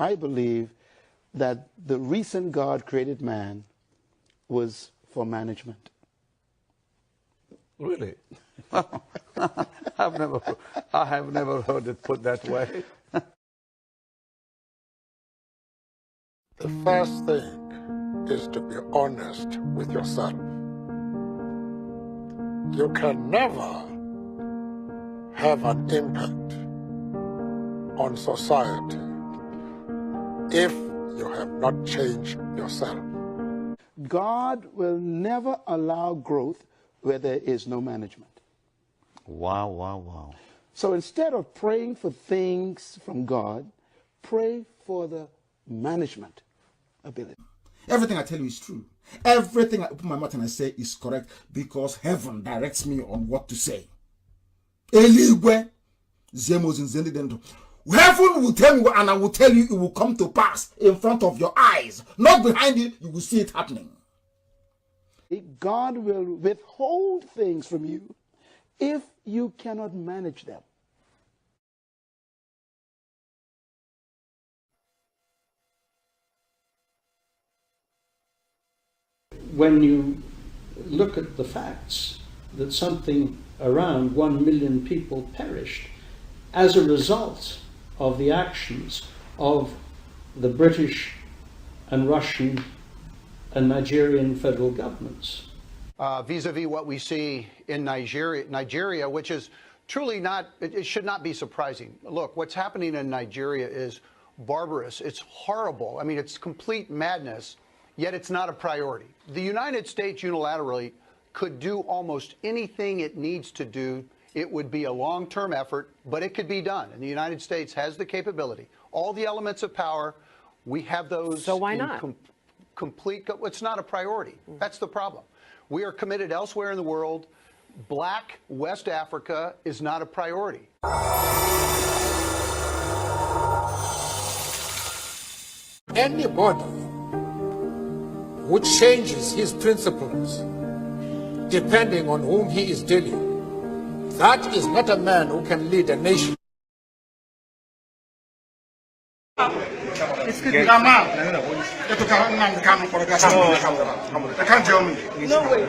I believe that the reason God created man was for management. Really? I have never heard it put that way. The first thing is to be honest with yourself. You can never have an impact on society if you have not changed yourself. God will never allow growth where there is no management. Wow, wow, wow. So instead of praying for things from God, pray for the management ability. Everything I tell you is true. Everything I open my mouth and I say is correct because heaven directs me on what to say. Eligwe, Zemos in Zenidendo. Heaven will tell me and I will tell you it will come to pass in front of your eyes. Not behind you, you will see it happening. God will withhold things from you if you cannot manage them. When you look at the facts that something around 1 million people perished as a result of the actions of the British and Russian and Nigerian federal governments. Vis-a-vis what we see in Nigeria, which is truly not, it should not be surprising. Look, what's happening in Nigeria is barbarous. It's horrible. I mean, it's complete madness, yet it's not a priority. The United States unilaterally could do almost anything it needs to do. It would be a long-term effort, but it could be done. And the United States has the capability. All the elements of power, we have those. So why not? It's not a priority. That's the problem. We are committed elsewhere in the world. Black West Africa is not a priority. Anybody who changes his principles depending on whom he is dealing, that is not a man who can lead a nation. Excuse me. They can't tell me. No way.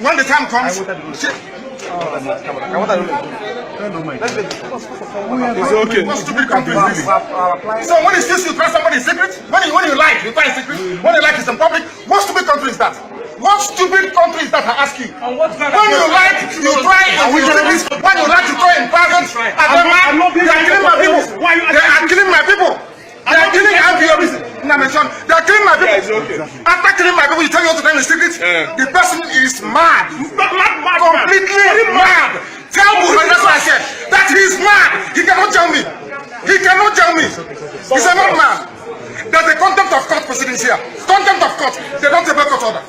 When the time comes, it's okay. What stupid country is this? So when you see you tell somebody's secret, when you like, you tell a secret. When you like, it's in public. What stupid country is that? What stupid country is that, I ask you? When you like, you try and when you like to try in private, they are killing my people. They are killing my people. They are killing my people. They are killing my people. After killing my people, you tell me to tell the secret? The person is mad. Completely mad. Tell Buhari, that's what I said. That he is mad. He cannot tell me. He cannot tell me. He's a madman. There's a contempt of court proceedings here. Contempt of court. They don't obey court order.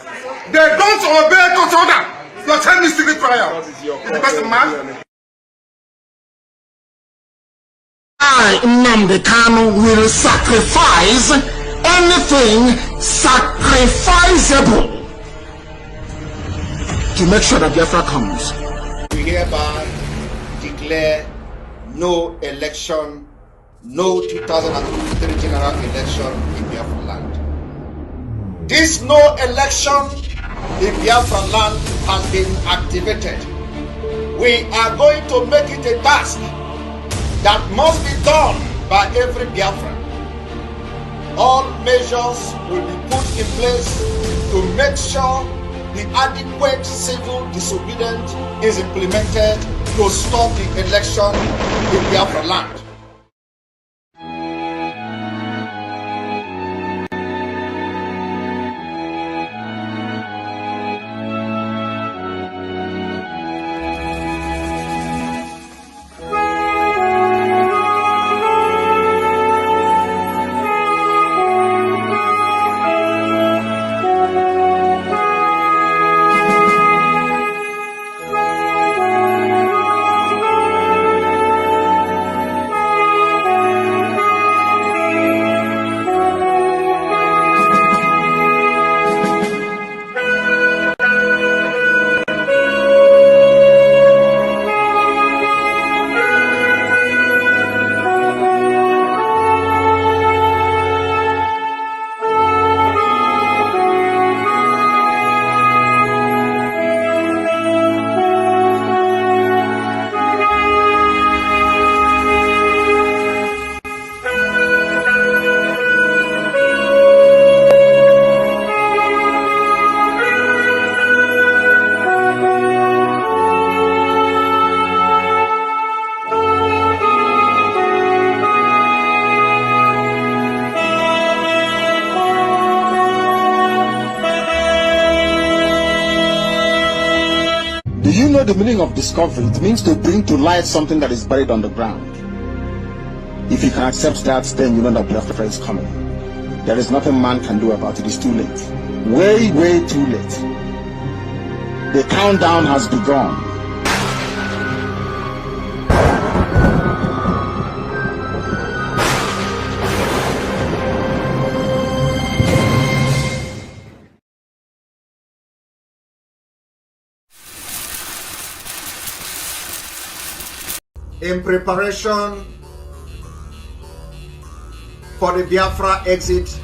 They don't obey court order. You're telling me secret trial. Is the person mad? I, Nnamdi Kanu, will sacrifice anything sacrificable to make sure that Biafra comes. We hereby declare no election, no 2023 general election in Biafra land. This no election in Biafra land has been activated. We are going to make it a task that must be done by every Biafran. All measures will be put in place to make sure the adequate civil disobedience is implemented to stop the election in Biafra land. know the meaning of discovery, it means to bring to light something that is buried on the ground. If you can accept that, then you know that Biafra is coming. There is nothing man can do about it. It's too late. Way, way too late. The countdown has begun. In preparation for the Biafra exit,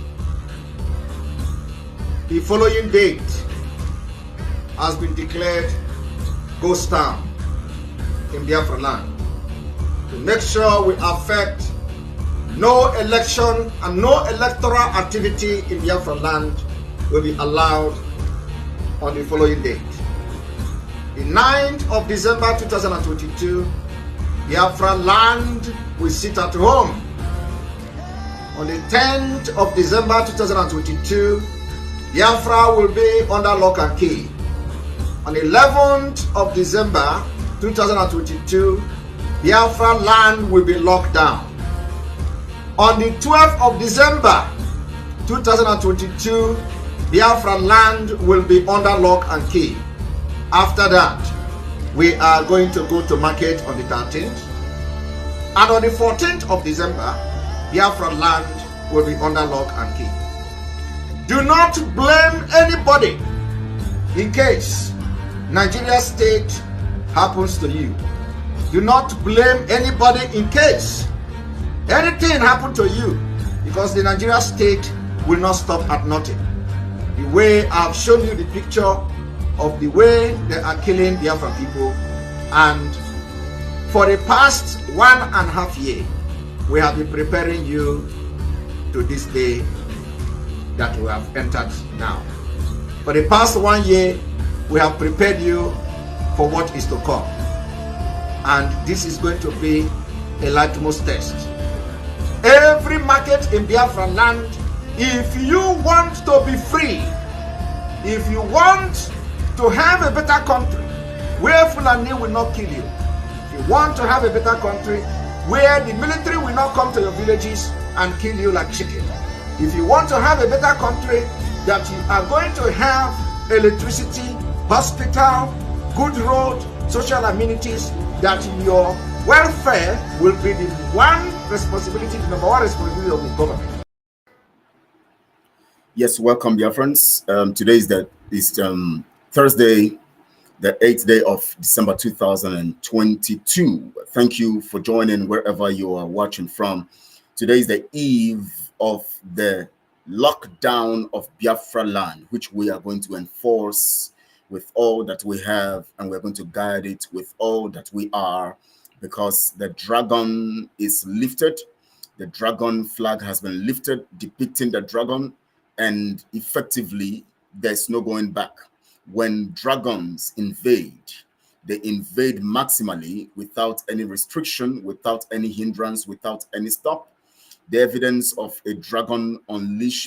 the following date has been declared ghost town in Biafra land. To make sure we affect no election and no electoral activity in Biafra land will be allowed on the following date. The 9th of December 2022, Biafra land will sit at home. On the 10th of December 2022, Biafra will be under lock and key. On the 11th of December 2022, Biafra land will be locked down. On the 12th of December 2022, Biafra land will be under lock and key. After that, we are going to go to market on the 13th. And on the 14th of December, Biafra land will be under lock and key. Do not blame anybody in case Nigeria state happens to you. Do not blame anybody in case anything happened to you, because the Nigeria state will not stop at nothing. The way I've shown you the picture of the way they are killing Biafra people, and for the past 1.5 years, we have been preparing you to this day that we have entered now. For the past 1 year, we have prepared you for what is to come. And this is going to be a litmus test. Every market in Biafra land, if you want to be free, if you want to have a better country where Fulani will not kill you, if you want to have a better country where the military will not come to your villages and kill you like chicken, if you want to have a better country that you are going to have electricity, hospital, good road, social amenities, that your welfare will be the number one responsibility of the government. Yes, welcome, dear friends. Today is Thursday, the 8th day of December 2022. Thank you for joining wherever you are watching from. Today is the eve of the lockdown of Biafra land, which we are going to enforce with all that we have, and we're going to guide it with all that we are, because the dragon is lifted. The dragon flag has been lifted, depicting the dragon, and effectively there's no going back. When dragons invade, they invade maximally without any restriction, without any hindrance, without any stop. The evidence of a dragon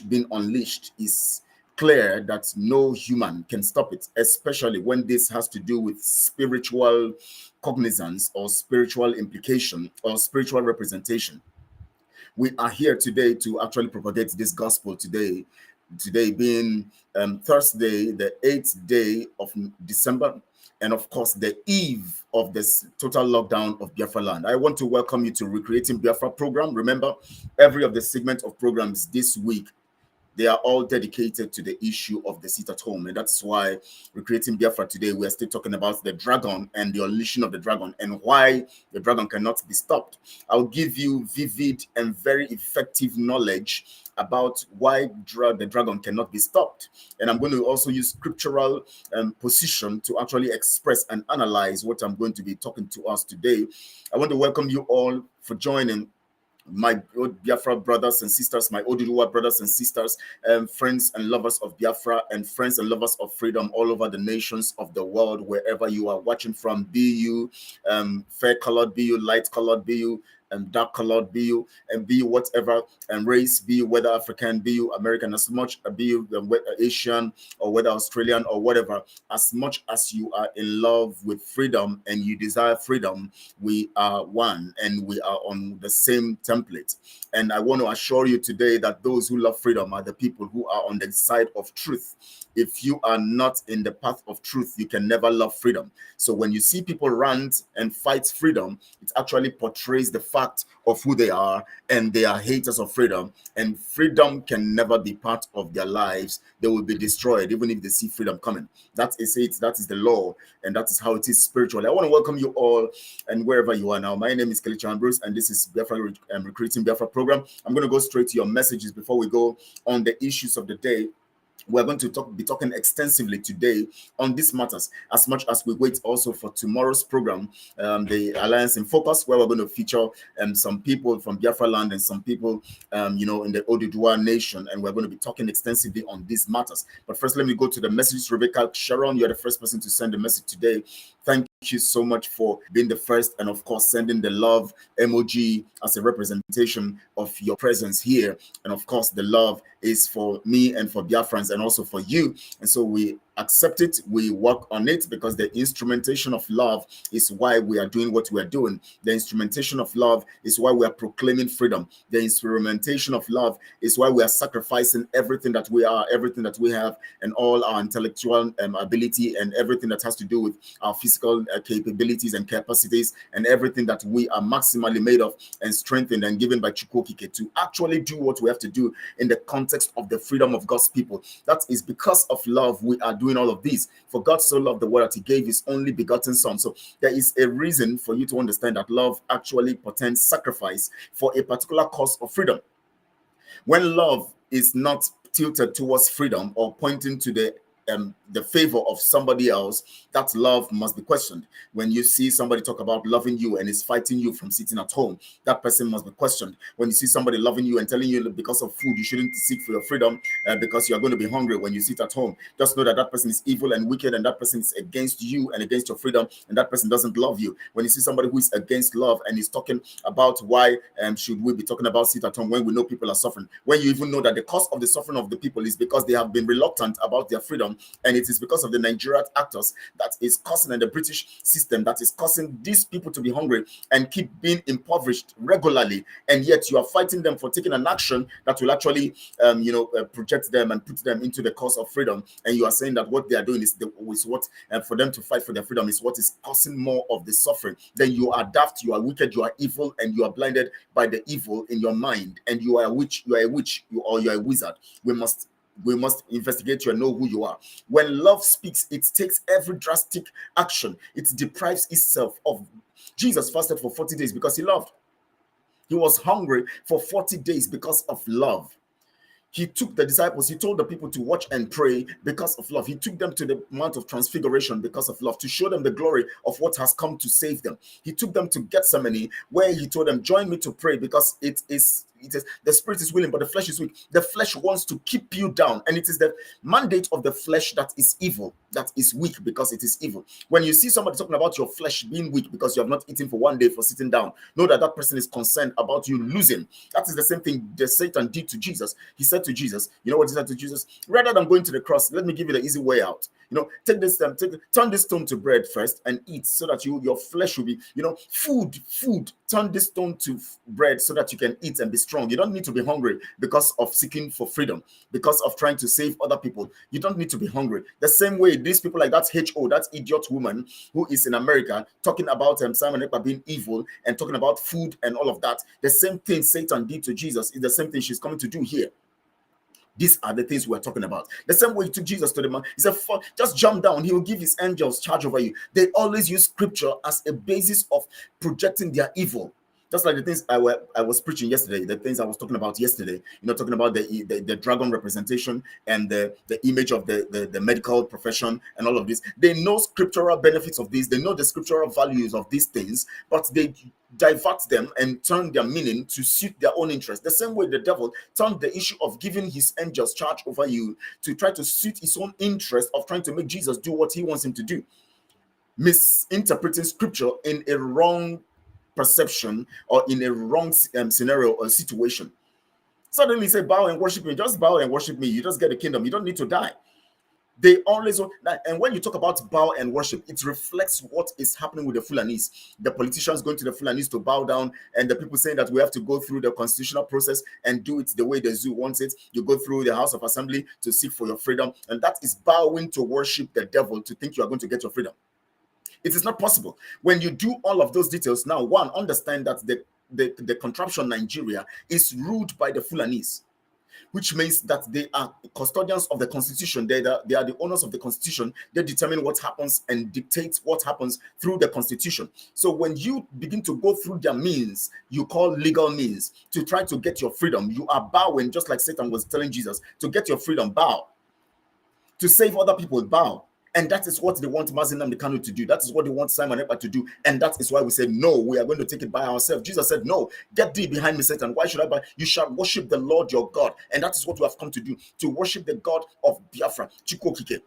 being unleashed is clear that no human can stop it, especially when this has to do with spiritual cognizance or spiritual implication or spiritual representation. We are here today to actually propagate this gospel today being Thursday, the 8th day of December, and of course the eve of this total lockdown of Biafra land. I want to welcome you to Recreating Biafra program. Remember, every of the segment of programs this week, they are all dedicated to the issue of the seat at home. And that's why Recreating Biafra today, we are still talking about the dragon and the unleashing of the dragon and why the dragon cannot be stopped. I'll give you vivid and very effective knowledge about why the dragon cannot be stopped. And I'm going to also use scriptural position to actually express and analyze what I'm going to be talking to us today. I want to welcome you all for joining my Biafra brothers and sisters, my Oduduwa brothers and sisters, friends and lovers of Biafra, and friends and lovers of freedom all over the nations of the world, wherever you are watching from. Be you fair colored, be you light colored, be you dark colored, be you whatever race, be you whether African, be you American, as much be you Asian or whether Australian or whatever, as much as you are in love with freedom and you desire freedom, we are one and we are on the same template. And I want to assure you today that those who love freedom are the people who are on the side of truth. If you are not in the path of truth, you can never love freedom. So when you see people rant and fight freedom, it actually portrays the fact of who they are, and they are haters of freedom, and freedom can never be part of their lives. They will be destroyed even if they see freedom coming. That is it. That is the law, and that is how it is spiritually. I want to welcome you all, and wherever you are now. My name is Kelechi Ambrose, and this is Biafra Recruiting Biafra program. I'm going to go straight to your messages before we go on the issues of the day. We're going to be talking extensively today on these matters, as much as we wait also for tomorrow's program, the Alliance in Focus, where we're going to feature some people from Biafra land and some people, in the Oduduwa nation, and we're going to be talking extensively on these matters. But first, let me go to the messages. Rebecca Sharon, you're the first person to send the message today. Thank you so much for being the first, and of course sending the love emoji as a representation of your presence here. And of course the love is for me and for Biafrans and also for you, and so we accept it, we work on it, because the instrumentation of love is why we are doing what we are doing. The instrumentation of love is why we are proclaiming freedom. The instrumentation of love is why we are sacrificing everything that we are, everything that we have, and all our intellectual ability, and everything that has to do with our physical capabilities and capacities, and everything that we are maximally made of and strengthened and given by Chukwokike to actually do what we have to do in the context of the freedom of God's people. That is because of love we are doing all of this. For God so loved the world that he gave his only begotten son. So there is a reason for you to understand that love actually portends sacrifice for a particular cause of freedom. When love is not tilted towards freedom or pointing to the favor of somebody else, that love must be questioned. When you see somebody talk about loving you and is fighting you from sitting at home, that person must be questioned. When you see somebody loving you and telling you because of food you shouldn't seek for your freedom because you are going to be hungry when you sit at home, just know that that person is evil and wicked, and that person is against you and against your freedom, and that person doesn't love you. When you see somebody who is against love and is talking about why should we be talking about sit at home when we know people are suffering, when you even know that the cause of the suffering of the people is because they have been reluctant about their freedom, and it is because of the Nigerian actors that is causing, and the British system that is causing these people to be hungry and keep being impoverished regularly, and yet you are fighting them for taking an action that will actually project them and put them into the cause of freedom, and you are saying that what they are doing is what for them to fight for their freedom is what is causing more of the suffering. Then you are daft, you are wicked, you are evil, and you are blinded by the evil in your mind, and you are a witch, you are a wizard. We must investigate you and know who you are. When love speaks, it takes every drastic action. It deprives itself of. Jesus fasted for 40 days because he loved. He was hungry for 40 days because of love. He took the disciples, he told the people to watch and pray because of love. He took them to the Mount of Transfiguration because of love, to show them the glory of what has come to save them. He took them to Gethsemane, where he told them, join me to pray, because it is the spirit is willing, but the flesh is weak. The flesh wants to keep you down, and it is the mandate of the flesh that is evil, that is weak, because it is evil. When you see somebody talking about your flesh being weak because you have not eaten for one day for sitting down, know that that person is concerned about you losing. That is the same thing that Satan did to Jesus. He said to Jesus, you know what he said to Jesus? Rather than going to the cross, let me give you the easy way out. Take this turn this stone to bread first and eat, so that your flesh will be, food. Turn this stone to bread so that you can eat and be strong. You don't need to be hungry because of seeking for freedom, because of trying to save other people. You don't need to be hungry. The same way these people like that that idiot woman who is in America talking about Simon Ekpa being evil and talking about food and all of that. The same thing Satan did to Jesus is the same thing she's coming to do here. These are the things we're talking about. The same way he took Jesus to the man. He said, just jump down. He will give his angels charge over you. They always use scripture as a basis of projecting their evil. Just like the things I was preaching yesterday, the things I was talking about yesterday, talking about the dragon representation and the image of the medical profession and all of this. They know scriptural benefits of this. They know the scriptural values of these things, but they divert them and turn their meaning to suit their own interest. The same way the devil turned the issue of giving his angels charge over you to try to suit his own interest of trying to make Jesus do what he wants him to do, misinterpreting scripture in a wrong perception or in a wrong scenario or situation. Suddenly say, bow and worship me. Just bow and worship me. You just get the kingdom. You don't need to die. They always, and when you talk about bow and worship, it reflects what is happening with the Fulanis. The politicians going to the Fulanis to bow down, and the people saying that we have to go through the constitutional process and do it the way the zoo wants it. You go through the House of Assembly to seek for your freedom, and that is bowing to worship the devil to think you are going to get your freedom. It is not possible. When you do all of those details, now one, understand that the contraption Nigeria is ruled by the Fulanis, which means that they are custodians of the constitution. They are the owners of the constitution. They determine what happens and dictate what happens through the constitution. So when you begin to go through their means, you call legal means, to try to get your freedom, you are bowing, just like Satan was telling Jesus, to get your freedom, bow. To save other people, bow. And that is what they want Mazi Nnamdi Kanu to do. That is what they want Simon Ekpa to do. And that is why we said, no, we are going to take it by ourselves. Jesus said, no, get thee behind me, Satan. Why should I buy? You shall worship the Lord your God. And that is what we have come to do, to worship the God of Biafra, Chukwokike.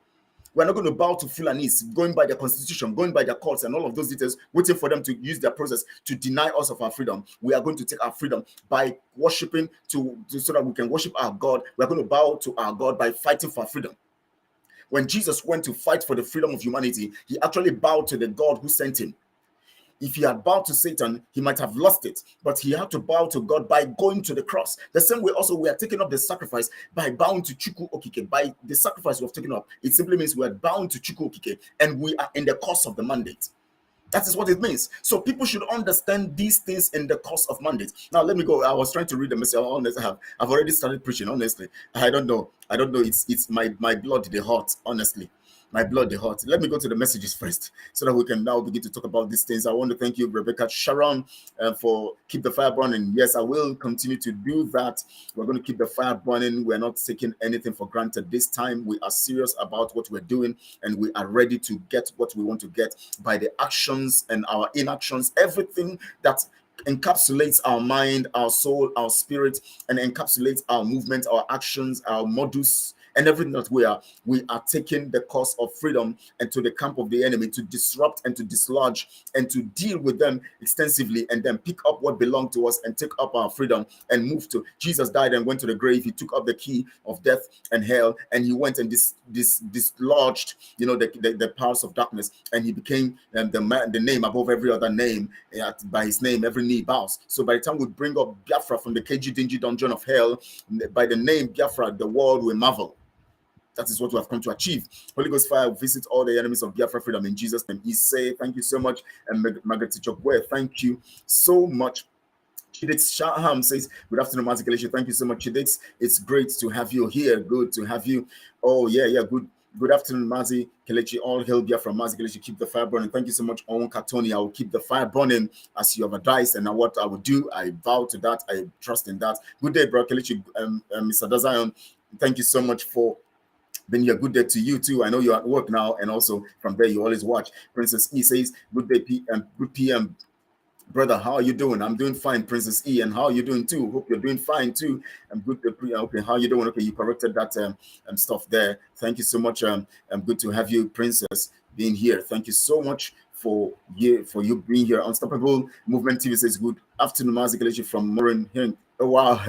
We're not going to bow to Fulanis, going by the constitution, going by their courts and all of those details, waiting for them to use their process to deny us of our freedom. We are going to take our freedom by worshiping so that we can worship our God. We're going to bow to our God by fighting for freedom. When Jesus went to fight for the freedom of humanity, he actually bowed to the God who sent him. If he had bowed to Satan, he might have lost it, but he had to bow to God by going to the cross. The same way also we are taking up the sacrifice by bowing to Chukwu Okike. By the sacrifice we have taken up, it simply means we are bound to Chukwu Okike and we are in the course of the mandate. That is what it means. So people should understand these things in the course of mandate. Now let me go. I was trying to read the message. Honestly, I've already started preaching. Honestly, I don't know. It's my blood, the heart. Honestly, my blood, the heart. Let me go to the messages first, so that we can now begin to talk about these things. I want to thank you, Rebecca Sharon, for keep the fire burning. Yes, I will continue to do that. We're going to keep the fire burning. We're not taking anything for granted this time. We are serious about what we're doing, and we are ready to get what we want to get by the actions and our inactions. Everything that encapsulates our mind, our soul, our spirit, and encapsulates our movement, our actions, our modus, and everything that we are taking the course of freedom and to the camp of the enemy to disrupt and to dislodge and to deal with them extensively, and then pick up what belonged to us and take up our freedom and move to. Jesus died and went to the grave. He took up the key of death and hell, and he went and dislodged, the powers of darkness, and he became the name above every other name. By his name, every knee bows. So by the time we bring up Biafra from the KG dingy dungeon of hell, by the name Biafra, the world will marvel. That is what we have come to achieve. Holy Ghost fire visit all the enemies of Biafra freedom in Jesus' name. Say thank you so much. And Margaret Tichokwe, thank you so much. Chidix Shaham says, good afternoon, Mazi Kelechi. Thank you so much, Chidix. It's great to have you here. Good to have you. Oh, yeah. Good afternoon, Mazi Kelechi. All hail Biafra, Mazi Kelechi. Keep the fire burning. Thank you so much, Owen Katoni. I will keep the fire burning as you have advised, and what I will do, I vow to that. I trust in that. Good day, bro Kelechi. Mr. Dazion, thank you so much for being here. Good day to you too. I know you're at work now, and also from there you always watch. Princess E says, good day, good PM. Brother, how are you doing? I'm doing fine, Princess E, and how are you doing too? Hope you're doing fine too. I'm good. Okay, how are you doing? Okay, you corrected that stuff there. Thank you so much. Good to have you, Princess, being here. Thank you so much for you being here. Unstoppable Movement TV says, good afternoon, Mazi Kelechi from Morin here. Oh wow,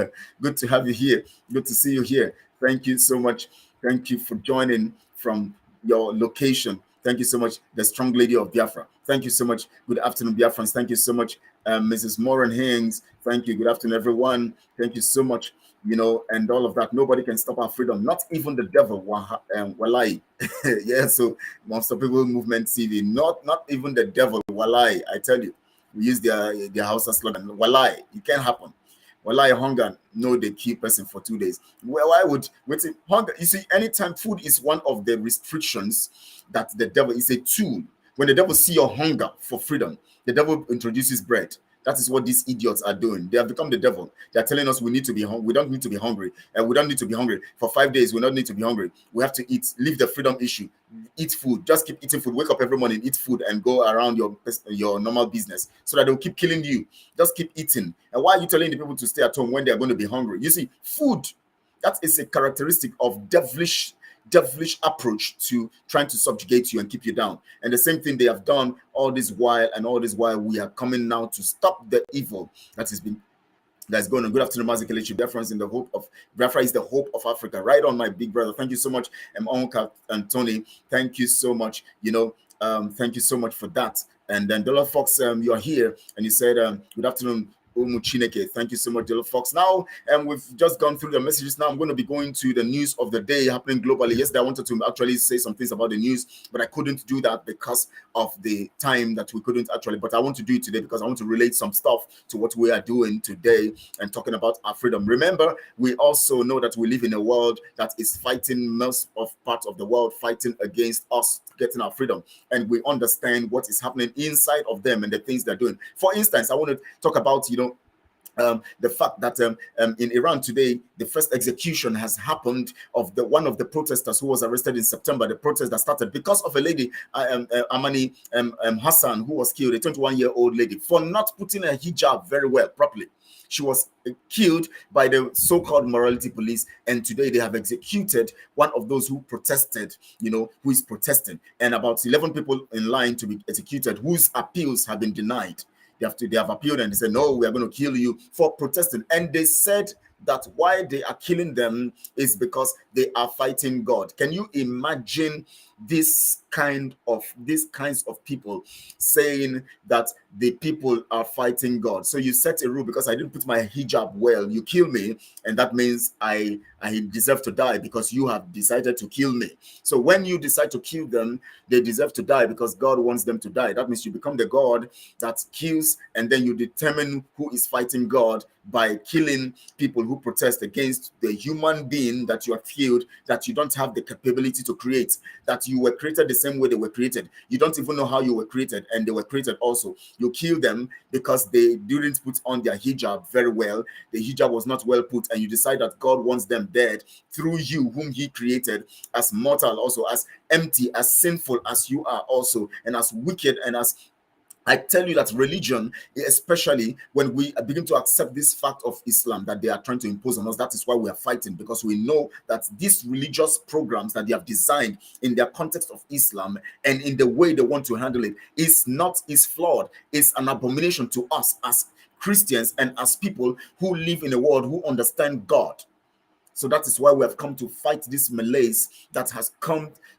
good to have you here. Good to see you here. Thank you so much. Thank you for joining from your location. Thank you so much, the strong lady of Biafra. Thank you so much. Good afternoon, Biafrans. Thank you so much, Mrs. Moran Haynes. Thank you. Good afternoon, everyone. Thank you so much. And all of that. Nobody can stop our freedom. Not even the devil. Walai. Yeah. So, Unstoppable Movement TV. Not even the devil. Walai. I tell you, we use their house slogan. Walai. It can't happen. Walai, hunger. No, they keep person for 2 days. Well, why would hunger? You see, anytime food is one of the restrictions that the devil is a tool. When the devil see your hunger for freedom, the devil introduces bread. That is what these idiots are doing. They have become the devil. They are telling us we need to be we don't need to be hungry, and we don't need to be hungry for 5 days. We don't need to be hungry. We have to eat. Leave the freedom issue. Eat food. Just keep eating food. Wake up every morning, eat food, and go around your normal business, so that they'll keep killing you. Just keep eating. And why are you telling the people to stay at home when they are going to be hungry? You see, food, that is a characteristic of devilish devilish approach to trying to subjugate you and keep you down. And the same thing they have done all this while, and all this while we are coming now to stop the evil that has been that's going on. Good afternoon, Master Kelechi. Biafrans in the hope of Biafra is the hope of Africa. Right on, my big brother. Thank you so much, Onka and Tony. Thank you so much. Thank you so much for that. And then Dollar Fox, you are here, and you said, good afternoon, Umu Chineke. Thank you so much, Dollar Fox. Now, we've just gone through the messages. Now I'm going to be going to the news of the day happening globally. Yesterday, I wanted to actually say some things about the news, but I couldn't do that because of the time that we couldn't actually. But I want to do it today because I want to relate some stuff to what we are doing today and talking about our freedom. Remember, we also know that we live in a world that is fighting, most of parts of the world fighting against us getting our freedom, and we understand what is happening inside of them and the things they're doing. For instance, I want to talk about the fact that in Iran today, the first execution has happened of one of the protesters who was arrested in September. The protest that started because of a lady, Amani Hassan, who was killed, a 21-year-old lady, for not putting her hijab very well, properly. She was killed by the so-called morality police, and today they have executed one of those who protested, who is protesting, and about 11 people in line to be executed whose appeals have been denied. They have appealed, and they said, no, we are going to kill you for protesting. And they said that why they are killing them is because they are fighting God. Can you imagine these kinds of people saying that the people are fighting God? So you set a rule because I didn't put my hijab well, you kill me, and that means I deserve to die because you have decided to kill me. So when you decide to kill them, they deserve to die because God wants them to die. That means you become the God that kills, and then you determine who is fighting God by killing people who protest against the human being that you have killed, that you don't have the capability to create, that you were created the same way they were created. You don't even know how you were created, and they were created also. You kill them because they didn't put on their hijab very well. The hijab was not well put, and you decide that God wants them dead through you, whom he created as mortal, also as empty, as sinful as you are also, and as wicked, and as I tell you that religion, especially when we begin to accept this fact of Islam that they are trying to impose on us, that is why we are fighting, because we know that these religious programs that they have designed in their context of Islam and in the way they want to handle it is flawed. It's an abomination to us as Christians and as people who live in a world who understand God. So that is why we have come to fight this malaise that has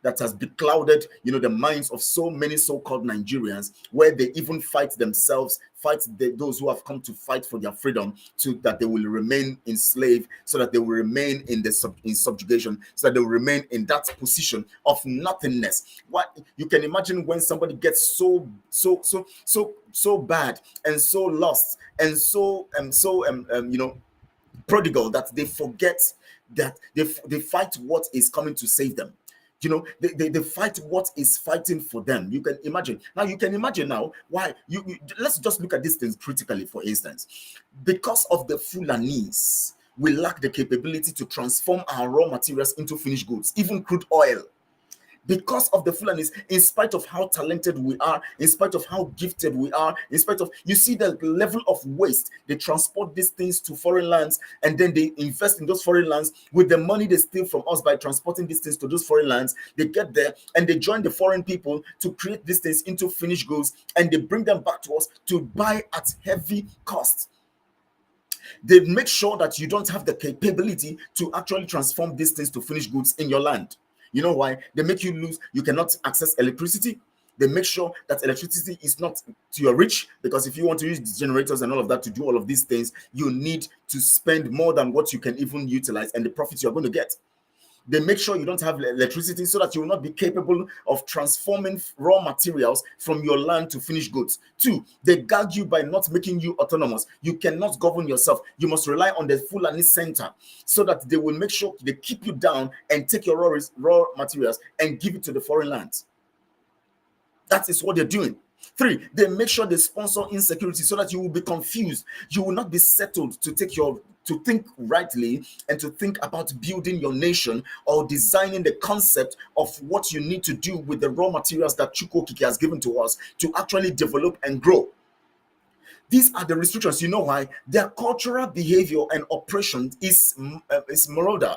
beclouded, the minds of so many so-called Nigerians, where they even fight themselves, those who have come to fight for their freedom, so that they will remain enslaved, so that they will remain in subjugation, so that they will remain in that position of nothingness. What you can imagine when somebody gets so bad and so lost and so prodigal that they forget that they fight what is coming to save them. They fight what is fighting for them. You can imagine now why let's just look at these things critically. For instance, because of the Fulanese, we lack the capability to transform our raw materials into finished goods, even crude oil. Because of the Fulanis, in spite of how talented we are, in spite of how gifted we are, in spite of, you see the level of waste, they transport these things to foreign lands, and then they invest in those foreign lands with the money they steal from us by transporting these things to those foreign lands. They get there and they join the foreign people to create these things into finished goods, and they bring them back to us to buy at heavy cost. They make sure that you don't have the capability to actually transform these things to finished goods in your land. You know why? They make you lose. You cannot access electricity. They make sure that electricity is not to your reach, because if you want to use generators and all of that to do all of these things, you need to spend more than what you can even utilize and the profits you're going to get. They make sure you don't have electricity so that you will not be capable of transforming raw materials from your land to finished goods. 2, they gag you by not making you autonomous. You cannot govern yourself. You must rely on the Fulani center so that they will make sure they keep you down and take your raw materials and give it to the foreign lands. That is what they're doing. 3, they make sure they sponsor insecurity so that you will be confused. You will not be settled to think rightly and to think about building your nation or designing the concept of what you need to do with the raw materials that Chukwokike has given to us to actually develop and grow. These are the restrictions. You know why? Their cultural behavior and oppression is murder.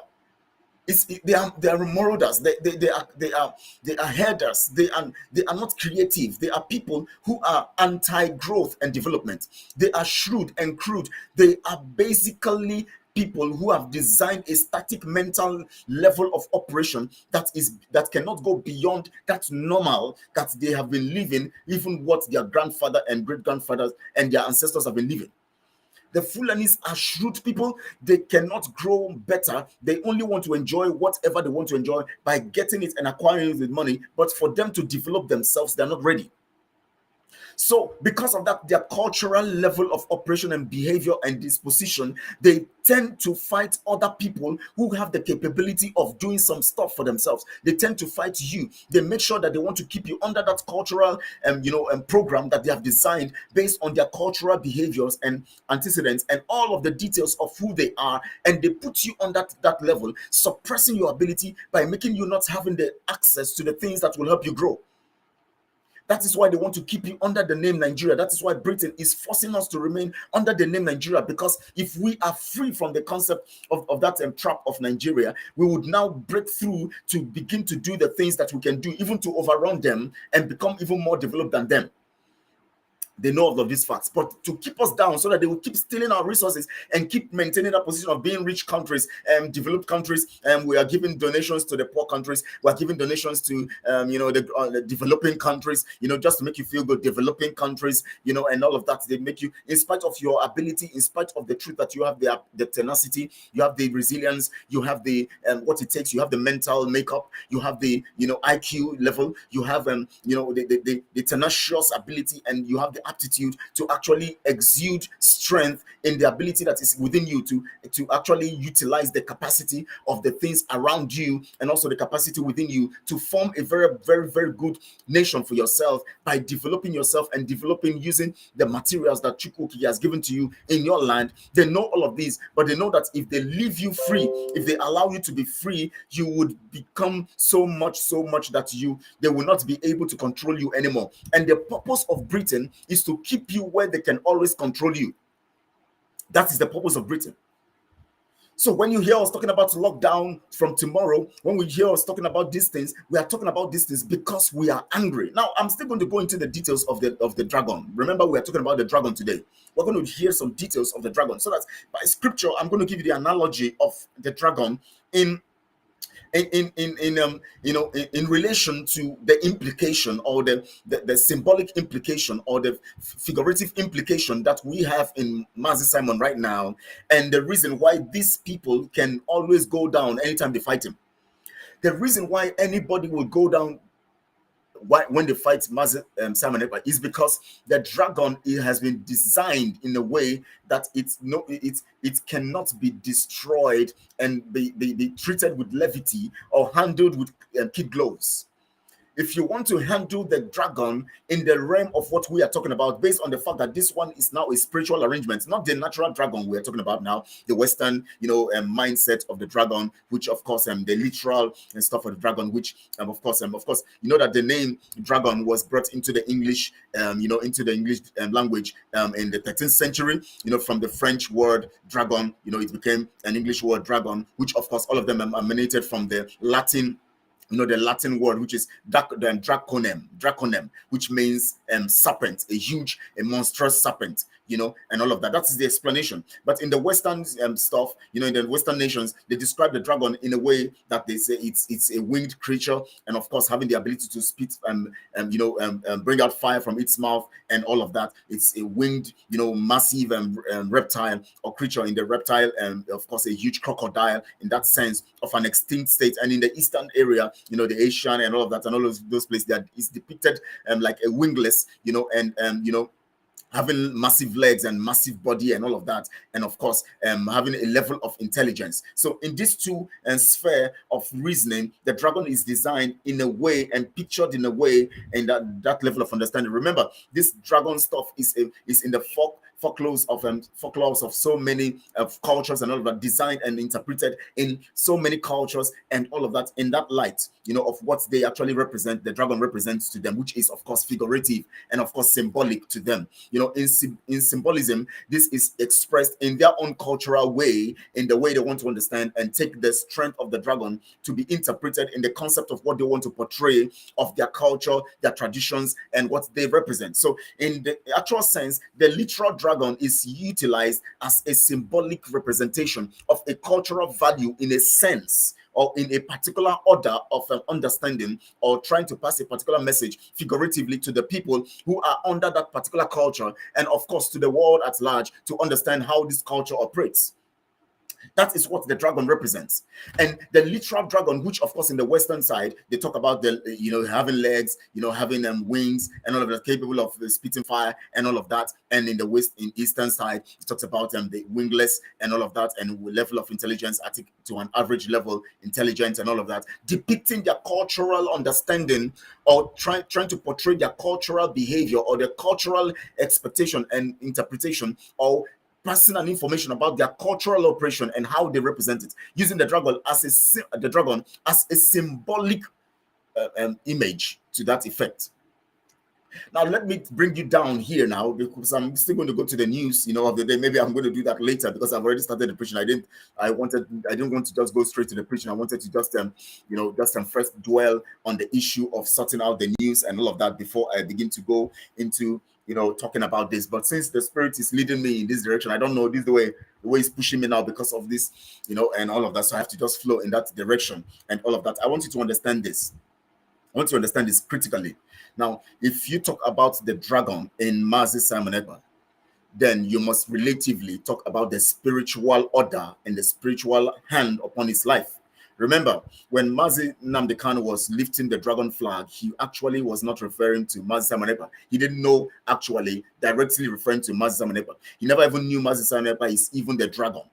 they are marauders. They are herders. They are not creative. They are people who are anti-growth and development. They are shrewd and crude. They are basically people who have designed a static mental level of operation that cannot go beyond that normal that they have been living, even what their grandfather and great grandfathers and their ancestors have been living. The Fulanis are shrewd people. They cannot grow better. They only want to enjoy whatever they want to enjoy by getting it and acquiring it with money. But for them to develop themselves, they're not ready. So because of that, their cultural level of operation and behavior and disposition, they tend to fight other people who have the capability of doing some stuff for themselves. They tend to fight you. They make sure that they want to keep you under that cultural program that they have designed based on their cultural behaviors and antecedents and all of the details of who they are. And they put you on that level, suppressing your ability by making you not having the access to the things that will help you grow. That is why they want to keep you under the name Nigeria. That is why Britain is forcing us to remain under the name Nigeria, because if we are free from the concept of that trap of Nigeria, we would now break through to begin to do the things that we can do, even to overrun them and become even more developed than them. They know of these facts, but to keep us down so that they will keep stealing our resources and keep maintaining that position of being rich countries and developed countries. And we are giving donations to the poor countries. We are giving donations to the developing countries, just to make you feel good. Developing countries, and all of that. They make you, in spite of your ability, in spite of the truth that you have the tenacity, you have the resilience, you have the what it takes, you have the mental makeup, you have the IQ level, you have the tenacious ability, and you have the aptitude to actually exude strength in the ability that is within you to actually utilize the capacity of the things around you, and also the capacity within you to form a very, very, very good nation for yourself by developing yourself and developing using the materials that Chukwuki has given to you in your land. They know all of these, but they know that if they leave you free, if they allow you to be free, you would become so much that they will not be able to control you anymore. And the purpose of Britain is to keep you where they can always control you. That is the purpose of Britain. So when you hear us talking about lockdown from tomorrow, when we hear us talking about these things, we are talking about these things because we are angry. Now, I'm still going to go into the details of the dragon. Remember, we are talking about the dragon today. We're going to hear some details of the dragon. So that by scripture, I'm going to give you the analogy of the dragon in relation to the implication or the symbolic implication or the figurative implication that we have in Mazi Simon right now, and the reason why these people can always go down anytime they fight him. The reason why anybody will go down when they fight Mazi Simon is because the dragon, it has been designed in a way that it cannot be destroyed and be treated with levity or handled with kid gloves. If you want to handle the dragon in the realm of what we are talking about, based on the fact that this one is now a spiritual arrangement, not the natural dragon we are talking about now, the Western, mindset of the dragon, which of course, the literal and stuff of the dragon, which of course, that the name dragon was brought into the English, into the English language in the 13th century, from the French word dragon, it became an English word dragon, which of course all of them emanated from the Latin. The Latin word, which is draconem, which means serpent, a monstrous serpent, and all of that. That is the explanation. But in the Western stuff, in the Western nations, they describe the dragon in a way that they say it's a winged creature, and of course having the ability to spit bring out fire from its mouth and all of that. It's a winged, massive reptile or creature in the reptile, and of course a huge crocodile in that sense of an extinct state. And in the Eastern area, the Asian and all of that, and all of those places, that is depicted like a wingless, having massive legs and massive body and all of that, and of course having a level of intelligence. So in these two sphere of reasoning, the dragon is designed in a way and pictured in a way, and that level of understanding. Remember, this dragon stuff is in the folklores of so many cultures and all of that, designed and interpreted in so many cultures and all of that, in that light, of what they actually represent, the dragon represents to them, which is of course figurative and of course symbolic to them. in symbolism, this is expressed in their own cultural way, in the way they want to understand and take the strength of the dragon to be interpreted in the concept of what they want to portray of their culture, their traditions, and what they represent. So in the actual sense, the literal dragon is utilized as a symbolic representation of a cultural value in a sense, or in a particular order of an understanding, or trying to pass a particular message figuratively to the people who are under that particular culture, and of course to the world at large, to understand how this culture operates. That is what the dragon represents. And the literal dragon, which of course in the Western side, they talk about the, having legs, having wings and all of that, capable of spitting fire and all of that. And in the Eastern side, it talks about the wingless and all of that, and level of intelligence to an average level intelligence and all of that, depicting their cultural understanding, or trying to portray their cultural behavior or their cultural expectation and interpretation, or passing an information about their cultural operation and how they represent it, using the dragon as a symbolic image to that effect. Now let me bring you down here now, because I'm still going to go to the news, of the day. Maybe I'm going to do that later, because I've already started the preaching. I didn't want to just go straight to the preaching. I wanted to just first dwell on the issue of sorting out the news and all of that before I begin to go into talking about this. But since the Spirit is leading me in this direction, I don't know, this is the way it's pushing me now because of this, and all of that. So I have to just flow in that direction and all of that. I want you to understand this. I want you to understand this critically. Now, if you talk about the dragon in Mazi Simon Ekpa, then you must relatively talk about the spiritual order and the spiritual hand upon his life. Remember, when Mazi Nnamdi Kanu was lifting the dragon flag, he actually was not referring to Mazi Simon Ekpa. He didn't know actually directly referring to Mazi Simon Ekpa. He never even knew Mazi Simon Ekpa is even the dragon.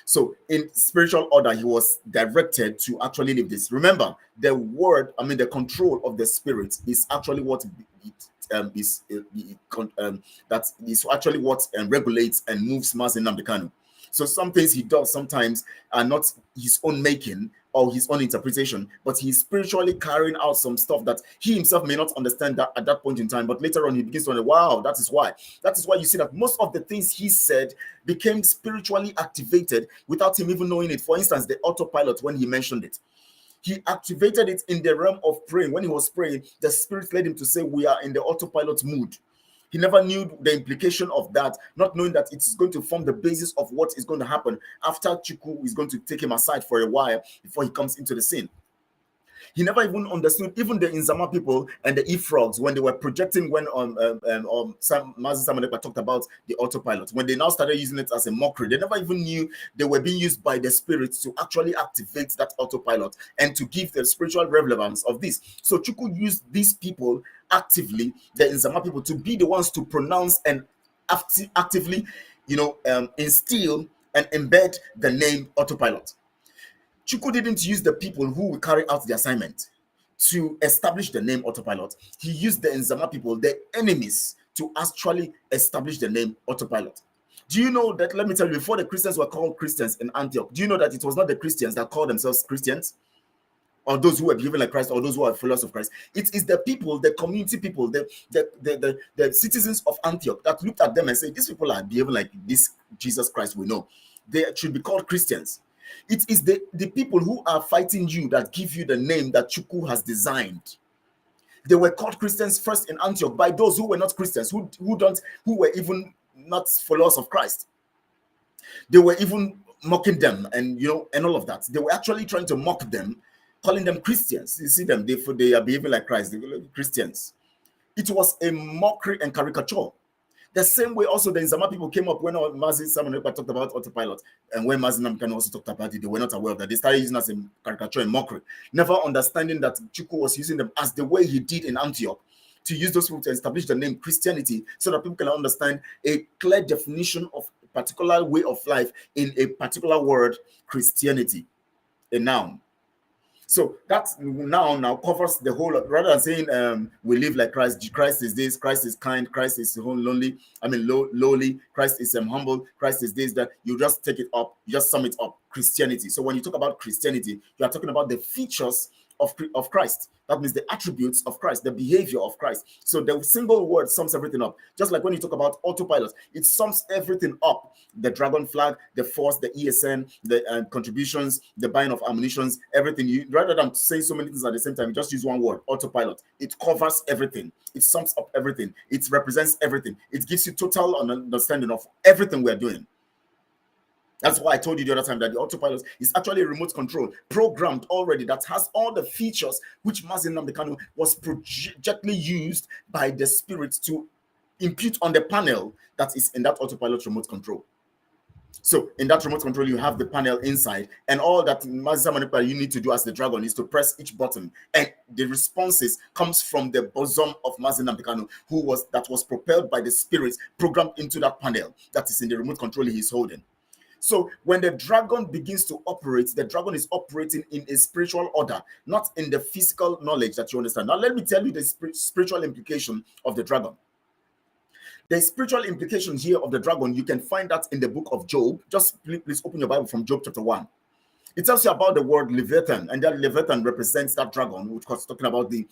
So in spiritual order, he was directed to actually live this. Remember, the control of the spirit is actually what that is actually what regulates and moves Mazi Nnamdi Kanu. So some things he does sometimes are not his own making or his own interpretation, but he's spiritually carrying out some stuff that he himself may not understand that at that point in time. But later on, he begins to wonder, wow, that is why. That is why you see that most of the things he said became spiritually activated without him even knowing it. For instance, the autopilot, when he mentioned it, he activated it in the realm of praying. When he was praying, the Spirit led him to say, we are in the autopilot mood. He never knew the implication of that, not knowing that it is going to form the basis of what is going to happen after Chukwu is going to take him aside for a while before he comes into the scene. He never even understood, even the Inzama people and the E-Frogs, when they were projecting, when Mazi Simon Ekpa talked about the autopilot, when they now started using it as a mockery, they never even knew they were being used by the Spirit to actually activate that autopilot and to give the spiritual relevance of this. So Chukwu used these people actively, the Inzama people, to be the ones to pronounce and actively, instill and embed the name autopilot. Chukwu didn't use the people who will carry out the assignment to establish the name autopilot. He used the Nzama people, the enemies, to actually establish the name autopilot. Do you know that, let me tell you, before the Christians were called Christians in Antioch, do you know that it was not the Christians that called themselves Christians, or those who were behaving like Christ, or those who are followers of Christ? It is the people, the community people, the citizens of Antioch that looked at them and said, these people are behaving like this Jesus Christ we know. They should be called Christians. It is the people who are fighting you that give you the name that Chukwu has designed. They were called Christians first in Antioch by those who were not Christians, who were even not followers of Christ. They were even mocking them, and all of that. They were actually trying to mock them, calling them Christians. You see them, they are behaving like Christ. They were Christians. It was a mockery and caricature. The same way also the Nzama people came up when Mazi Simon Ekpa talked about autopilot, and when Mazi Nnamdi Kanu also talked about it, they were not aware of that. They started using it as a caricature and mockery, never understanding that Chukwu was using them as the way he did in Antioch, to use those people to establish the name Christianity, so that people can understand a clear definition of a particular way of life in a particular word, Christianity, a noun. So that now covers the whole, rather than saying we live like Christ. Christ is this, Christ is kind, Christ is lowly, Christ is humble, Christ is this, that. You just take it up, you just sum it up, Christianity. So when you talk about Christianity, you are talking about the features of Christ. That means the attributes of Christ, the behavior of Christ. So the single word sums everything up. Just like when you talk about autopilot, it sums everything up. The dragon flag, the force, the ESN, the contributions, the buying of ammunitions, everything. You, rather than saying so many things at the same time, you just use one word, autopilot. It covers everything. It sums up everything. It represents everything. It gives you total understanding of everything we're doing. That's why I told you the other time that the autopilot is actually a remote control programmed already that has all the features which Mazi Nnamdi Kanu was projectly used by the spirit to impute on the panel that is in that autopilot remote control. So in that remote control, you have the panel inside, and all that Mazi Nnamdi you need to do as the dragon is to press each button, and the responses comes from the bosom of Mazi Nnamdi Kanu, that was propelled by the spirit programmed into that panel that is in the remote control he is holding. So when the dragon begins to operate, the dragon is operating in a spiritual order, not in the physical knowledge that you understand. Now, let me tell you the spiritual implication of the dragon. The spiritual implication here of the dragon, you can find that in the book of Job. Just please open your Bible from Job chapter 1. It tells you about the word Leviathan, and that Leviathan represents that dragon, which was talking about the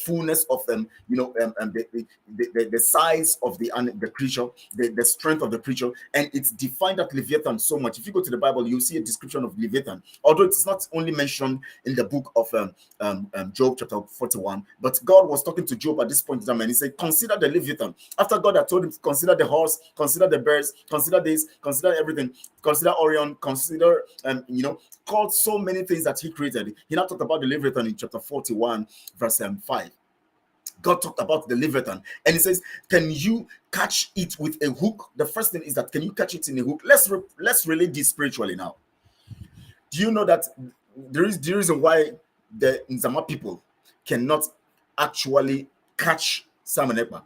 fullness of them, the size of the creature, the strength of the creature, and it's defined that Leviathan so much. If you go to the Bible, you'll see a description of Leviathan, although it's not only mentioned in the book of Job chapter 41, but God was talking to Job at this point in time, and he said, consider the Leviathan. After God had told him to consider the horse, consider the birds, consider this, consider everything, consider Orion, consider, called so many things that he created. He now talked about the Leviathan in chapter 41, verse 5. God talked about the Leviathan, and he says, can you catch it with a hook? The first thing is that, can you catch it in a hook? Let's relate this spiritually now. Do you know that there is the reason why the Nzama people cannot actually catch Simon Ekpa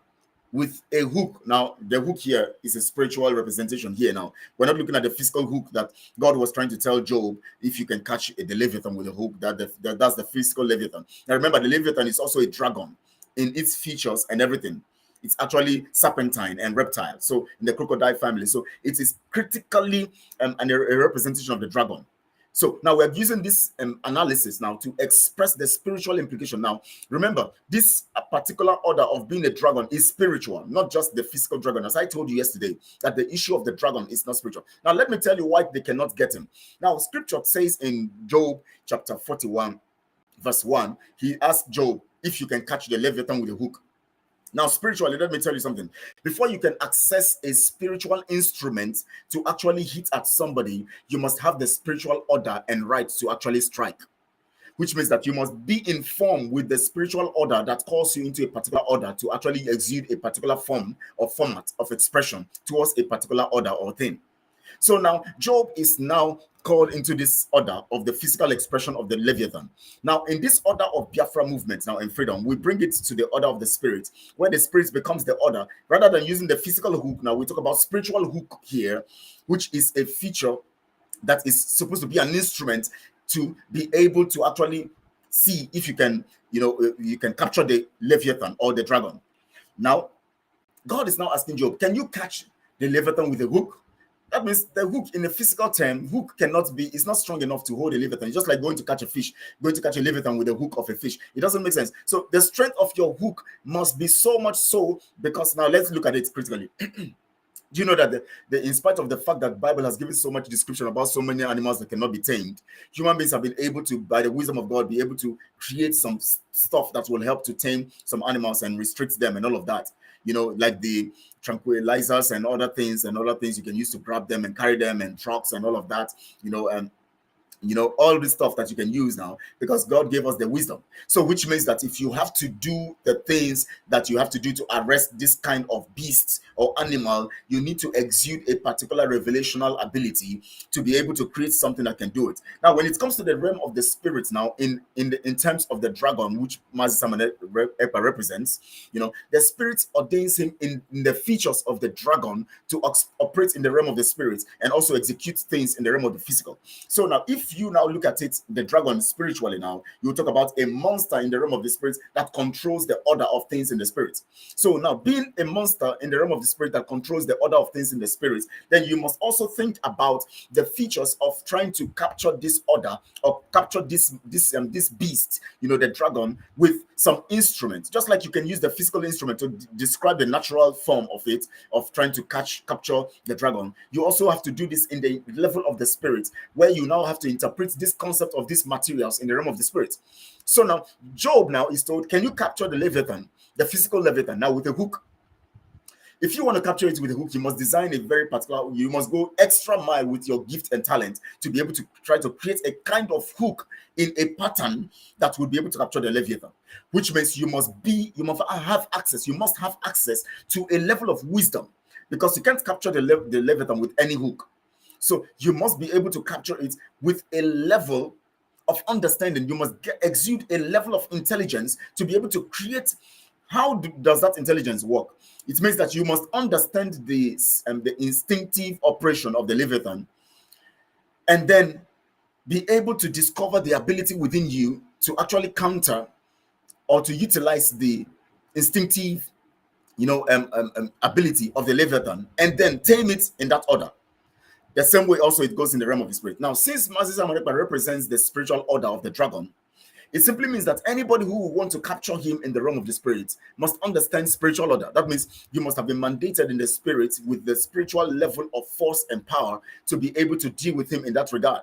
with a hook? Now, the hook here is a spiritual representation here. Now, we're not looking at the physical hook that God was trying to tell Job, if you can catch the Leviathan with a hook, that's the physical Leviathan. Now, remember, the Leviathan is also a dragon in its features and everything. It's actually serpentine and reptile, so in the crocodile family. So it is critically a representation of the dragon. So now we're using this analysis now to express the spiritual implication. Now, remember, this particular order of being a dragon is spiritual, not just the physical dragon. As I told you yesterday, that the issue of the dragon is not spiritual. Now, let me tell you why they cannot get him. Now, scripture says in Job chapter 41, verse 1, he asked Job if you can catch the Leviathan with a hook. Now, spiritually, let me tell you something. Before you can access a spiritual instrument to actually hit at somebody, you must have the spiritual order and right to actually strike, which means that you must be informed with the spiritual order that calls you into a particular order to actually exude a particular form or format of expression towards a particular order or thing. So now Job is now called into this order of the physical expression of the Leviathan. Now, in this order of Biafra movement, now in freedom, we bring it to the order of the spirit, where the spirit becomes the order. Rather than using the physical hook, now we talk about spiritual hook here, which is a feature that is supposed to be an instrument to be able to actually see if you can, you can capture the Leviathan or the dragon. Now, God is now asking Job, can you catch the Leviathan with a hook? That means the hook, in a physical term, hook it's not strong enough to hold a Leviathan. It's just like going to catch a fish, going to catch a Leviathan with the hook of a fish. It doesn't make sense. So the strength of your hook must be so much so, because now let's look at it critically. Do you know that in spite of the fact that the Bible has given so much description about so many animals that cannot be tamed, human beings have been able to, by the wisdom of God, be able to create some stuff that will help to tame some animals and restrict them and all of that. Like the tranquilizers and other things you can use to grab them and carry them, and trucks and all of that, all this stuff that you can use now, because God gave us the wisdom. So which means that if you have to do the things that you have to do to arrest this kind of beast or animal, you need to exude a particular revelational ability to be able to create something that can do it. Now, when it comes to the realm of the spirit now, in terms of the dragon, which Mazi Ekpa represents, the spirit ordains him in the features of the dragon to operate in the realm of the spirit and also execute things in the realm of the physical. So now, if if you now look at it, the dragon spiritually now, you talk about a monster in the realm of the spirit that controls the order of things in the spirit. So now, being a monster in the realm of the spirit that controls the order of things in the spirit, then you must also think about the features of trying to capture this order or capture this beast, the dragon, with some instruments. Just like you can use the physical instrument to describe the natural form of it, of trying to capture the dragon, you also have to do this in the level of the spirit, where you now have to interpret this concept of these materials in the realm of the spirit. So now Job now is told, can you capture the Leviathan, the physical Leviathan, now with a hook? If you want to capture it with a hook, you must design a very particular, you must go extra mile with your gift and talent to be able to try to create a kind of hook in a pattern that will be able to capture the Leviathan, which means you must have access to a level of wisdom, because you can't capture the Leviathan with any hook. So you must be able to capture it with a level of understanding. You must exude a level of intelligence to be able to create. How does that intelligence work? It means that you must understand the instinctive operation of the Leviathan, and then be able to discover the ability within you to actually counter or to utilize the instinctive, ability of the Leviathan, and then tame it in that order. The same way also it goes in the realm of the spirit. Now, since Moses Amarekpa represents the spiritual order of the dragon, it simply means that anybody who will want to capture him in the realm of the spirit must understand spiritual order. That means you must have been mandated in the spirit with the spiritual level of force and power to be able to deal with him in that regard.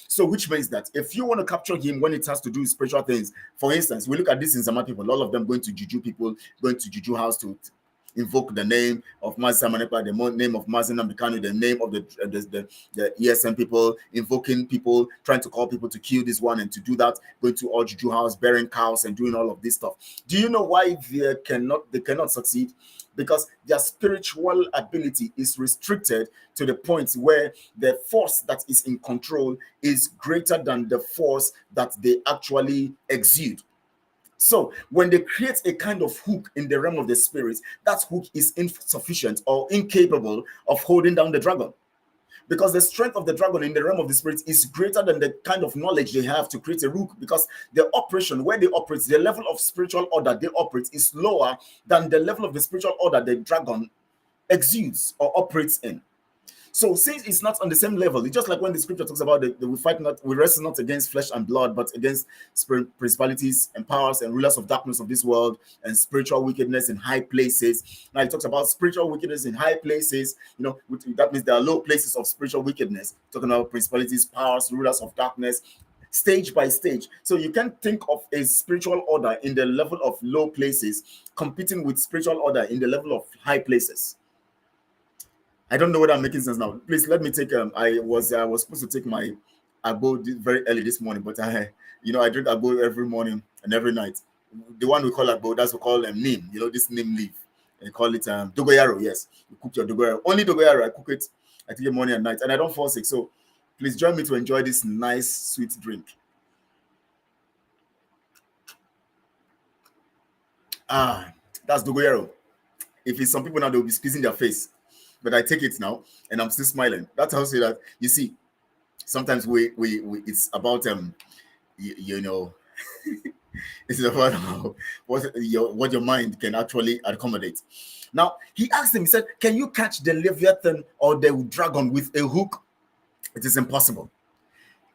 So which means that if you want to capture him when it has to do with spiritual things, for instance, we look at this in Zama people, all of them going to juju people, going to juju house to invoke the name of Moses Amarekpa, the name of Mazi Namdekanu, the name of the ESN people, invoking people, trying to call people to kill this one and to do that, going to all juju house, bearing cows and doing all of this stuff. Do you know why they cannot succeed? Because their spiritual ability is restricted to the point where the force that is in control is greater than the force that they actually exude. So when they create a kind of hook in the realm of the spirit, that hook is insufficient or incapable of holding down the dragon. Because the strength of the dragon in the realm of the spirit is greater than the kind of knowledge they have to create a hook, because the operation where they operate, the level of spiritual order they operate is lower than the level of the spiritual order the dragon exudes or operates in. So since it's not on the same level, it's just like when the scripture talks about we wrestle not against flesh and blood, but against principalities and powers and rulers of darkness of this world and spiritual wickedness in high places. Now it talks about spiritual wickedness in high places. That means there are low places of spiritual wickedness, talking about principalities, powers, rulers of darkness, stage by stage. So you can think of a spiritual order in the level of low places competing with spiritual order in the level of high places. I don't know whether I'm making sense now. Please let me take. I was supposed to take my agbo very early this morning, but I drink agbo every morning and every night. The one we call agbo, that's we call neem. This neem leaf. They call it dogoyaro. Yes, you cook your dogoyaro. Only dogoyaro. I cook it. I take it morning and night, and I don't fall sick. So please join me to enjoy this nice sweet drink. That's dogoyaro. If it's some people now, they'll be squeezing their face. But I take it now, and I'm still smiling. That tells you that, you see, sometimes we it's about it's about what your mind can actually accommodate. Now he asked him, he said, "Can you catch the Leviathan or the dragon with a hook?" It is impossible.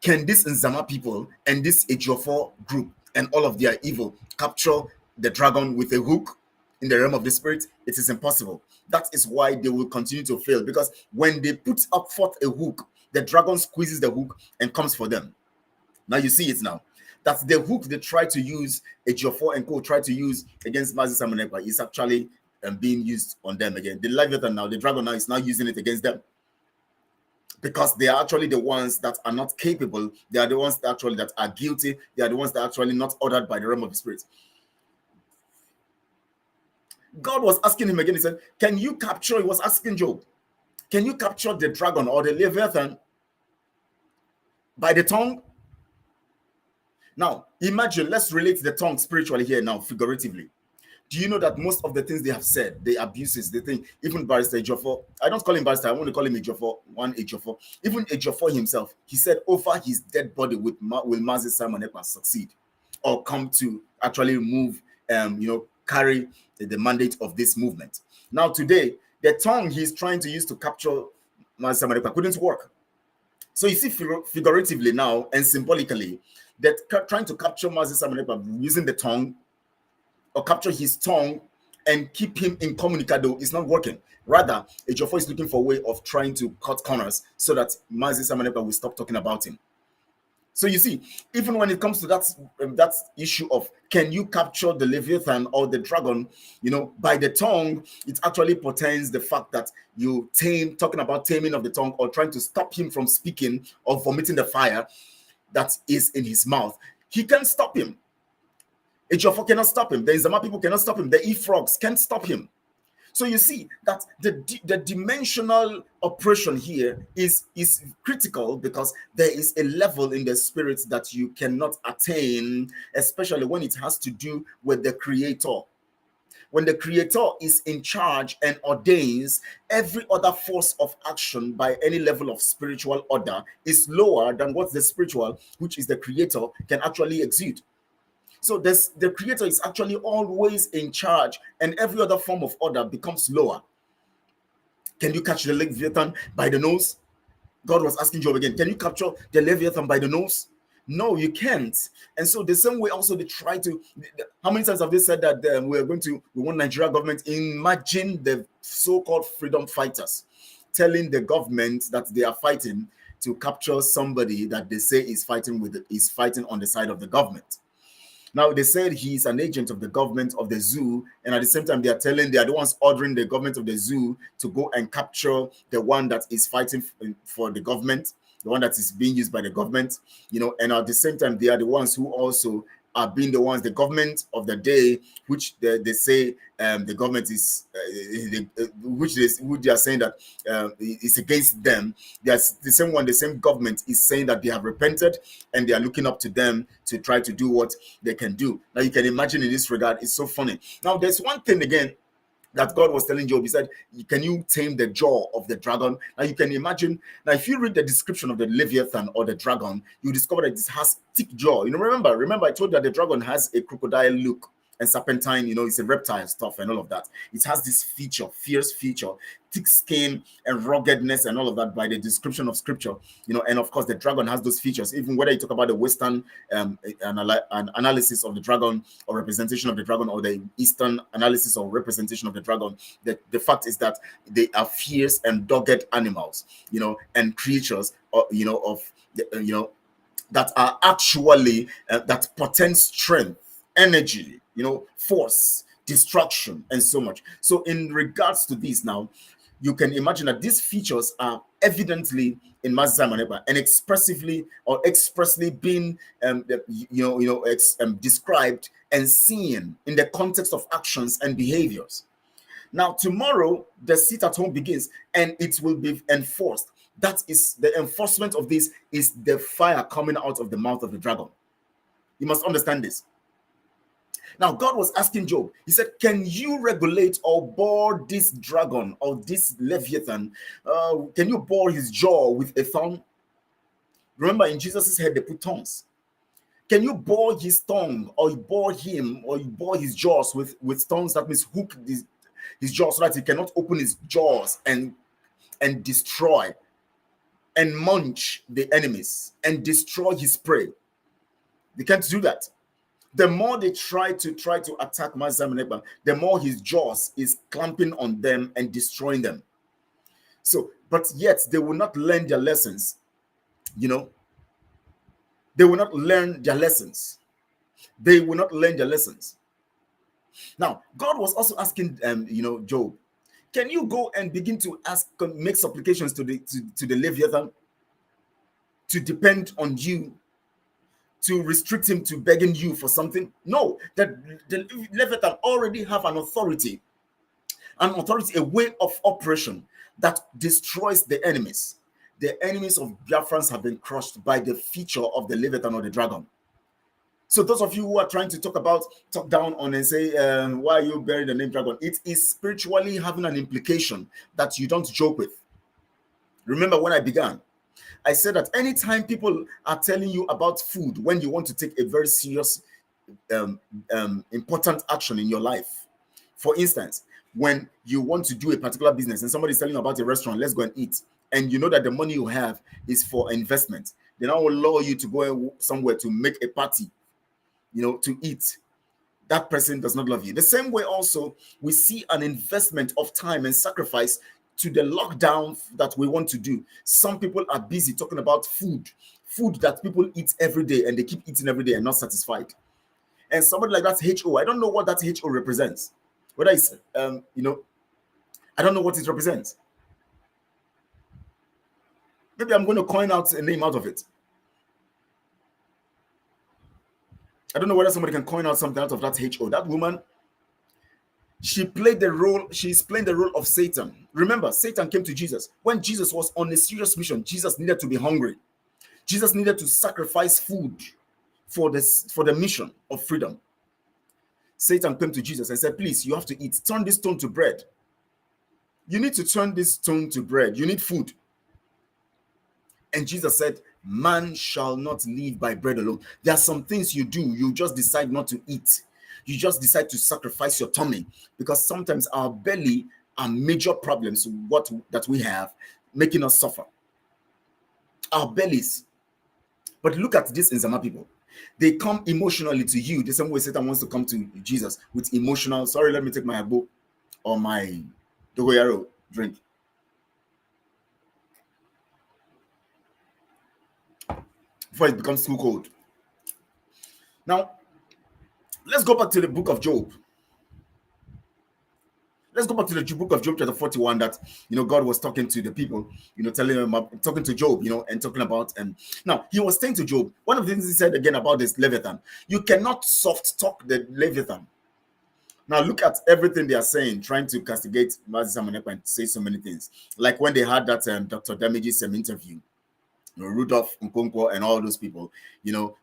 Can this Nzama people and this Ejiofor group and all of their evil capture the dragon with a hook in the realm of the spirit? It is impossible. That is why they will continue to fail, because when they put up forth a hook, the dragon squeezes the hook and comes for them. Now you see it now. That's the hook they try to use, Ejiofor and co try to use against Moses Amarekpa is actually being used on them again. The Leviathan now, the dragon now is now using it against them, because they are actually the ones that are not capable. They are the ones that are guilty. They are the ones that are actually not ordered by the realm of the spirit. God was asking him again. He said, "Can you capture?" He was asking Job, "Can you capture the dragon or the Leviathan by the tongue?" Now, imagine, let's relate the tongue spiritually here now, figuratively. Do you know that most of the things they have said, the abuses, the thing, even Barrister Ejiofor, I don't call him Barrister, I want to call him Ejiofor, one Ejiofor. Even Ejiofor himself, he said over his dead body will Mazi Simon Ekpa succeed or come to actually move, carry the mandate of this movement. Now today, the tongue he's trying to use to capture Mazi Simon Ekpa couldn't work. So you see figuratively now and symbolically that trying to capture Mazi Simon Ekpa using the tongue or capture his tongue and keep him incommunicado is not working. Rather, Ejiofor is looking for a way of trying to cut corners so that Mazi Simon Ekpa will stop talking about him. So you see, even when it comes to that issue of can you capture the Leviathan or the dragon, by the tongue, it actually portends the fact that you talking about taming of the tongue or trying to stop him from speaking or vomiting the fire that is in his mouth. He can't stop him. Ejiofor cannot stop him. The Izama people cannot stop him. The E-frogs can't stop him. So you see that the dimensional operation here is critical because there is a level in the spirit that you cannot attain, especially when it has to do with the creator. When the creator is in charge and ordains, every other force of action by any level of spiritual order is lower than what the spiritual, which is the creator, can actually exude. So the creator is actually always in charge, and every other form of order becomes lower. Can you catch the Leviathan by the nose? God was asking Job again, can you capture the Leviathan by the nose? No, you can't. And so the same way also they try to, how many times have they said that we want Nigerian government? Imagine the so-called freedom fighters telling the government that they are fighting to capture somebody that they say is fighting on the side of the government. Now, they said he's an agent of the government of the zoo, and at the same time, they are the ones ordering the government of the zoo to go and capture the one that is fighting for the government, the one that is being used by the government, and at the same time, they are the ones who also are being the government of the day, which they say the government is, which they are saying that is against them. There's the same government is saying that they have repented and they are looking up to them to try to do what they can do. Now you can imagine in this regard, it's so funny. Now there's one thing again that God was telling Job. He said, can you tame the jaw of the dragon? Now you can imagine, now if you read the description of the Leviathan or the dragon, you discover that it has thick jaw. Remember I told you that the dragon has a crocodile look and serpentine, it's a reptile stuff and all of that. It has this fierce feature, thick skin and ruggedness and all of that by the description of scripture, and of course the dragon has those features. Even whether you talk about the Western analysis of the dragon or representation of the dragon or the Eastern analysis or representation of the dragon, the fact is that they are fierce and dogged animals, and creatures, that are actually, that portend strength, energy, force, destruction, and so much. So in regards to this now, you can imagine that these features are evidently in Mazi Simon Ekpa and expressly being, described and seen in the context of actions and behaviors. Now, tomorrow, the sit at home begins and it will be enforced. That is the enforcement of this is the fire coming out of the mouth of the dragon. You must understand this. Now, God was asking Job, he said, can you regulate or bore this dragon or this Leviathan? Can you bore his jaw with a thorn? Remember, in Jesus' head, they put tongues. Can you bore his tongue or you bore him or you bore his jaws with stones? That means hook his jaws so that he cannot open his jaws and destroy and munch the enemies and destroy his prey. They can't do that. The more they try to attack Mazi Simon Ekpa, the more his jaws is clamping on them and destroying them. So, but yet they will not learn their lessons. They will not learn their lessons. They will not learn their lessons. Now, God was also asking, Job, can you go and begin to make supplications to the Leviathan to depend on you, to restrict him to begging you for something? No, that the Leviathan already have an authority, a way of operation that destroys the enemies. The enemies of Biafrans have been crushed by the feature of the Leviathan or the dragon. So those of you who are trying to talk down on and say, why you bury the name dragon, it is spiritually having an implication that you don't joke with. Remember when I began, I said that anytime people are telling you about food, when you want to take a very serious, important action in your life, for instance, when you want to do a particular business and somebody's telling you about a restaurant, let's go and eat, and you know that the money you have is for investment, then I will allow you to go somewhere to make a party, to eat. That person does not love you. The same way also, we see an investment of time and sacrifice to the lockdown that we want to do. Some people are busy talking about food that people eat every day, and they keep eating every day and not satisfied. And somebody like that HO, I don't know what that HO represents. Whether it's, I don't know what it represents. Maybe I'm going to coin out a name out of it. I don't know whether somebody can coin out something out of that HO. That woman, she's playing the role of Satan. Remember, Satan came to Jesus. When Jesus was on a serious mission, Jesus needed to be hungry. Jesus needed to sacrifice food for the mission of freedom. Satan came to Jesus and said, please, you have to eat. Turn this stone to bread. You need to turn this stone to bread. You need food. And Jesus said, man shall not live by bread alone. There are some things you do, you just decide not to eat. You just decide to sacrifice your tummy, because sometimes our belly are major problems that we have, making us suffer. Our bellies. But look at this in Zama people. They come emotionally to you the same way Satan wants to come to Jesus with emotional, sorry, let me take my book or my dogoyaro drink. Before it becomes too cold. Now, let's go back to the book of Job. Let's go back to the book of Job, chapter 41, that, God was talking to the people, telling them about, talking to Job, and talking about, now, he was saying to Job, one of the things he said again about this Leviathan, you cannot soft talk the Leviathan. Now, look at everything they are saying, trying to castigate Mazi Samanepa and say so many things. Like when they had that Dr. Damage's interview, Rudolph Nkonkwo and all those people,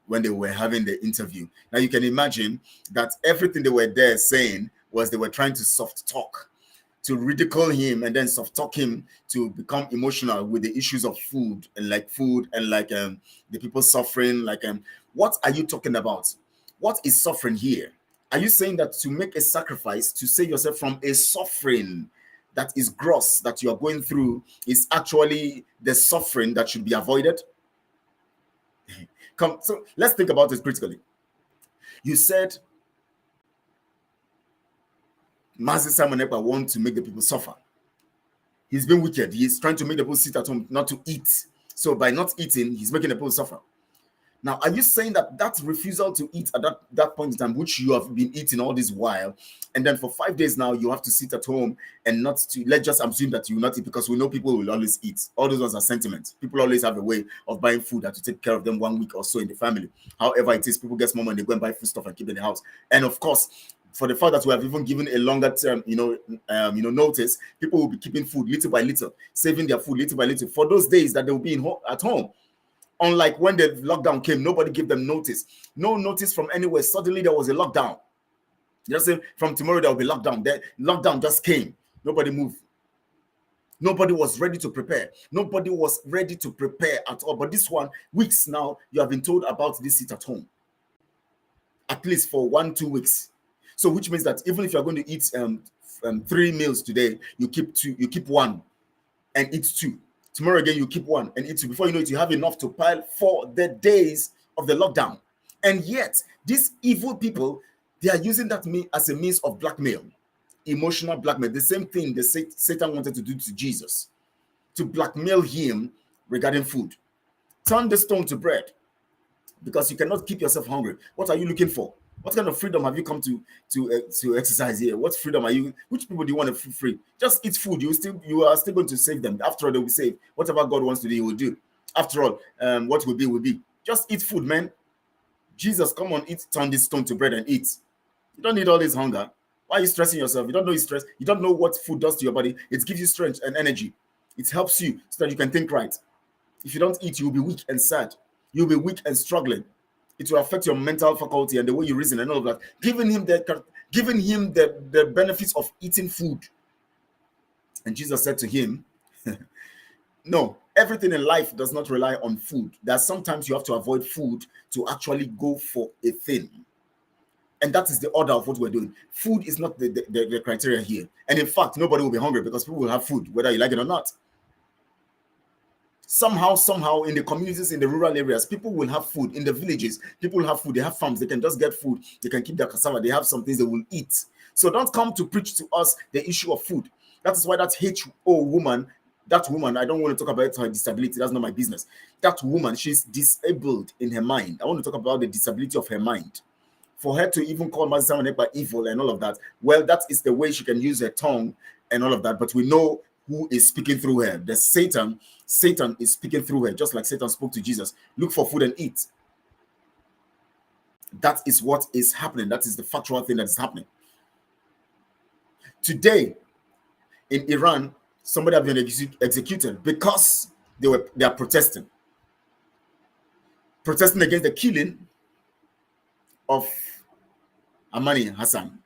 when they were having the interview. Now you can imagine that everything they were there saying was they were trying to soft talk, to ridicule him, and then soft talk him to become emotional with the issues of food and the people suffering. What are you talking about? What is suffering here? Are you saying that to make a sacrifice to save yourself from a suffering that is gross that you are going through is actually the suffering that should be avoided? So let's think about it critically. You said Mazi Samanepa wants to make the people suffer. He's been wicked. He's trying to make the people sit at home not to eat. So by not eating, he's making the people suffer. Now, are you saying that refusal to eat at that point in time, which you have been eating all this while, and then for 5 days now, you have to sit at home and not to, let's just assume that you will not eat, because we know people will always eat. All those ones are sentiments. People always have a way of buying food that to take care of them 1 week or so in the family. However it is, people get more money, they go and buy food stuff and keep it in the house. And of course, for the fact that we have even given a longer term, notice, people will be keeping food little by little, saving their food little by little for those days that they will be at home. Unlike when the lockdown came, nobody gave them notice. No notice from anywhere. Suddenly there was a lockdown. Just say from tomorrow there will be lockdown. The lockdown just came. Nobody moved. Nobody was ready to prepare. Nobody was ready to prepare at all. But this one, weeks now, you have been told about this sit at home. At least for 1-2 weeks. So which means that even if you're going to eat 3 meals today, you keep 1 and eat 2. Tomorrow again, you keep 1 and eat 2. Before you know it, you have enough to pile for the days of the lockdown. And yet, these evil people, they are using that as a means of blackmail, emotional blackmail. The same thing that Satan wanted to do to Jesus, to blackmail him regarding food. Turn the stone to bread, because you cannot keep yourself hungry. What are you looking for? What kind of freedom have you come to exercise here? What freedom are you? Which people do you want to feel free? Just eat food. You are still going to save them. After all, they will be saved. Whatever God wants to do, He will do. After all, what will be will be. Just eat food, man. Jesus, come on, eat. Turn this stone to bread and eat. You don't need all this hunger. Why are you stressing yourself? You don't know stress. You don't know what food does to your body. It gives you strength and energy. It helps you so that you can think right. If you don't eat, you'll be weak and sad. You'll be weak and struggling. It will affect your mental faculty and the way you reason and all of that. Giving him the benefits of eating food. And Jesus said to him, no, everything in life does not rely on food. That sometimes you have to avoid food to actually go for a thing. And that is the order of what we're doing. Food is not the criteria here. And in fact, nobody will be hungry because people will have food, whether you like it or not. Somehow, in the communities, in the rural areas, people will have food. In the villages, people will have food. They have farms. They can just get food. They can keep their cassava. They have some things they will eat. So don't come to preach to us the issue of food. That is why that HO woman, I don't want to talk about her disability. That's not my business. That woman, she's disabled in her mind. I want to talk about the disability of her mind. For her to even call Master Samanekpa evil and all of that, well, that is the way she can use her tongue and all of that. But we know who is speaking through her. The Satan is speaking through her, just like Satan spoke to Jesus. Look for food and eat. That is what is happening. That is the factual thing that is happening. Today, in Iran, somebody has been executed because they are protesting against the killing of Amani Hassan,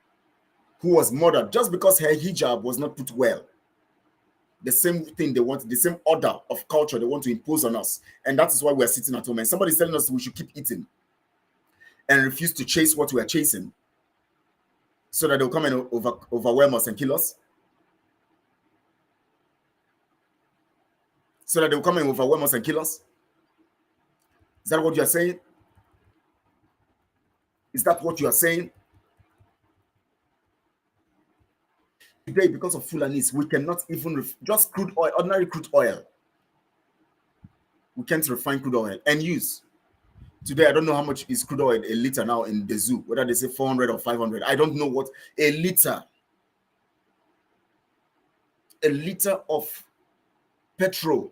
who was murdered just because her hijab was not put well. The same thing they want, the same order of culture they want to impose on us. And that is why we are sitting at home. And somebody is telling us we should keep eating and refuse to chase what we are chasing so that they'll come and overwhelm us and kill us. So that they'll come and overwhelm us and kill us. Is that what you are saying? Is that what you are saying? Today, because of Fulanis, we cannot even just crude oil, ordinary crude oil. We can't refine crude oil and use. Today, I don't know how much is crude oil a liter now in the zoo, whether they say 400 or 500. I don't know what a liter of petrol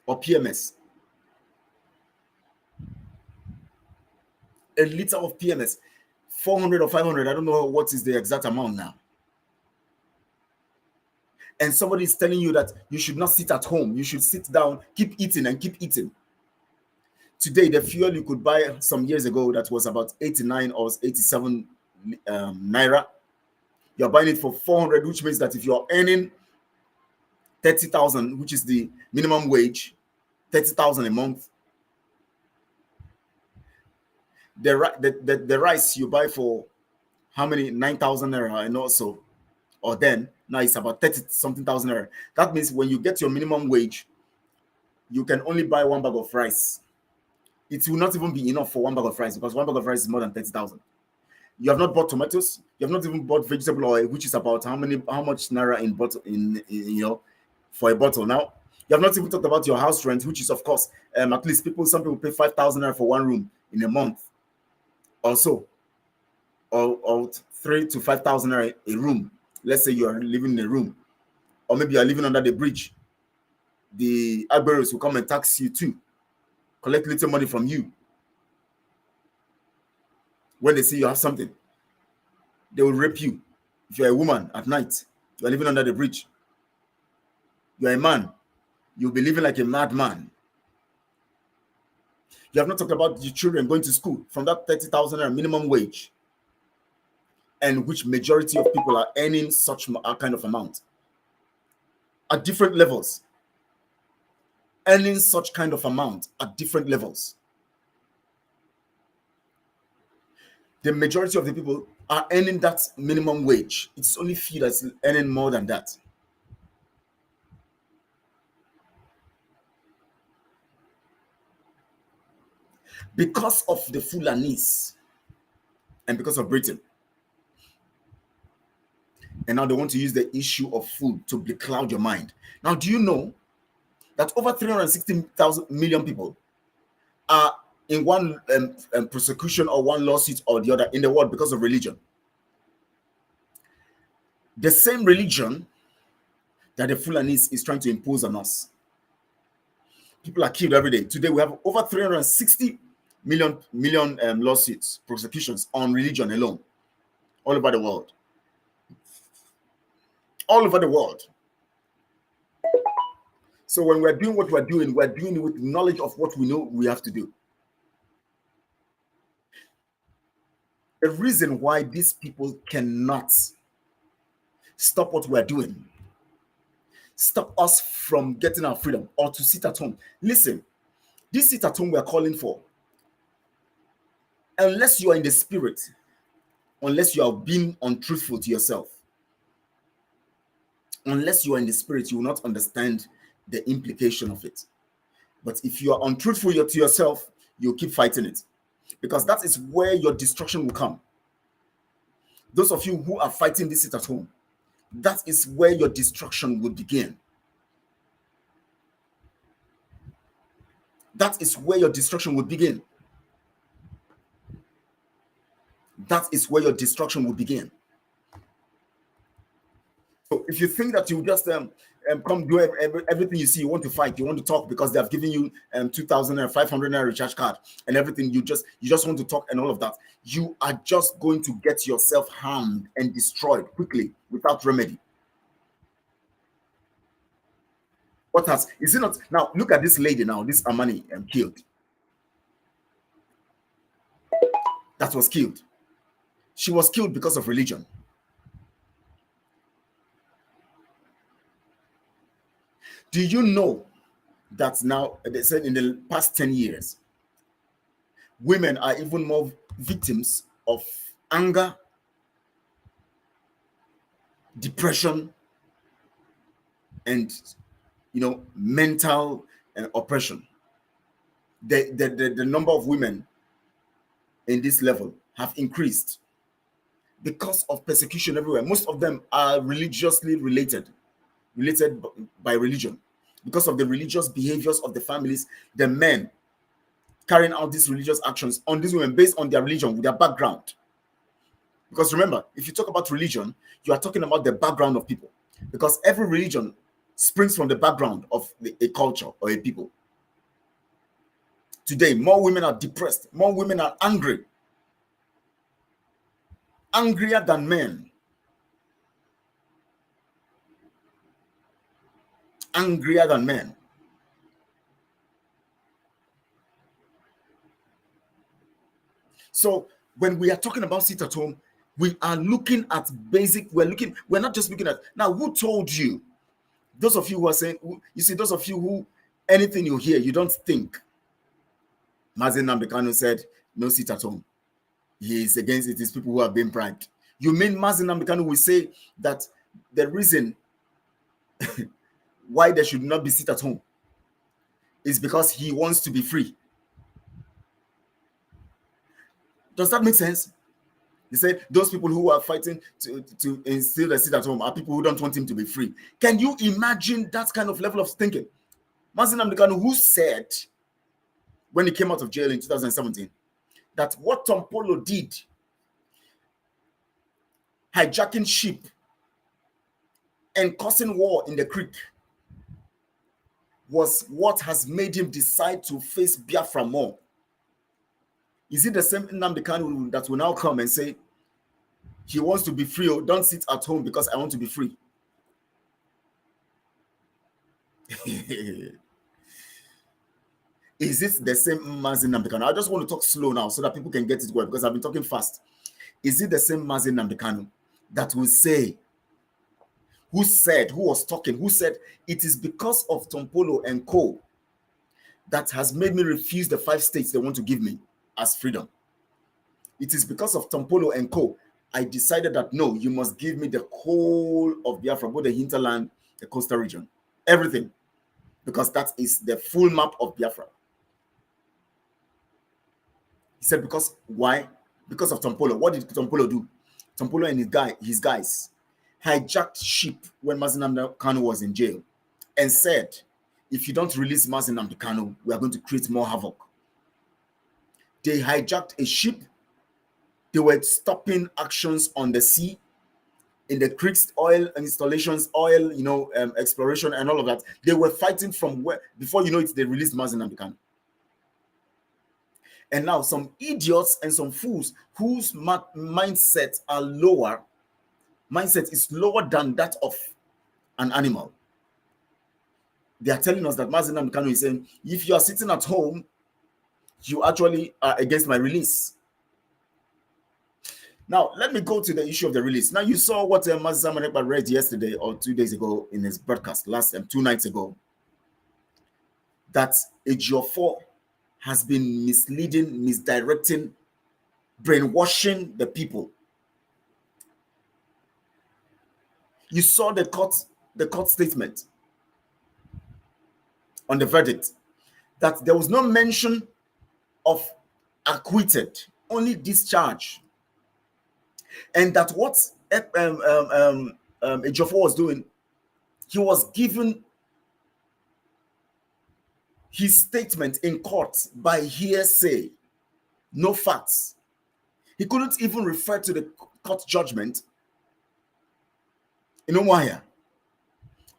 or PMS. A liter of PMS, 400 or 500. I don't know what is the exact amount now. And somebody is telling you that you should not sit at home. You should sit down, keep eating and keep eating. Today, the fuel you could buy some years ago that was about 89 or 87 naira, you're buying it for 400, which means that if you're earning 30,000, which is the minimum wage, 30,000 a month, the rice you buy for how many? 9,000 naira and also, or then now it's about 30-something thousand naira. That means when you get your minimum wage, you can only buy one bag of rice. It will not even be enough for one bag of rice because one bag of rice is more than 30,000. You have not bought tomatoes. You have not even bought vegetable oil, which is about how much naira in bottle for a bottle. Now you have not even talked about your house rent, which is of course at least some people pay 5,000 naira for one room in a month, also, or 3,000 to 5,000 naira a room. Let's say you are living in a room, or maybe you are living under the bridge. The Agberos will come and tax you too, collect little money from you. When they see you have something, they will rape you. If you're a woman at night, you are living under the bridge. You are a man, you'll be living like a madman. You have not talked about your children going to school from that 30,000 minimum wage, and which majority of people are earning such a kind of amount at different levels. Earning such kind of amount at different levels. The majority of the people are earning that minimum wage. It's only few that's earning more than that. Because of the Fulanis and because of Britain. And now they want to use the issue of food to becloud your mind. Now, do you know that over 360 million people are in one prosecution or one lawsuit or the other in the world because of religion? The same religion that the Fulanis is trying to impose on us. People are killed every day. Today we have over 360 million lawsuits, prosecutions on religion alone, all over the world. All over the world. So when we're doing what we're doing it with knowledge of what we know we have to do. The reason why these people cannot stop what we're doing, stop us from getting our freedom or to sit at home. Listen, this sit at home we're calling for, unless you are in the spirit, unless you are being untruthful to yourself, unless you are in the spirit, you will not understand the implication of it. But if you are untruthful to yourself, you'll keep fighting it, because that is where your destruction will come. Those of you who are fighting this sit at home, that is where your destruction will begin. That is where your destruction will begin. That is where your destruction will begin. So if you think that you just come do everything you see, you want to fight, you want to talk because they have given you 2,500 naira recharge card and everything, you just want to talk and all of that, you are just going to get yourself harmed and destroyed quickly without remedy. What has, is it not? Now look at this lady now, this Amani killed. That was killed. She was killed because of religion. Do you know that now, they said in the past 10 years, women are even more victims of anger, depression, and mental oppression. The number of women in this level have increased because of persecution everywhere. Most of them are religiously related by religion. Because of the religious behaviors of the families, the men carrying out these religious actions on these women based on their religion, with their background. Because remember, if you talk about religion, you are talking about the background of people. Because every religion springs from the background of a culture or a people. Today, more women are depressed. More women are angry. Angrier than men. Angrier than men. So when we are talking about sit at home, we are looking at basic, we're not just looking at, now who told you? Those of you who are saying, you see, those of you who, anything you hear, you don't think. Mazen Nambekano said, no sit at home. He is against it. It's people who have been bribed. You mean Mazen Nambekano will say that the reason why there should not be sit at home is because he wants to be free? Does that make sense? They say those people who are fighting to instill the sit at home are people who don't want him to be free. Can you imagine that kind of level of thinking? Mazen Nambekano, who said when he came out of jail in 2017 that what Tom Polo did, hijacking ship and causing war in the creek, was what has made him decide to face Biafra more. Is it the same Nnamdi Kanu that will now come and say he wants to be free, or don't sit at home because I want to be free? Is it the same Mazen Nnamdi Kanu? I just want to talk slow now so that people can get it well, because I've been talking fast. Is it the same Mazen Nnamdi Kanu that will say, who said it is because of Tom Polo and co that has made me refuse the 5 states they want to give me as freedom? It is because of Tom Polo and co I decided that no, you must give me the whole of Biafra, both the hinterland, the coastal region, everything, because that is the full map of Biafra. He said, because why? Because of Tom Polo. What did Tom Polo do? Tom Polo and his guys hijacked ship when Mazen Nnamdi Kanu was in jail and said, if you don't release Mazen Nnamdi Kanu, we are going to create more havoc. They hijacked a ship. They were stopping actions on the sea, in the creeks, oil installations, oil, exploration and all of that. They were fighting from where, before you know it, they released Mazen Nnamdi Kanu. And now some idiots and some fools whose mindsets are lower, mindset is lower than that of an animal. They are telling us that Mazen Nnamdi Kanu is saying, if you are sitting at home, you actually are against my release. Now, let me go to the issue of the release. Now, you saw what Mazi Samanekpa read yesterday or 2 days ago in his broadcast, 2 nights ago, that Ejiofor has been misleading, misdirecting, brainwashing the people. You saw the court statement on the verdict, that there was no mention of acquitted, only discharge. And that what Ejiofor was doing, he was given his statement in court by hearsay, no facts. He couldn't even refer to the court judgment in Umuahia,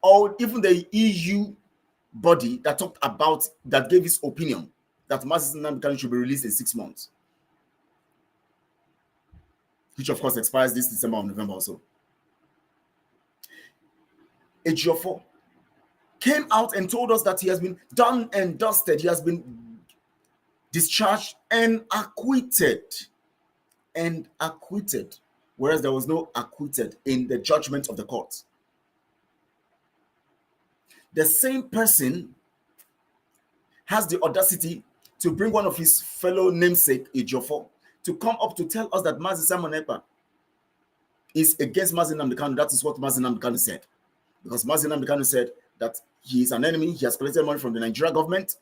or even the EU body that talked about, that gave his opinion that Mazi Nnamdi Kanu should be released in 6 months, which of course expires this December or November or so. Ejiofor came out and told us that he has been done and dusted. He has been discharged and acquitted. And acquitted. Whereas there was no acquitted in the judgment of the court. The same person has the audacity to bring one of his fellow namesake, Ejiofor, to come up to tell us that Mazi Samanekpa is against Mazi Nnamdi Kanu. That is what Mazi Nnamdi Kanu said. Because Mazi Nnamdi Kanu said that he is an enemy, he has collected money from the Nigerian government.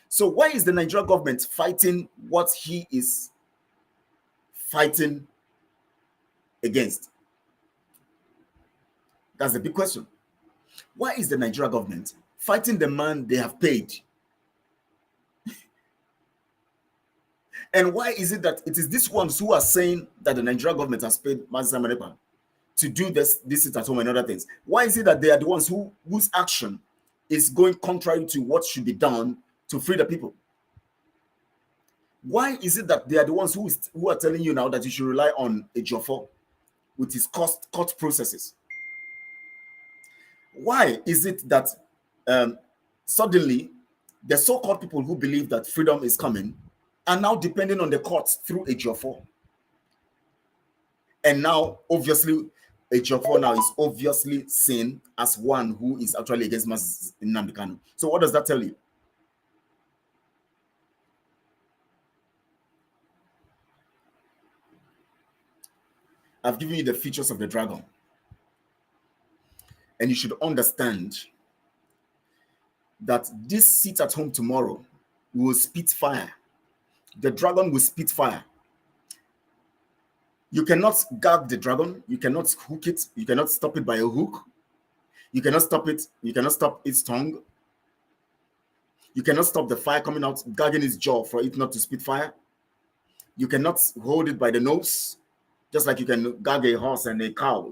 So why is the Nigerian government fighting what he is fighting against? That's the big question. Why is the Nigerian government fighting the man they have paid? And why is it that it is these ones who are saying that the Nigerian government has paid Mazi Samanekpa to do this at home and other things? Why is it that they are the ones whose action is going contrary to what should be done to free the people? Why is it that they are the ones who are telling you now that you should rely on Ejiofor with his court processes? Why is it that suddenly the so-called people who believe that freedom is coming are now depending on the courts through Ejiofor? And now, obviously, Ejiofor now is obviously seen as one who is actually against Mazi Nnamdi Kanu. So what does that tell you? I've given you the features of the dragon. And you should understand that this sit at home tomorrow will spit fire. The dragon will spit fire. You cannot gag the dragon. You cannot hook it. You cannot stop it by a hook. You cannot stop it. You cannot stop its tongue. You cannot stop the fire coming out, gagging its jaw for it not to spit fire. You cannot hold it by the nose, just like you can gag a horse and a cow,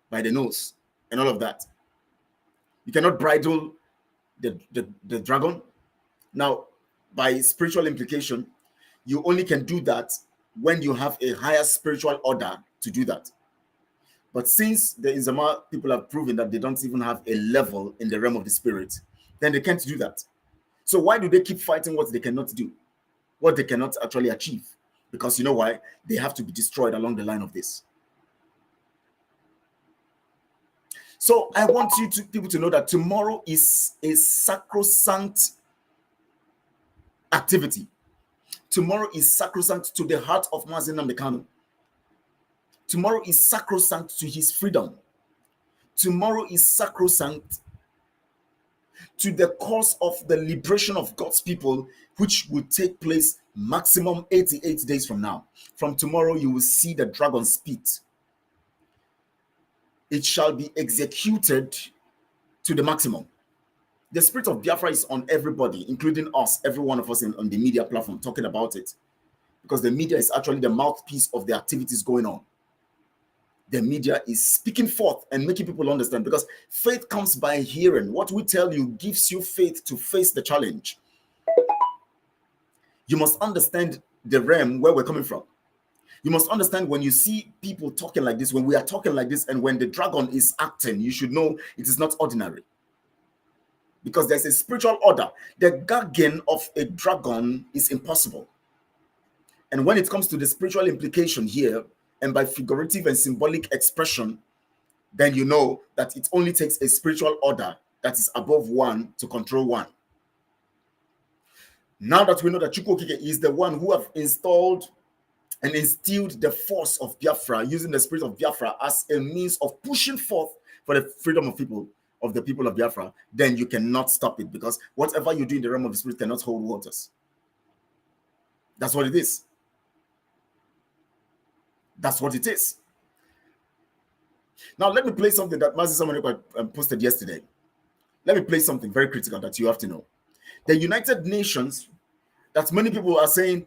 by the nose and all of that. You cannot bridle the dragon. Now, by spiritual implication, you only can do that when you have a higher spiritual order to do that. But since the Inzama people have proven that they don't even have a level in the realm of the spirit, then they can't do that. So why do they keep fighting what they cannot do, what they cannot actually achieve? Because you know why? They have to be destroyed along the line of this. So I want people to know that tomorrow is a sacrosanct activity. Tomorrow is sacrosanct to the heart of Mazi Nnamdi Kanu. Tomorrow is sacrosanct to his freedom. Tomorrow is sacrosanct to the cause of the liberation of God's people, which will take place maximum 88 days from now. From tomorrow, you will see the dragon spit. It shall be executed to the maximum. The spirit of Biafra is on everybody, including us, every one of us on the media platform talking about it. Because the media is actually the mouthpiece of the activities going on. The media is speaking forth and making people understand, because faith comes by hearing. What we tell you gives you faith to face the challenge. You must understand the realm where we're coming from. You must understand when you see people talking like this, when we are talking like this, and when the dragon is acting, you should know it is not ordinary. Because there's a spiritual order. The gagging of a dragon is impossible. And when it comes to the spiritual implication here, and by figurative and symbolic expression, then you know that it only takes a spiritual order that is above one to control one. Now that we know that Chukwu Okike is the one who have installed and instilled the force of Biafra, using the spirit of Biafra as a means of pushing forth for the freedom of the people of Biafra, then you cannot stop it, because whatever you do in the realm of the spirit cannot hold waters. That's what it is. That's what it is. Now, let me play something that Mazi Samuel posted yesterday. Let me play something very critical that you have to know. The United Nations, that many people are saying,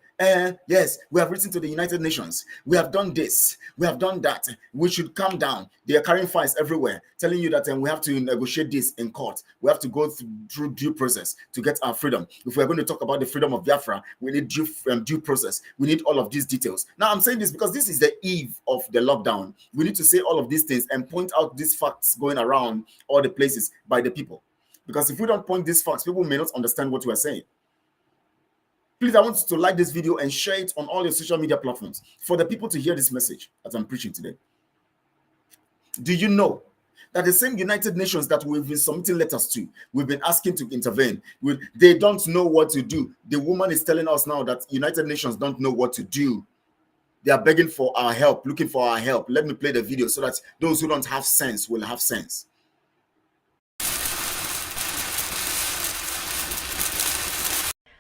yes, we have written to the United Nations. We have done this. We have done that. We should calm down. They are carrying files everywhere, telling you that we have to negotiate this in court. We have to go through due process to get our freedom. If we're going to talk about the freedom of Biafra, we need due process. We need all of these details. Now, I'm saying this because this is the eve of the lockdown. We need to say all of these things and point out these facts going around all the places by the people. Because if we don't point these facts, people may not understand what we are saying. Please, I want you to like this video and share it on all your social media platforms for the people to hear this message that I'm preaching today. Do you know that the same United Nations that we've been submitting letters to, we've been asking to intervene, they don't know what to do? The woman is telling us now that United Nations don't know what to do. They are begging for our help, looking for our help. Let me play the video so that those who don't have sense will have sense.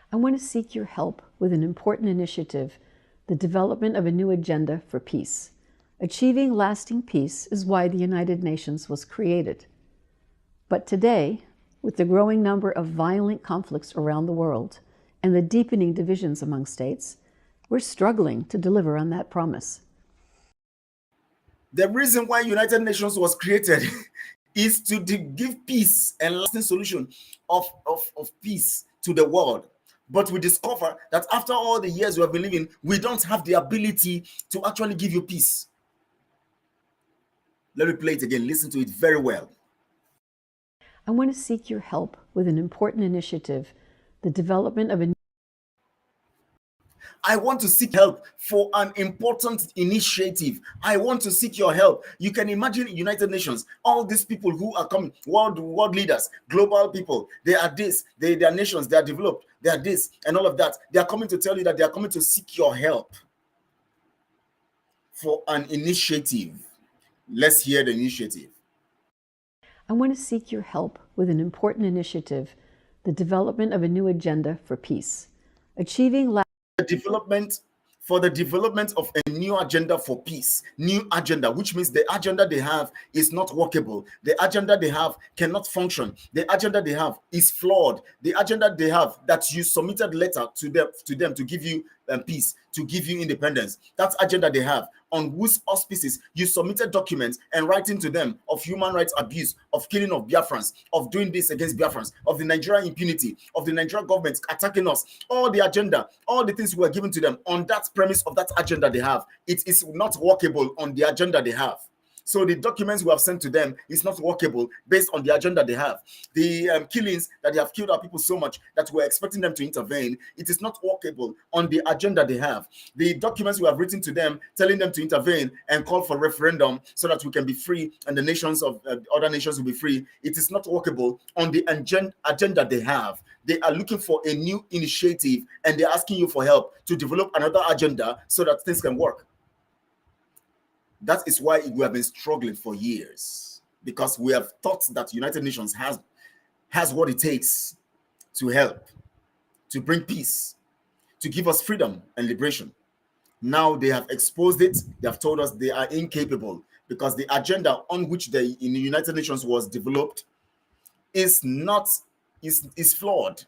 I want to seek your help with an important initiative, the development of a new agenda for peace. Achieving lasting peace is why the United Nations was created. But today, with the growing number of violent conflicts around the world and the deepening divisions among states, we're struggling to deliver on that promise. The reason why United Nations was created is to give peace and lasting solution of peace to the world. But we discover that after all the years we have been living, we don't have the ability to actually give you peace. Let me play it again. Listen to it very well. I want to seek your help with an important initiative, the development of a... I want to seek help for an important initiative. I want to seek your help. You can imagine United Nations, all these people who are coming, world leaders, global people, they are this, they are nations, they are developed, they are this, and all of that. They are coming to tell you that they are coming to seek your help for an initiative. Let's hear the initiative. I want to seek your help with an important initiative, the development of a new agenda for peace. Achieving the development of a new agenda for peace, new agenda, which means the agenda they have is not workable. The agenda they have cannot function. The agenda they have is flawed. The agenda they have that you submitted letter to them to give you peace, to give you independence. That agenda they have, on whose auspices you submitted documents and writing to them of human rights abuse, of killing of Biafrans, of doing this against Biafrans, of the Nigerian impunity, of the Nigerian government attacking us. All the agenda, all the things were given to them on that premise of that agenda they have. It is not workable on the agenda they have. So the documents we have sent to them is not workable based on the agenda they have. The killings that they have killed our people so much that we're expecting them to intervene, it is not workable on the agenda they have. The documents we have written to them telling them to intervene and call for referendum so that we can be free and the nations of other nations will be free, it is not workable on the agenda they have. They are looking for a new initiative and they're asking you for help to develop another agenda so that things can work. That is why we have been struggling for years, because we have thought that United Nations has what it takes to help, to bring peace, to give us freedom and liberation. Now they have exposed it. They have told us they are incapable because the agenda on which the United Nations was developed is flawed.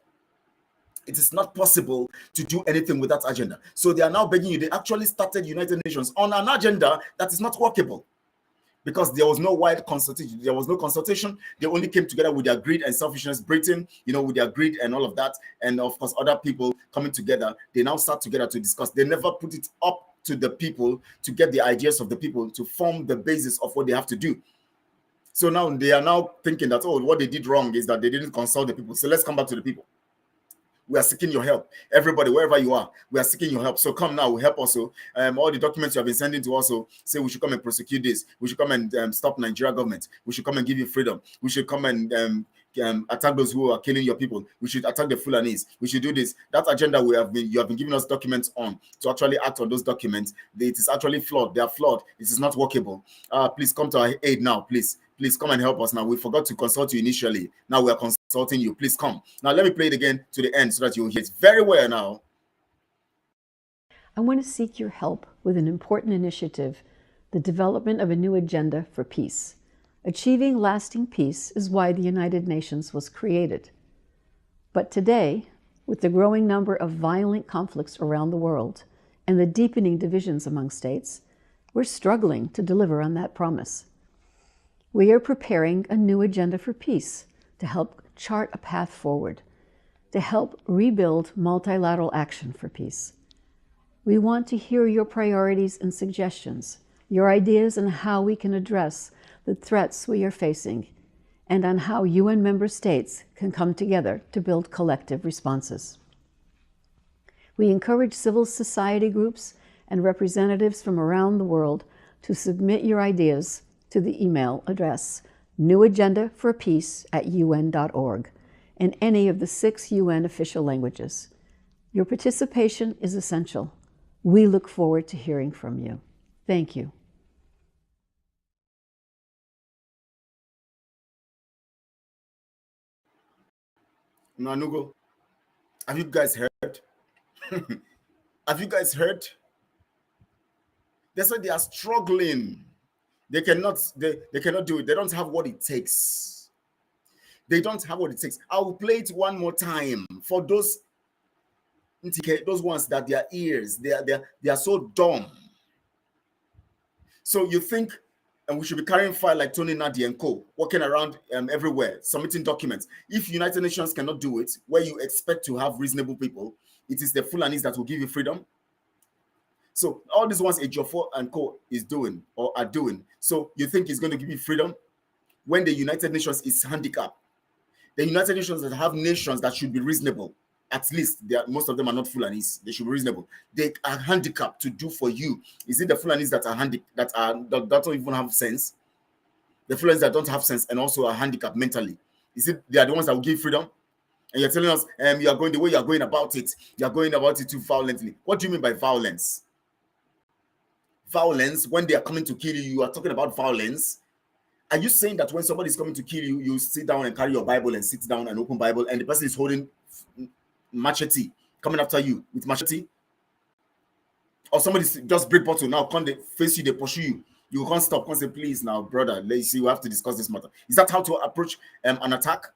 It is not possible to do anything with that agenda. So they are now begging you. They actually started United Nations on an agenda that is not workable because there was no wide consultation. There was no consultation. They only came together with their greed and selfishness. Britain, with their greed and all of that. And of course, other people coming together. They now start together to discuss. They never put it up to the people to get the ideas of the people to form the basis of what they have to do. So now they are now thinking that, what they did wrong is that they didn't consult the people. So let's come back to the people. We are seeking your help. Everybody, wherever you are, we are seeking your help. So come now, help also. All the documents you have been sending to also say we should come and prosecute this. We should come and stop Nigeria government. We should come and give you freedom. We should come and attack those who are killing your people. We should attack the Fulanis. We should do this. That agenda you have been giving us documents on to actually act on those documents. It is actually flawed. They are flawed. It is not workable. Please come to our aid now, please. Please come and help us now. We forgot to consult you initially. Now we are consulting you. Please come. Now let me play it again to the end so that you'll hear it very well now. I want to seek your help with an important initiative, the development of a new agenda for peace. Achieving lasting peace is why the United Nations was created. But today, with the growing number of violent conflicts around the world and the deepening divisions among states, we're struggling to deliver on that promise. We are preparing a new agenda for peace to help chart a path forward, to help rebuild multilateral action for peace. We want to hear your priorities and suggestions, your ideas on how we can address the threats we are facing, and on how UN member states can come together to build collective responses. We encourage civil society groups and representatives from around the world to submit your ideas to the email address newagendaforpeace@un.org in any of the 6 UN official languages. Your participation is essential. We look forward to hearing from you. Thank you. Nanugo, have you guys heard? Have you guys heard? They said they are struggling. They cannot do it. They don't have what it takes. They don't have what it takes. I will play it one more time for those ones that their ears, they are so dumb. So you think and we should be carrying file like Tony Nadi and co, walking around everywhere, submitting documents. If United Nations cannot do it, where you expect to have reasonable people, it is the Fulanis that will give you freedom. So all these ones Ejiofor and co is doing or are doing. So you think it's going to give you freedom when the United Nations is handicapped? The United Nations that have nations that should be reasonable, at least most of them are not Fulanis. They should be reasonable. They are handicapped to do for you. Is it the Fulanis that don't even have sense? The Fulanis that don't have sense and also are handicapped mentally. Is it they are the ones that will give freedom? And you're telling us you are going the way you are going about it. You are going about it too violently. What do you mean by violence? Violence, when they are coming to kill you, you are talking about violence. Are you saying that when somebody is coming to kill you, you sit down and carry your Bible and sit down and open Bible, and the person is holding machete coming after you with machete? Or somebody just break bottle now, come they face you, they pursue you. You can't stop, can't say, please now, brother, let's see, we have to discuss this matter. Is that how to approach an attack?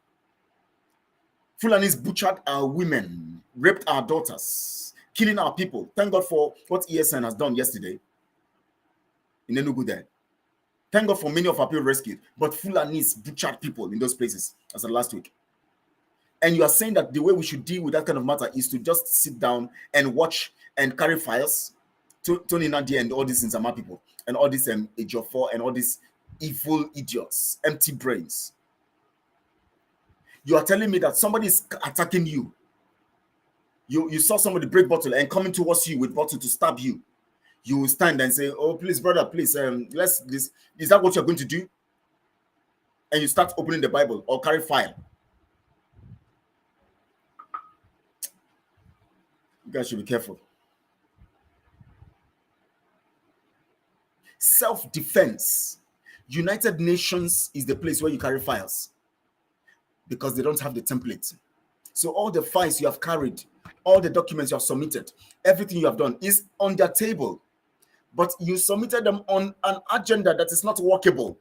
Fulanis butchered our women, raped our daughters, killing our people. Thank God for what ESN has done yesterday in Enugu there. Thank God for many of our people rescued, but Fulanis butchered people in those places as of last week. And you are saying that the way we should deal with that kind of matter is to just sit down and watch and carry files? Tony Nadia and all these Nzama people and all these Ejiofor and all these evil idiots, empty brains. You are telling me that somebody is attacking you. You saw somebody break bottle and coming towards you with bottle to stab you. You will stand and say, oh, please, brother, please, is that what you're going to do? And you start opening the Bible or carry file. You guys should be careful. Self-defense. United Nations is the place where you carry files because they don't have the template. So all the files you have carried, all the documents you have submitted, everything you have done is on their table. But you submitted them on an agenda that is not workable.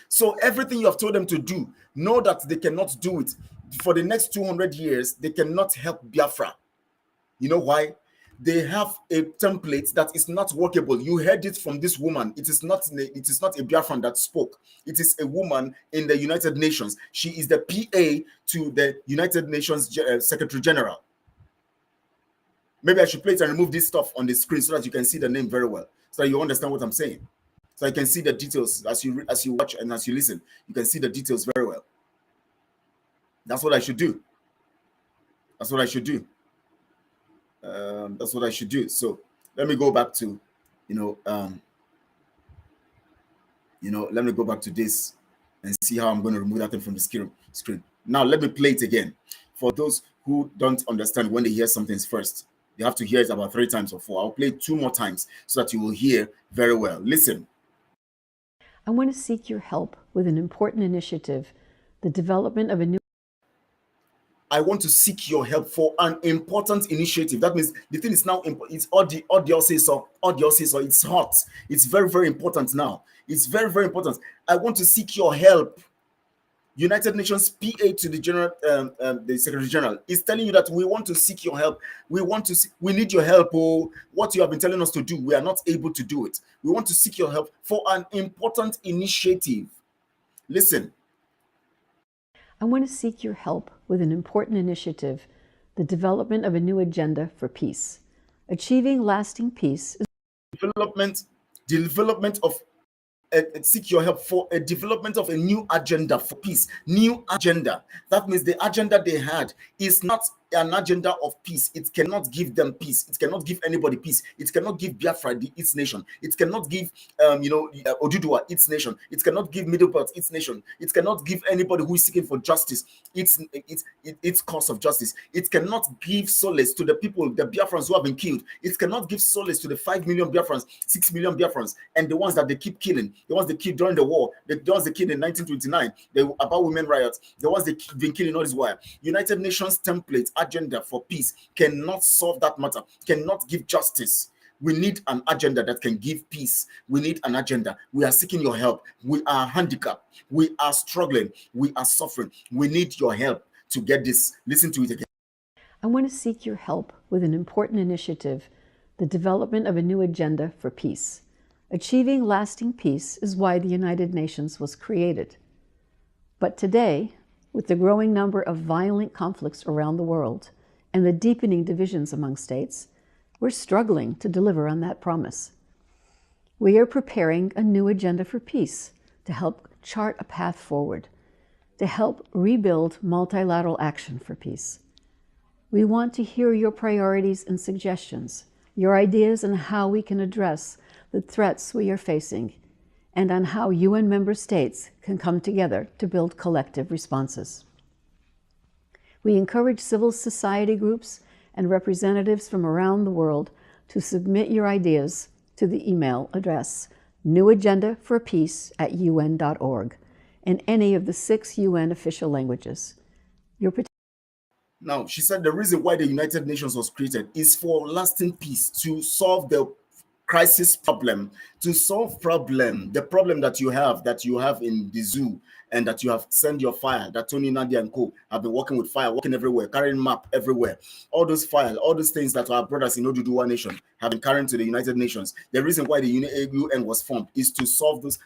So everything you have told them to do, know that they cannot do it. For the next 200 years, they cannot help Biafra. You know why? They have a template that is not workable. You heard it from this woman. It is not a Biafran that spoke. It is a woman in the United Nations. She is the PA to the United Nations Secretary General. Maybe I should play it and remove this stuff on the screen so that you can see the name very well, so that you understand what I'm saying. So I can see the details as you watch and as you listen. You can see the details very well. That's what I should do. That's what I should do. That's what I should do. So let me go back to, let me go back to this and see how I'm going to remove that thing from the screen. Now let me play it again. For those who don't understand, when they hear something first, they have to hear it about 3 times or 4. I'll play it 2 more times so that you will hear very well. Listen. I want to seek your help with an important initiative, the development of a new... I want to seek your help for an important initiative. That means the thing is now, it's audio says so, it's hot. It's very, very important now. It's very, very important. I want to seek your help. United Nations PA to the General, the Secretary General is telling you that we want to seek your help. We need your help. Oh, what you have been telling us to do, we are not able to do it. We want to seek your help for an important initiative. Listen. I want to seek your help with an important initiative, the development of a new agenda for peace. Achieving lasting peace is development of seek your help for a development of a new agenda for peace. New agenda. That means the agenda they had is not an agenda of peace. It cannot give them peace. It cannot give anybody peace. It cannot give Biafra its nation. It cannot give Oduduwa its nation. It cannot give Middle Belt its nation. It cannot give anybody who is seeking for justice its cause of justice. It cannot give solace to the people, the Biafrans who have been killed. It cannot give solace to the 5 million Biafrans, 6 million Biafrans, and the ones that they keep killing, the ones they killed during the war, the ones they killed in 1929, about women riots, the ones they've been killing all this while. United Nations template agenda for peace cannot solve that matter, cannot give justice. We need an agenda that can give peace. We need an agenda. We are seeking your help. We are handicapped. We are struggling. We are suffering. We need your help to get this. Listen to it again. I want to seek your help with an important initiative, the development of a new agenda for peace. Achieving lasting peace is why the United Nations was created. But today, with the growing number of violent conflicts around the world and the deepening divisions among states, we're struggling to deliver on that promise. We are preparing a new agenda for peace to help chart a path forward, to help rebuild multilateral action for peace. We want to hear your priorities and suggestions, your ideas on how we can address the threats we are facing, and on how UN member states can come together to build collective responses. We encourage civil society groups and representatives from around the world to submit your ideas to the email address newagendaforpeace@un.org in any of the 6 UN official languages. Now, she said the reason why the United Nations was created is for lasting peace, to solve the crisis problem, to solve the problem that you have in the zoo, and that you have sent your fire, that Tony, Nadia, and co have been working with fire, working everywhere, carrying map everywhere. All those fire, all those things that our brothers in Oduduwa nation have been carrying to the United Nations. The reason why the UN was formed is to solve those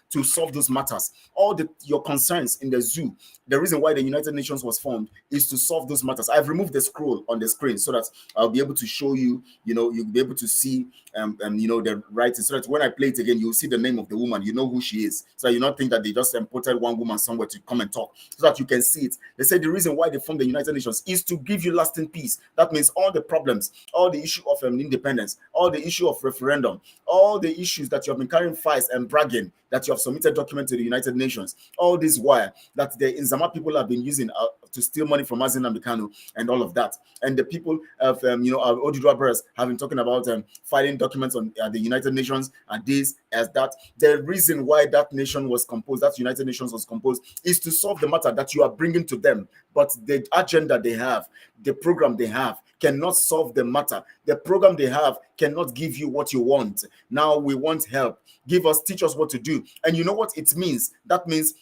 matters. All your concerns in the zoo, the reason why the United Nations was formed is to solve those matters. I've removed the scroll on the screen so that I'll be able to show you, you'll be able to see, the writing, so that when I play it again, you'll see the name of the woman, you know who she is. So you not think that they just imported one woman somewhere to come and talk, so that you can see it. They say the reason why they formed the United Nations is to give you lasting peace. That means all the problems, all the issue of independence, all the issue of referendum, all the issues that you have been carrying fights and bragging that you have submitted documents to the United Nations, all this wire that the Inzama people have been using to steal money from Mazi Nnamdi Kanu and all of that. And the people of, our Oduduwa brothers have been talking about filing documents on the United Nations and this as that. The reason why that nation was composed, that United Nations was composed, is to solve the matter that you are bringing to them. But the agenda they have, the program they have, cannot solve the matter. The program they have cannot give you what you want. Now we want help. Teach us what to do. And you know what it means? That means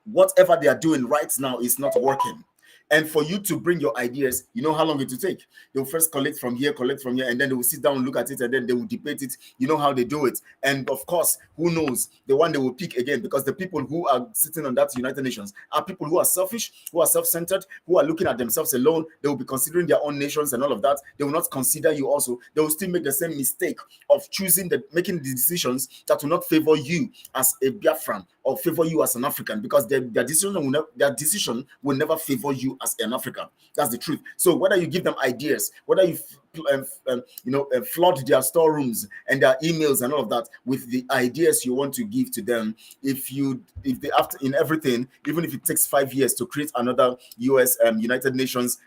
whatever they are doing right now is not working. And for you to bring your ideas, you know how long it will take. They'll first collect from here, and then they will sit down, look at it, and then they will debate it. You know how they do it. And of course, who knows, the one they will pick again, because the people who are sitting on that United Nations are people who are selfish, who are self-centered, who are looking at themselves alone. They will be considering their own nations and all of that. They will not consider you also. They will still make the same mistake of making the decisions that will not favor you as a Biafran or favor you as an African, because their decision will never favor you as an African. That's the truth. So whether you give them ideas, whether you flood their storerooms and their emails and all of that with the ideas you want to give to them, if they after in everything, even if it takes 5 years to create another United Nations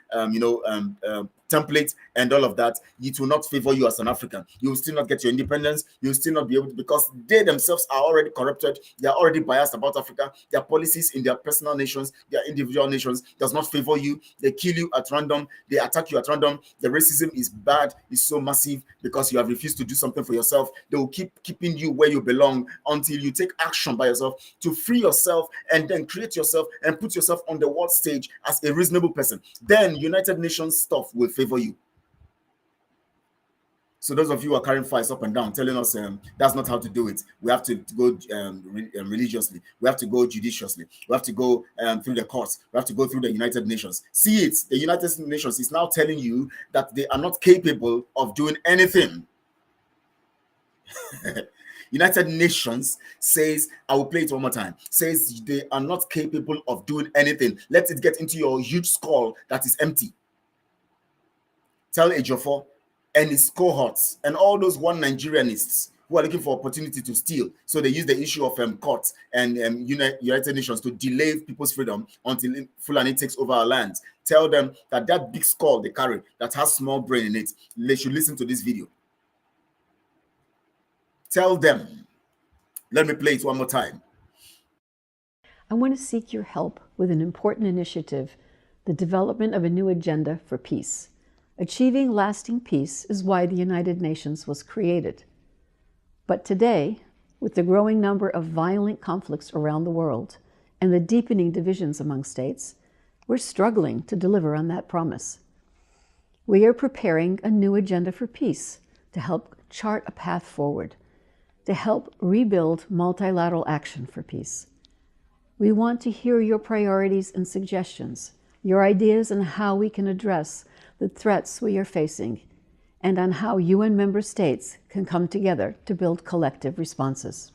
template and all of that, it will not favor you as an African. You will still not get your independence. You will still not be able to, because they themselves are already corrupted. They are already biased about Africa. Their policies in their personal nations, their individual nations, does not favor you. They kill you at random. They attack you at random. The racism is bad. It's so massive because you have refused to do something for yourself. They will keep keeping you where you belong until you take action by yourself to free yourself and then create yourself and put yourself on the world stage as a reasonable person. Then United Nations stuff will favor you. So those of you who are carrying fights up and down, telling us that's not how to do it. We have to go religiously. We have to go judiciously. We have to go through the courts. We have to go through the United Nations. See it. The United Nations is now telling you that they are not capable of doing anything. United Nations says, I will play it one more time, says they are not capable of doing anything. Let it get into your huge skull that is empty. Tell Ejiofor and his cohorts and all those one Nigerianists who are looking for opportunity to steal. So they use the issue of courts and United Nations to delay people's freedom until Fulani takes over our lands. Tell them that that big skull they carry that has small brain in it, they should listen to this video. Tell them. Let me play it one more time. I want to seek your help with an important initiative, the development of a new agenda for peace. Achieving lasting peace is why the United Nations was created. But today, with the growing number of violent conflicts around the world and the deepening divisions among states, we're struggling to deliver on that promise. We are preparing a new agenda for peace to help chart a path forward, to help rebuild multilateral action for peace. We want to hear your priorities and suggestions, your ideas on how we can address the threats we are facing, and on how UN member states can come together to build collective responses.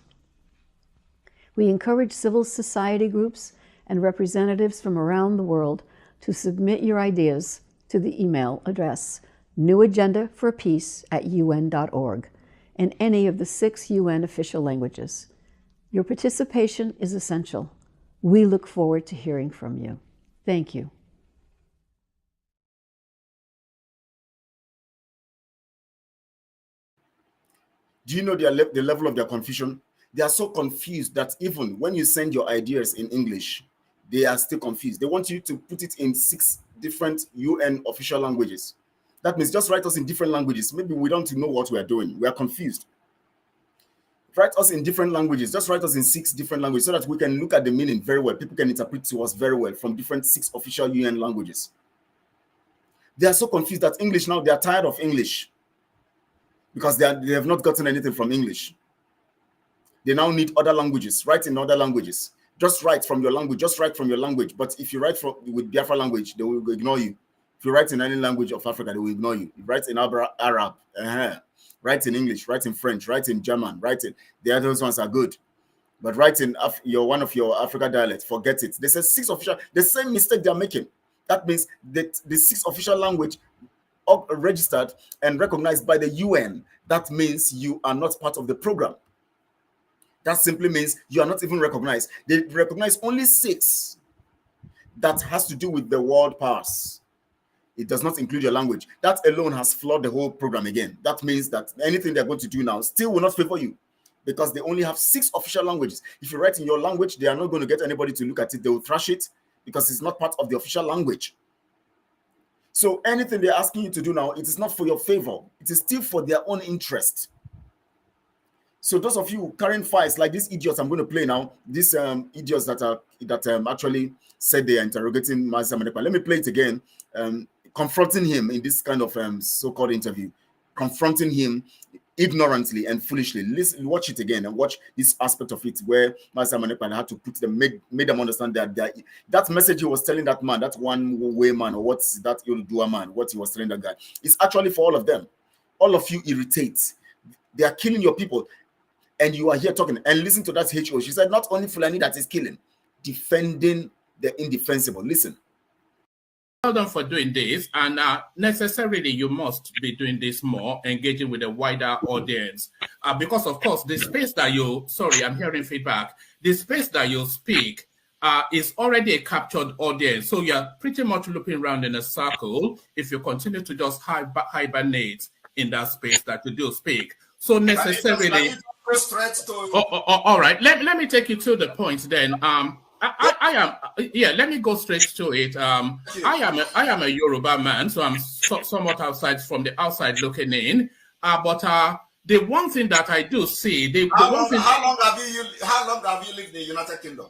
We encourage civil society groups and representatives from around the world to submit your ideas to the email address newagendaforpeace@un.org in any of the 6 UN official languages. Your participation is essential. We look forward to hearing from you. Thank you. Do you know the level of their confusion? They are so confused that even when you send your ideas in English, they are still confused. They want you to put it in 6 different UN official languages. That means just write us in different languages. Maybe we don't know what we are doing. We are confused. Write us in different languages. Just write us in 6 different languages so that we can look at the meaning very well. People can interpret to us very well from different 6 official UN languages. They are so confused that English now, they are tired of English because they have not gotten anything from English. They now need other languages. Write in other languages. Just write from your language. Just write from your language. But if you write with Biafra language, they will ignore you. If you write in any language of Africa, they will ignore you. If you write in Arab, write in English, write in French, write in German, write in the other ones are good. But write in one of your Africa dialects, forget it. They say 6 official, the same mistake they're making. That means that the 6 official language registered and recognized by the UN, that means you are not part of the program. That simply means you are not even recognized. They recognize only 6 that has to do with the world powers. It does not include your language. That alone has flawed the whole program again. That means that anything they're going to do now still will not favor you because they only have 6 official languages. If you write in your language, they are not going to get anybody to look at it. They will trash it because it's not part of the official language. So anything they're asking you to do now, it is not for your favor. It is still for their own interest. So those of you carrying files like these idiots I'm going to play now, these idiots that actually said they are interrogating Mazi Manepa. Let me play it again. Confronting him in this kind of so-called interview, confronting him ignorantly and foolishly. Listen, watch it again and watch this aspect of it where Mazi Manepa had to put them, made them understand that that message he was telling that man, that one-way man, or what's that Oduduwa man, what he was telling that guy, it's actually for all of them. All of you irritate. They are killing your people. And you are here talking and listen to that HO. She said, not only Fulani that is killing, defending the indefensible. Listen. Well done for doing this, and necessarily you must be doing this more, engaging with a wider audience, because of course the space that you, sorry, I'm hearing feedback, the space that you speak is already a captured audience, so you're pretty much looping around in a circle if you continue to just hibernate in that space that you do speak. So necessarily, all right, let me take you to the point then. I am, yeah, let me go straight to it. I am a Yoruba man, so I'm somewhat outside from the outside looking in. But the one thing that I do see, how long have you lived in the United Kingdom?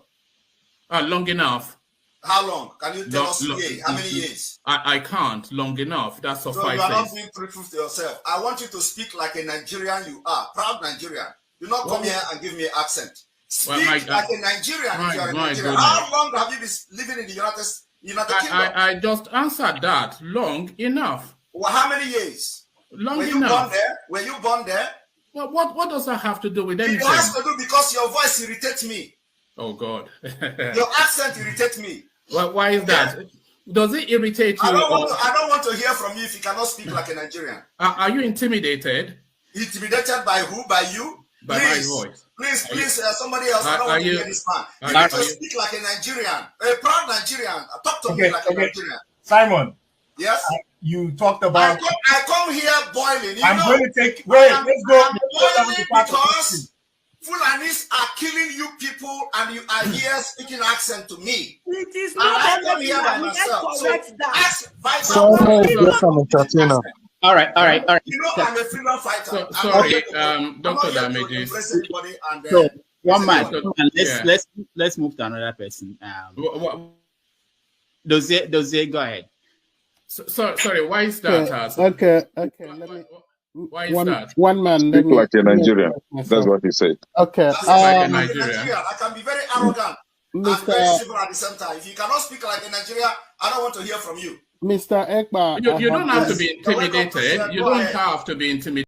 Long enough. How long? Can you tell us how many years? I can't. Long enough. That's suffices. So you are not being truthful to yourself. I want you to speak like a Nigerian you are, proud Nigerian. Do not come here and give me an accent. Speak like a Nigerian if you are a Nigerian. How long have you been living in the United Kingdom? I just answered that. Long enough. Well, how many years? Long enough. Were you born there? Were you born there? Well, what does that have to do with anything? It has to do because your voice irritates me. Oh, God. Your accent irritates me. Well, why is that? Does it irritate you? I don't want to hear from you if you cannot speak like a Nigerian. Are you intimidated? Intimidated by who? By you? By my voice. Please, somebody else. I don't want to hear this man. You need to speak like a Nigerian, a proud Nigerian. Talk to me like a Nigerian. Simon. Yes? You talked about... I come here boiling. I'm going to take... Wait, let's go. I'm boiling because Fulanis are killing you people and you are here speaking accent to me. It is and not I come here by myself. So all right. You know, I'm a freedom fighter. Sorry, Dr. Damages. So, one man. Let's move to another person. Dozie, go ahead. Sorry, why is that? Okay. Let me. Why is that? One man. Speak like a Nigerian. That's what he said. Okay. Like a Nigerian. I can be very arrogant and very civil at the same time. If you cannot speak like a Nigerian, I don't want to hear from you. Mr. Ekba. You don't have to be intimidated. You don't have to be intimidated.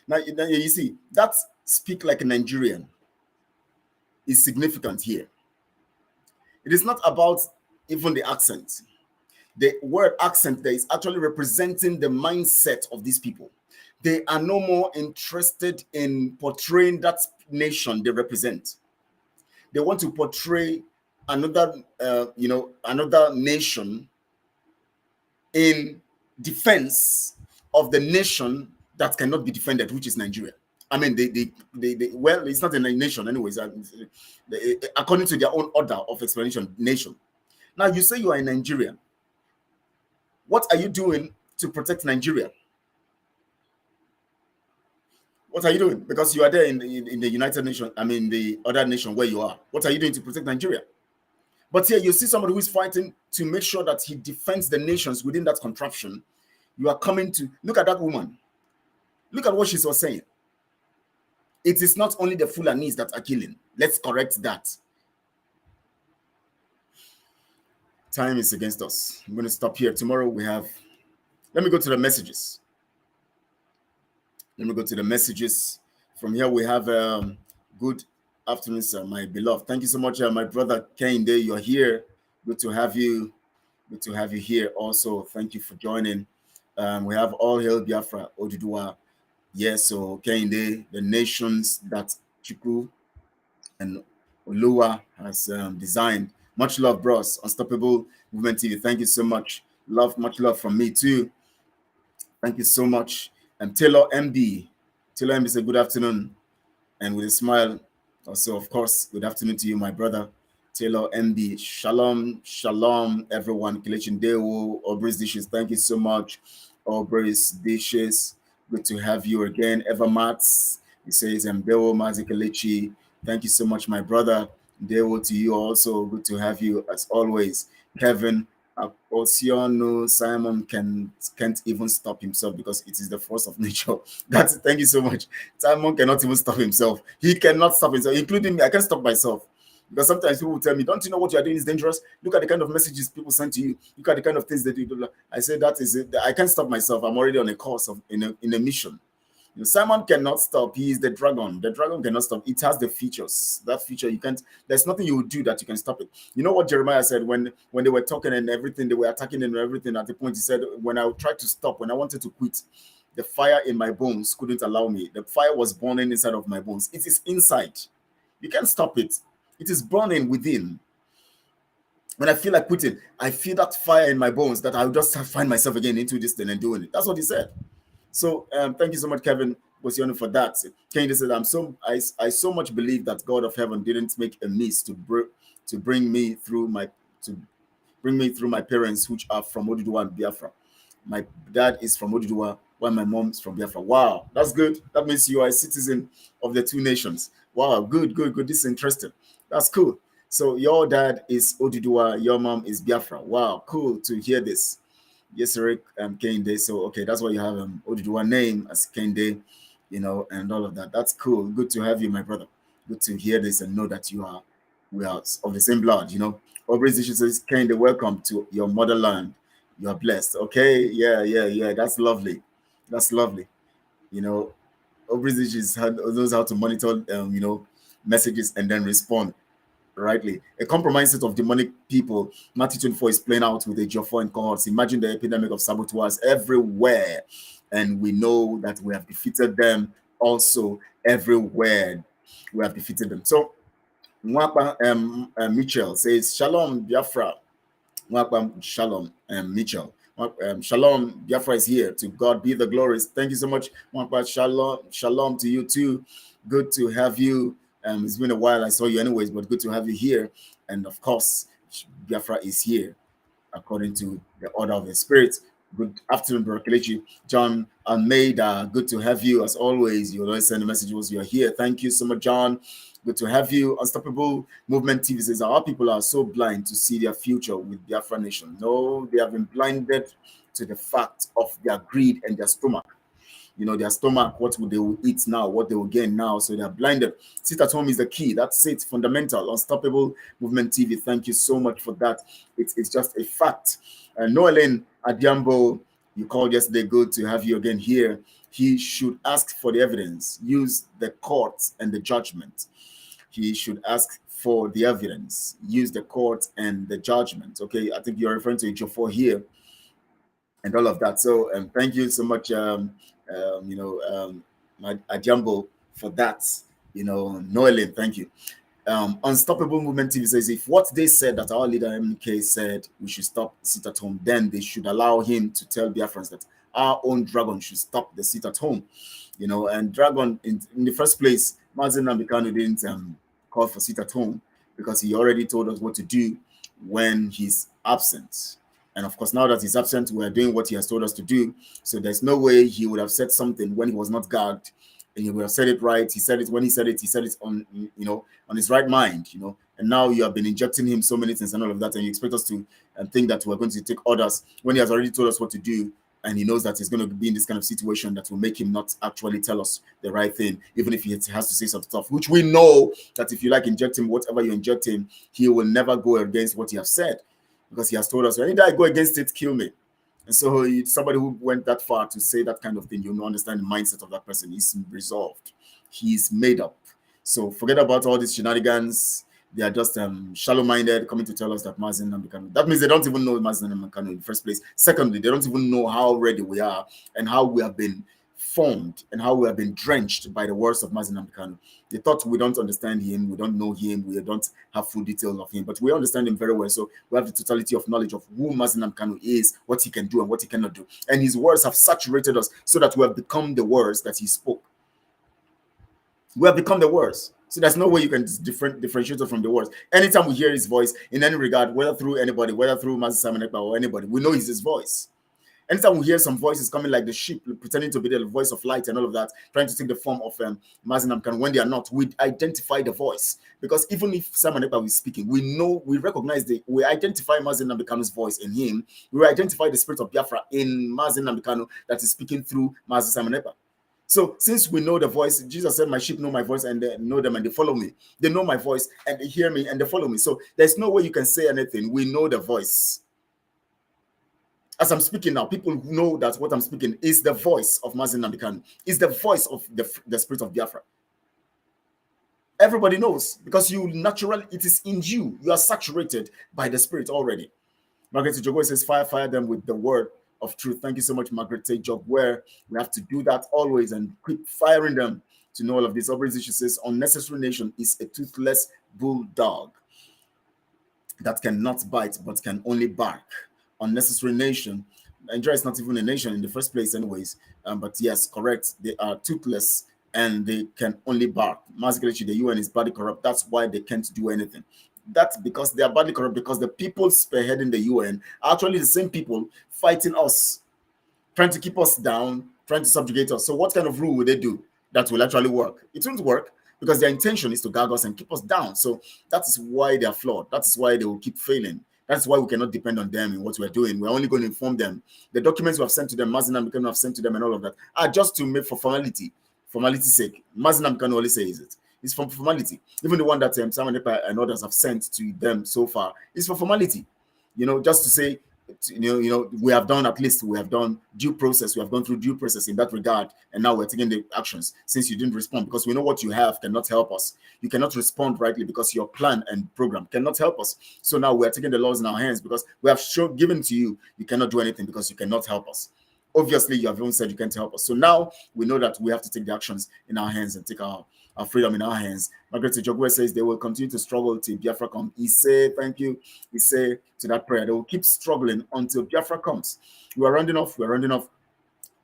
Now, you see, that speak like a Nigerian is significant here. It is not about even the accent. The word accent there is actually representing the mindset of these people. They are no more interested in portraying that nation they represent. They want to portray another nation in defense of the nation that cannot be defended, which is Nigeria. I mean, well, it's not a nation anyways. According to their own order of explanation, nation. Now, you say you are a Nigerian. What are you doing to protect Nigeria? What are you doing? Because you are there in the United Nations, I mean, the other nation where you are. What are you doing to protect Nigeria? But here you see somebody who is fighting to make sure that he defends the nations within that contraption. You are coming to look at that woman. Look at what she was saying. It is not only the Fulanis that are killing. Let's correct that. Time is against us. I'm going to stop here. Tomorrow we have... Let me go to the messages. From here we have good afternoon, sir, my beloved. Thank you so much, my brother Kende. You're here. Good to have you. Good to have you here also. Thank you for joining. We have All Hail Biafra, Oduduwa. Yes, so Kende, the nations that Chukwu and Oluwa has designed. Much love, bros. Unstoppable Movement TV. Thank you so much. Much love from me too. Thank you so much. And Taylor MB. Taylor MB said good afternoon. And with a smile, also, of course, good afternoon to you, my brother. Taylor MB. Shalom, everyone. Kelechi Ambrose, Aubrey's Dishes. Thank you so much. Aubrey's Dishes. Good to have you again. Eva Mats. He says, Mbewo Mazi Kelechi. Thank you so much, my brother. Dewo to you also. Good to have you as always. Kevin Oceano, Simon can't even stop himself because it is the force of nature. Thank you so much. Simon cannot even stop himself. He cannot stop himself, including me. I can't stop myself. Because sometimes people will tell me, don't you know what you are doing is dangerous? Look at the kind of messages people send to you. Look at the kind of things that you do. I say, that is it. I can't stop myself. I'm already on a course in a mission. Simon cannot stop. He is the dragon. The dragon cannot stop. It has the features. That feature, you can't, there's nothing you will do that you can stop it. You know what Jeremiah said when they were talking and everything, they were attacking and everything. At the point, he said, when I tried to stop, when I wanted to quit, the fire in my bones couldn't allow me. The fire was burning inside of my bones. It is inside. You can't stop it. It is burning within. When I feel like quitting, I feel that fire in my bones that I'll just find myself again into this thing and doing it. That's what he said. So thank you so much, Kevin Bosiano, for that. Kennedy said, I so much believe that God of heaven didn't make a miss to bring me through my parents, which are from Oduduwa and Biafra. My dad is from Oduduwa, while my mom is from Biafra. Wow, that's good. That means you are a citizen of the two nations. Wow, good. This is interesting. That's cool. So your dad is Oduduwa, your mom is Biafra. Wow, cool to hear this. Yes, Rick, Kende. So okay, that's why you have Oduduwa name as Kende, and all of that. That's cool. Good to have you, my brother. Good to hear this and know that we are of the same blood. Aubrey Zishu says, Kende, welcome to your motherland. You are blessed. Okay, yeah. That's lovely. That's lovely. Aubrey Zishu knows how to monitor, messages and then respond rightly. A compromised set of demonic people. Matthew 24 is playing out with the Joffo and cohorts. Imagine the epidemic of saboteurs everywhere, and we know that we have defeated them also everywhere. We have defeated them. So Mwapa Mitchell says, Shalom Biafra. Mwapa Shalom Mitchell. Shalom Biafra is here. To God be the glory. Thank you so much. Mwapa Shalom to you too. Good to have you. It's been a while. I saw you anyways, but good to have you here. And of course, Biafra is here according to the order of the Spirit. Good afternoon, Brother Kelechi. John Almeida, good to have you as always. You always send a message once you're here. Thank you so much, John. Good to have you. Unstoppable Movement TV says our people are so blind to see their future with Biafra Nation. No, they have been blinded to the fact of their greed and their stomach. Their stomach, what they will eat now, what they will gain now. So they're blinded. Sit at home is the key. That's it. Fundamental. Unstoppable Movement TV. Thank you so much for that. It's just a fact. Noelin Adiambo, you called yesterday. Good to have you again here. He should ask for the evidence. Use the court and the judgment. He should ask for the evidence. Use the court and the judgment. Okay, I think you're referring to H4 here and all of that. So thank you so much. Ajambo for that. Noelin, thank you. Unstoppable Movement TV says if what they said that our leader MK said we should stop sit at home, then they should allow him to tell Biafrans that our own dragon should stop the sit at home. And dragon in the first place, Mazen Nambikano didn't call for sit at home because he already told us what to do when he's absent. And of course, now that he's absent, we are doing what he has told us to do. So there's no way he would have said something when he was not gagged, and he would have said it right. He said it when he said it on, on his right mind, And now you have been injecting him so many things and all of that, and you expect us to think that we're going to take orders when he has already told us what to do, and he knows that he's going to be in this kind of situation that will make him not actually tell us the right thing, even if he has to say some stuff, which we know that if you inject him, whatever you inject him, he will never go against what he has said. Because he has told us, any day I go against it, kill me. And so somebody who went that far to say that kind of thing, you'll understand the mindset of that person. He's resolved. He's made up. So forget about all these shenanigans. They are just shallow-minded, coming to tell us that Mazen Nambikano. That means they don't even know Mazen Nambikano in the first place. Secondly, they don't even know how ready we are and how we have been formed and how we have been drenched by the words of Mazen Nambikano. They thought we don't understand him, we don't know him, we don't have full details of him, but we understand him very well. So we have the totality of knowledge of who Mazen Nambikano is, what he can do and what he cannot do. And his words have saturated us so that we have become the words that he spoke. We have become the words. So there's no way you can differentiate us from the words. Anytime we hear his voice in any regard, whether through anybody, whether through Mazen Nambikano or anybody, we know it's his voice. Anytime we hear some voices coming like the sheep, pretending to be the voice of light and all of that, trying to take the form of Mazen Nambikano when they are not, we identify the voice. Because even if Simon Ekpa is speaking, we recognize we identify Mazen Nambikano's voice in him. We identify the spirit of Biafra in Mazen Nambikano that is speaking through Mazen Simon Ekpa. So since we know the voice, Jesus said, my sheep know my voice and they know them and they follow me. They know my voice and they hear me and they follow me. So there's no way you can say anything. We know the voice. As I'm speaking now, people know that what I'm speaking is the voice of Mazi Nnamdi Kanu, is the voice of the spirit of Biafra. Everybody knows because you naturally, it is in you. You are saturated by the spirit already. Margaret Jogo says, fire them with the word of truth. Thank you so much, Margaret Job, where we have to do that always and keep firing them to know all of this. Aubrey says, unnecessary nation is a toothless bulldog that cannot bite but can only bark. Unnecessary nation. Nigeria is not even a nation in the first place anyways. But yes, correct. They are toothless and they can only bark. Kelechi, the UN is badly corrupt. That's why they can't do anything. That's because they are badly corrupt, because the people spearheading the UN are actually the same people fighting us, trying to keep us down, trying to subjugate us. So what kind of rule will they do that will actually work? It won't work because their intention is to gag us and keep us down. So that is why they are flawed. That is why they will keep failing. That's why we cannot depend on them in what we're doing. We're only going to inform them. The documents we have sent to them, Mazi Nnamdi Kanu have sent to them and all of that are just to make for formality's sake. Mazi Nnamdi Kanu only says it. It's for formality. Even the one that Simon Ekpa and others have sent to them so far is for formality. You know, just to say, you know, we have done, at least we have done due process. We have gone through due process in that regard. And now we're taking the actions since you didn't respond, because we know what you have cannot help us. You cannot respond rightly because your plan and program cannot help us. So now we're taking the laws in our hands because we have given to you, you cannot do anything because you cannot help us. Obviously, you have even said you can't help us. So now we know that we have to take the actions in our hands and take our freedom in our hands. Margaret Jogwe says they will continue to struggle till Biafra comes. He said, thank you. He said to that prayer, they will keep struggling until Biafra comes. We are rounding off. We're rounding off.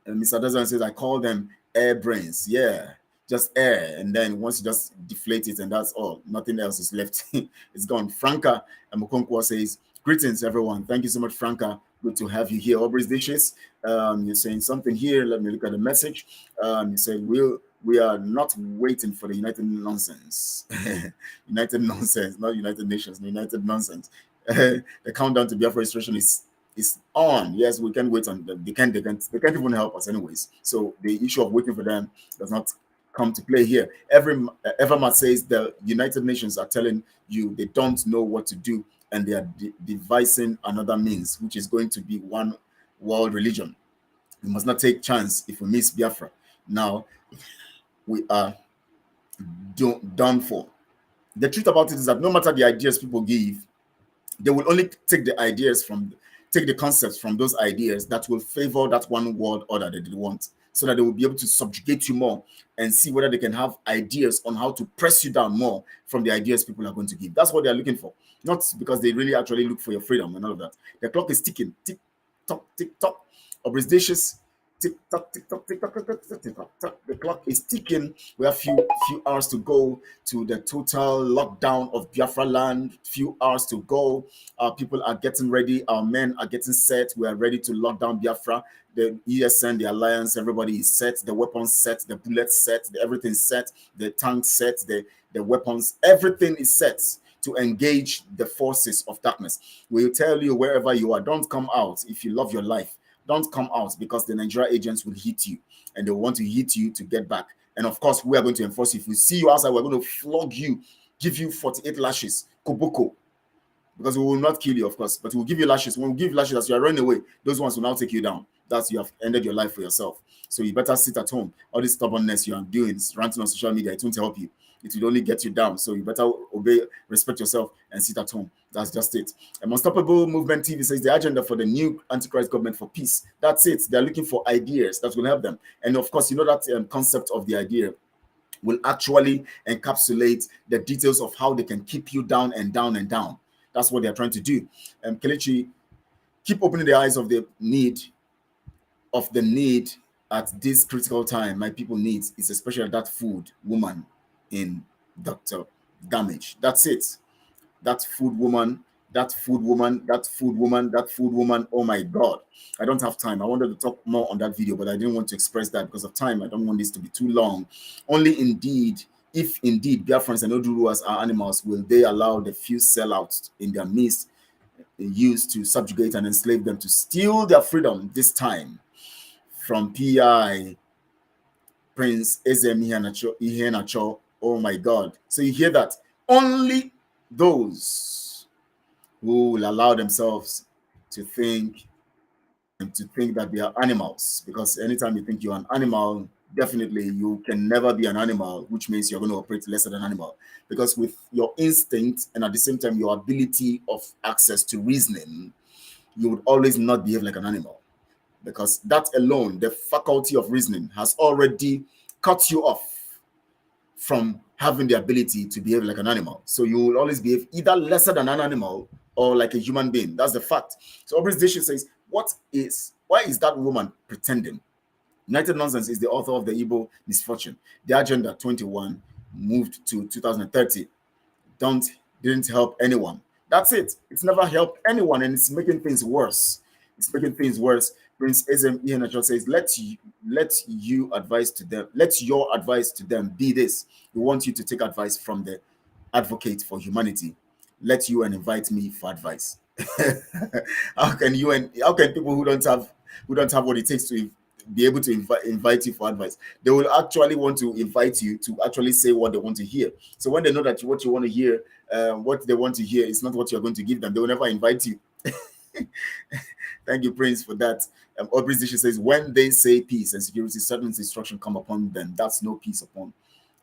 And Mr. Dazan says, I call them air brains. Yeah, just air. And then once you just deflate it and that's all, nothing else is left. It's gone. Franca Mukonkwo says, greetings, everyone. Thank you so much, Franca. Good to have you here. Aubrey's Dishes, you're saying something here. Let me look at the message. You say, we are not waiting for the United Nonsense. United Nonsense, not United Nations, United Nonsense. The countdown to Biafra registration is on. Yes, we can wait on them. They can't even help us anyways. So the issue of waiting for them does not come to play here. Evermat says the United Nations are telling you they don't know what to do, and they are devising another means, which is going to be one world religion. We must not take chance if we miss Biafra. Now, we are done for. The truth about it is that no matter the ideas people give, they will only take the concepts from those ideas that will favor that one world order that they want, so that they will be able to subjugate you more and see whether they can have ideas on how to press you down more from the ideas people are going to give. That's what they are looking for. Not because they really actually look for your freedom and all of that. The clock is ticking. Tick, tock, tick, tock. Obligations. Tick, tock, tick, tock, tick, tock, tick, tock, tick, tock, tock. The clock is ticking. We have few hours to go to the total lockdown of Biafra land. Few hours to go. Our people are getting ready. Our men are getting set. We are ready to lock down Biafra. The ESN, the alliance, everybody is set. The weapons set. The bullets set. Everything set. The tanks set. The weapons. Everything is set to engage the forces of darkness. We'll tell you wherever you are, don't come out if you love your life. Don't come out, because the Nigeria agents will hit you and they want to hit you to get back. And of course, we are going to enforce. If we see you outside, we're going to flog you, give you 48 lashes, koboko, because we will not kill you, of course, but we'll give you lashes. When we give lashes as you are running away, those ones will now take you down. That's, you have ended your life for yourself. So you better sit at home. All this stubbornness you are doing, ranting on social media, it won't help you. It will only get you down. So you better obey, respect yourself, and sit at home. That's just it. Unstoppable Movement TV says the agenda for the new Antichrist government for peace. That's it. They're looking for ideas that will help them. And of course, you know that concept of the idea will actually encapsulate the details of how they can keep you down and down and down. That's what they're trying to do. Kelechi, keep opening the eyes of the need at this critical time. My people need is especially that food woman in Dr. Damage. That's it. That food woman. Oh my God. I don't have time. I wanted to talk more on that video, but I didn't want to express that because of time. I don't want this to be too long. If indeed Biafrans and Oduduwas are animals, will they allow the few sellouts in their midst used to subjugate and enslave them to steal their freedom this time? From PI Prince Ezem Iheanacho. Oh my God. So you hear that? Only those who will allow themselves to think that they are animals, because anytime you think you're an animal, definitely you can never be an animal, which means you're going to operate lesser than animal. Because with your instinct and at the same time your ability of access to reasoning, you would always not behave like an animal, because that alone, the faculty of reasoning, has already cut you off from having the ability to behave like an animal. So you will always behave either lesser than an animal or like a human being. That's the fact. So Aubrey says, why is that woman pretending? United Nonsense is the author of the Igbo Misfortune. The Agenda 21 moved to 2030. Didn't help anyone. That's it. It's never helped anyone, and it's making things worse. It's making things worse. Prince Ezem Iheanacho says, let your advice to them be this. We want you to take advice from the advocate for humanity. Let you and invite me for advice. How can people who don't have what it takes to be able to invite you for advice? They will actually want to invite you to actually say what they want to hear. So when they know that what you want to hear, what they want to hear is not what you're going to give them, they will never invite you. Thank you, Prince, for that. Aubrey says, when they say peace and security, certain instruction come upon them. That's no peace upon.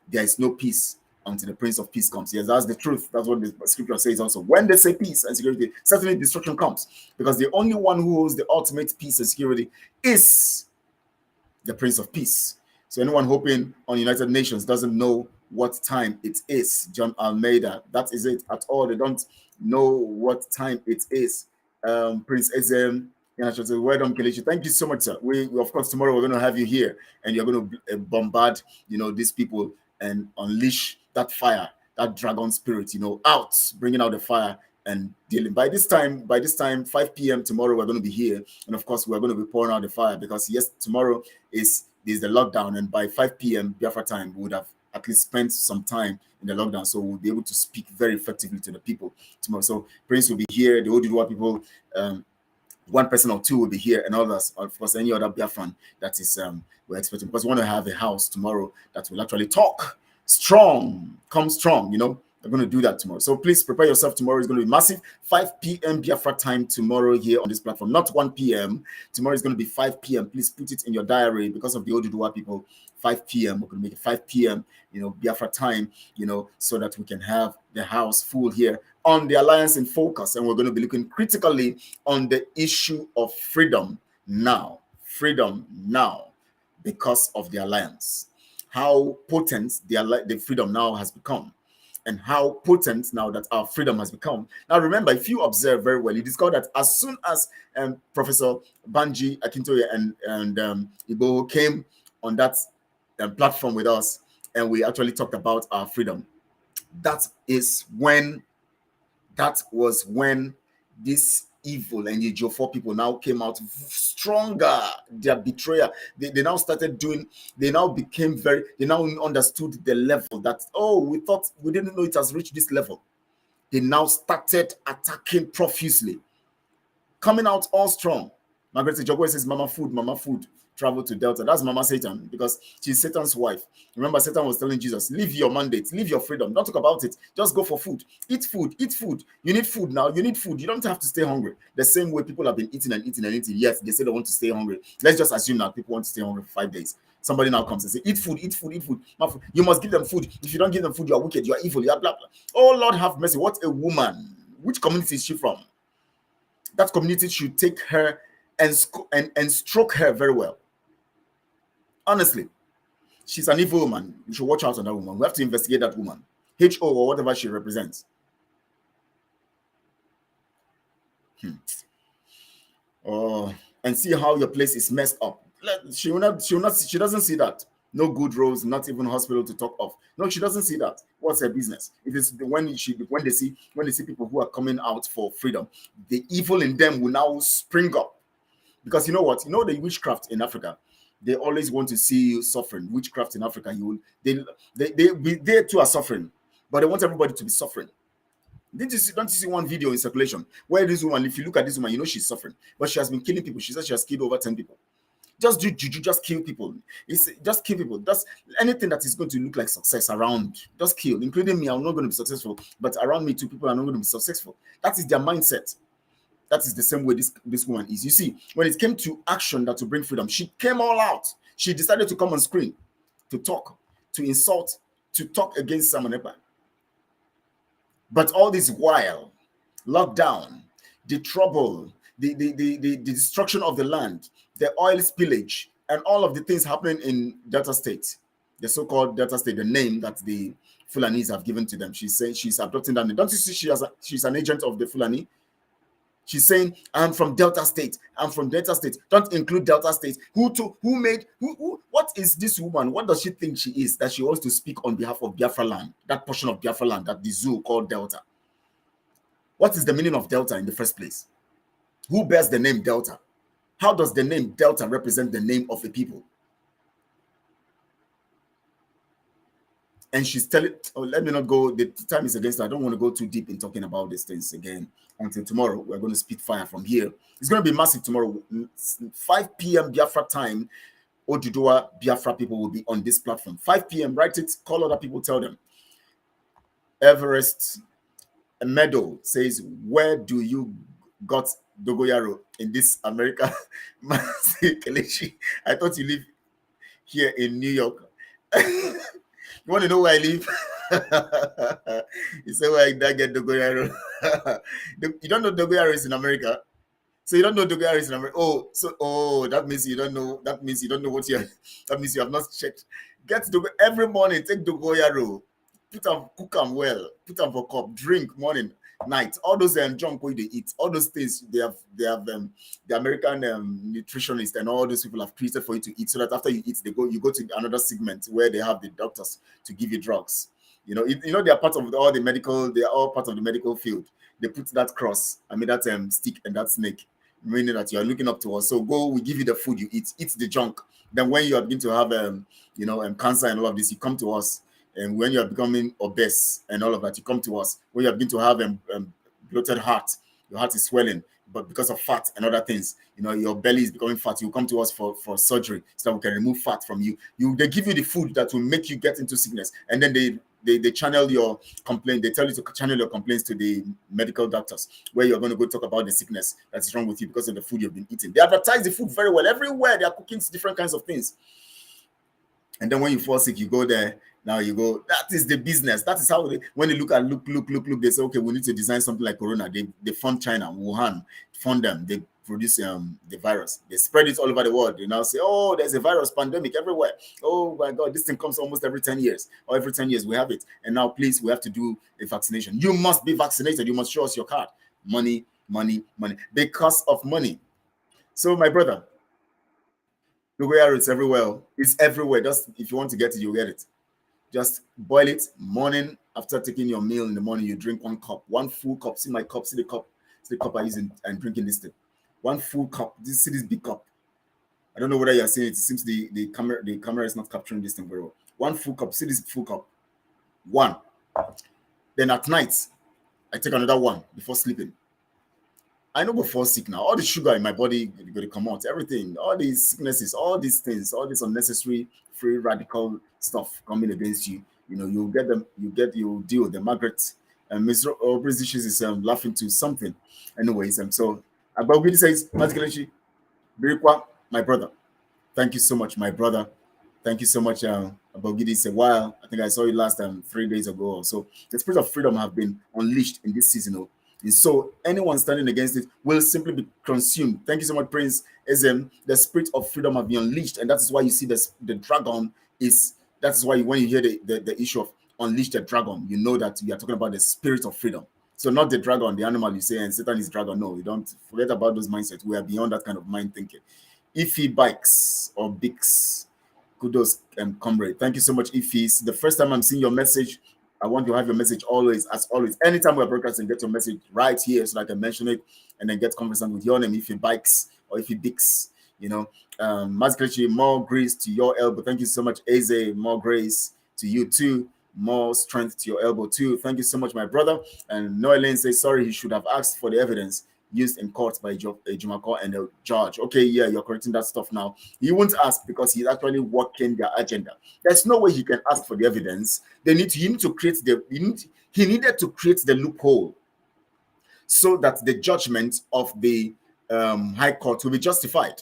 There is no peace until the Prince of Peace comes. Yes, that's the truth. That's what the scripture says also. When they say peace and security, certainly destruction comes. Because the only one who holds the ultimate peace and security is the Prince of Peace. So anyone hoping on United Nations doesn't know what time it is. John Almeida, that is it at all. They don't know what time it is. Prince Ezem, well done, Kelechi. Thank you so much, sir. We of course tomorrow we're going to have you here, and you're going to bombard, these people and unleash that fire, that dragon spirit, out, bringing out the fire and dealing. By this time, 5 p.m. tomorrow, we're going to be here, and of course we're going to be pouring out the fire, because yes, tomorrow is the lockdown, and by 5 p.m. Biafra time, we would have at least spent some time in the lockdown, so we'll be able to speak very effectively to the people tomorrow. So Prince will be here, the Oduduwa people, one person or two will be here, and others, of course, any other Biafran that is we're expecting, because we want to have a house tomorrow that will actually talk strong, come strong. We're going to do that tomorrow. So please prepare yourself. Tomorrow is going to be massive. 5 p.m. Biafra time tomorrow here on this platform, not 1 p.m. Tomorrow is going to be 5 p.m. Please put it in your diary, because of the Oduduwa people. 5 p.m. We're going to make it 5 p.m. Biafra time, so that we can have the house full here on the Alliance in Focus. And we're going to be looking critically on the issue of freedom now. Freedom now, because of the Alliance. How potent the freedom now has become, and how potent now that our freedom has become. Now, remember, if you observe very well, you discover that as soon as Professor Banji Akintoye and Igbo came on that platform with us, and we actually talked about our freedom, that was when this evil and the Jofor people now came out stronger. Their betrayal, they now started doing, they now understood the level that, we didn't know it has reached this level. They now started attacking profusely, coming out all strong. Margaret Jogwe says, Mama food, travel to Delta. That's Mama Satan, because she's Satan's wife. Remember, Satan was telling Jesus, leave your mandate, leave your freedom, don't talk about it, just go for food. Eat food. You need food now. You need food. You don't have to stay hungry. The same way people have been eating and eating and eating. Yes, they say they want to stay hungry. Let's just assume now people want to stay hungry for 5 days. Somebody now comes and say, eat food. You must give them food. If you don't give them food, you are wicked, you are evil, you are blah, blah. Oh, Lord have mercy. What a woman. Which community is she from? That community should take her and stroke her very well. Honestly, she's an evil woman. You should watch out on that woman. We have to investigate that woman, HO or whatever she represents. And see how your place is messed up. She doesn't see that. No good roads, not even hospital to talk of. No, she doesn't see that. What's her business? It is when they see people who are coming out for freedom, the evil in them will now spring up. Because you know what? The witchcraft in Africa, they always want to see you suffering. Witchcraft in Africa, they too are suffering, but they want everybody to be suffering. Don't you see one video in circulation where this woman, if you look at this woman, she's suffering, but she has been killing people. She says she has killed over 10 people. Just do juju, just kill people. Just kill people. Just anything that is going to look like success around, just kill, including me. I'm not going to be successful, but around me too, people are not going to be successful. That is their mindset. That is the same way this woman is. You see, when it came to action that to bring freedom, she came all out. She decided to come on screen, to talk, to insult, to talk against Simon Ekpa. But all this while, lockdown, the trouble, the destruction of the land, the oil spillage, and all of the things happening in Delta State, the so-called Delta State, the name that the Fulanis have given to them. She's saying she's adopting that name. Don't you see she's an agent of the Fulani? She's saying, I'm from Delta State. I'm from Delta State. Don't include Delta State. What is this woman? What does she think she is that she wants to speak on behalf of Biafra land, that portion of Biafra land that the zoo called Delta? What is the meaning of Delta in the first place? Who bears the name Delta? How does the name Delta represent the name of a people? And she's telling, let me not go, the time is against her. I don't want to go too deep in talking about these things again until tomorrow. We're going to spit fire from here. It's going to be massive tomorrow. 5 p.m. Biafra time, Oduduwa Biafra people will be on this platform. 5 p.m. Write it, call other people, tell them. Everest Meadow says, where do you got Dogoyaro in this America? Kelechi, I thought you live here in New York. You want to know where I live? You say where I get Dogoyaro. You don't know Dogoyaro is in America. So you don't know Dogoyaro is in America. That means you don't know. That means you don't know what you're. That means you have not checked. Get Dogoyaro every morning. Take Dogoyaro. Put them, cook them well. Put them for cup. Drink morning, night. All those junk what they eat. All those things they have the American nutritionists and all those people have created for you to eat, so that after you eat, you go to another segment where they have the doctors to give you drugs. You know they are part of all the medical. They are all part of the medical field. They put that cross. I mean that stick and that snake, meaning that you are looking up to us. So we give you the food you eat. Eat the junk. Then when you are beginning to have cancer and all of this, you come to us. And when you are becoming obese and all of that, you come to us. When you are beginning to have bloated heart, your heart is swelling, but because of fat and other things, your belly is becoming fat. You come to us for surgery so that we can remove fat from you. They give you the food that will make you get into sickness, and then they channel your complaint. They tell you to channel your complaints to the medical doctors, where you're going to go talk about the sickness that's wrong with you because of the food you've been eating. They advertise the food very well everywhere. They are cooking different kinds of things, and then when you fall sick, you go there. Now you go, that is the business. That is how when they look, they say, okay, we need to design something like Corona. They fund China, Wuhan, fund them. They produce the virus. They spread it all over the world. They now say, oh, there's a virus pandemic everywhere. Oh my God, this thing comes almost every 10 years. Or every 10 years we have it. And now, please, we have to do a vaccination. You must be vaccinated. You must show us your card. Money, money, money. Because of money. So, my brother, the way it's everywhere. It's everywhere. Just if you want to get it, you get it. Just boil it morning after taking your meal in the morning. You drink 1 cup, 1 full cup. See my cup, see the cup I use and drinking this thing. 1 full cup. See this big cup. I don't know whether you're seeing it. It seems the camera is not capturing this thing very well. 1 full cup. See this full cup. 1. Then at night, I take another 1 before sleeping. I know before sick now. All the sugar in my body going to come out. Everything, all these sicknesses, all these things, all this unnecessary free radical stuff coming against you. You'll get them. You'll deal with them. Margaret and Mr. Aubrey's issues is laughing to something. Anyways, so Abogidi says, Kelechi, Birikwa, my brother. Thank you so much, my brother. Thank you so much, Abogidi. It's a while. I think I saw you last time 3 days ago. So the spirit of freedom have been unleashed in this season. And so anyone standing against it will simply be consumed. Thank you so much, Prince Ezem. The spirit of freedom have been unleashed, and that is why you see the dragon is. That is why when you hear the issue of unleash the dragon, you know that we are talking about the spirit of freedom. So not the dragon, the animal you say, and Satan is dragon. No, you don't forget about those mindsets. We are beyond that kind of mind thinking. Ify Bikes or Bix, kudos and comrade. Thank you so much, Ify. It's the first time I'm seeing your message. I want to have your message always, as always. Anytime we're broadcasting, get your message right here so that I can mention it and then get conversant with your name, Ify Bikes or Ify Bix. Kelechi, more grace to your elbow. Thank you so much, Eze. More grace to you too. More strength to your elbow too. Thank you so much, my brother. And Noelene says, sorry, he should have asked for the evidence. used in court by Jumako and the judge. Okay, yeah, you're correcting that stuff now. He won't ask because he's actually working their agenda. There's no way he can ask for the evidence. He needed to create the loophole so that the judgment of the High Court will be justified.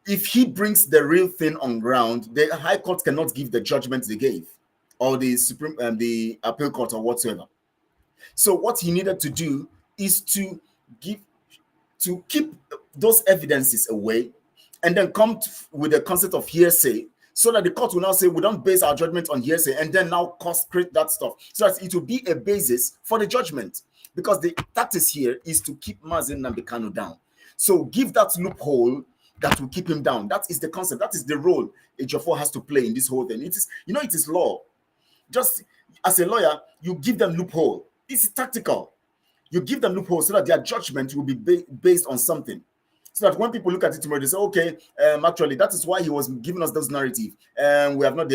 If he brings the real thing on ground, the High Court cannot give the judgment they gave, or the the Appeal Court or whatsoever. So what he needed to do is to keep those evidences away, and then come with the concept of hearsay, so that the court will now say we don't base our judgment on hearsay, and then now create that stuff, so that it will be a basis for the judgment. Because the tactics here is to keep Mazi Nnamdi Kanu down. So give that loophole that will keep him down. That is the concept. That is the role Ejiofor has to play in this whole thing. It is, it is law. Just as a lawyer, you give them loophole. It's tactical. You give them loophole so that their judgment will be based on something. So that when people look at it tomorrow, they say, okay, actually, that is why he was giving us this narrative. They have not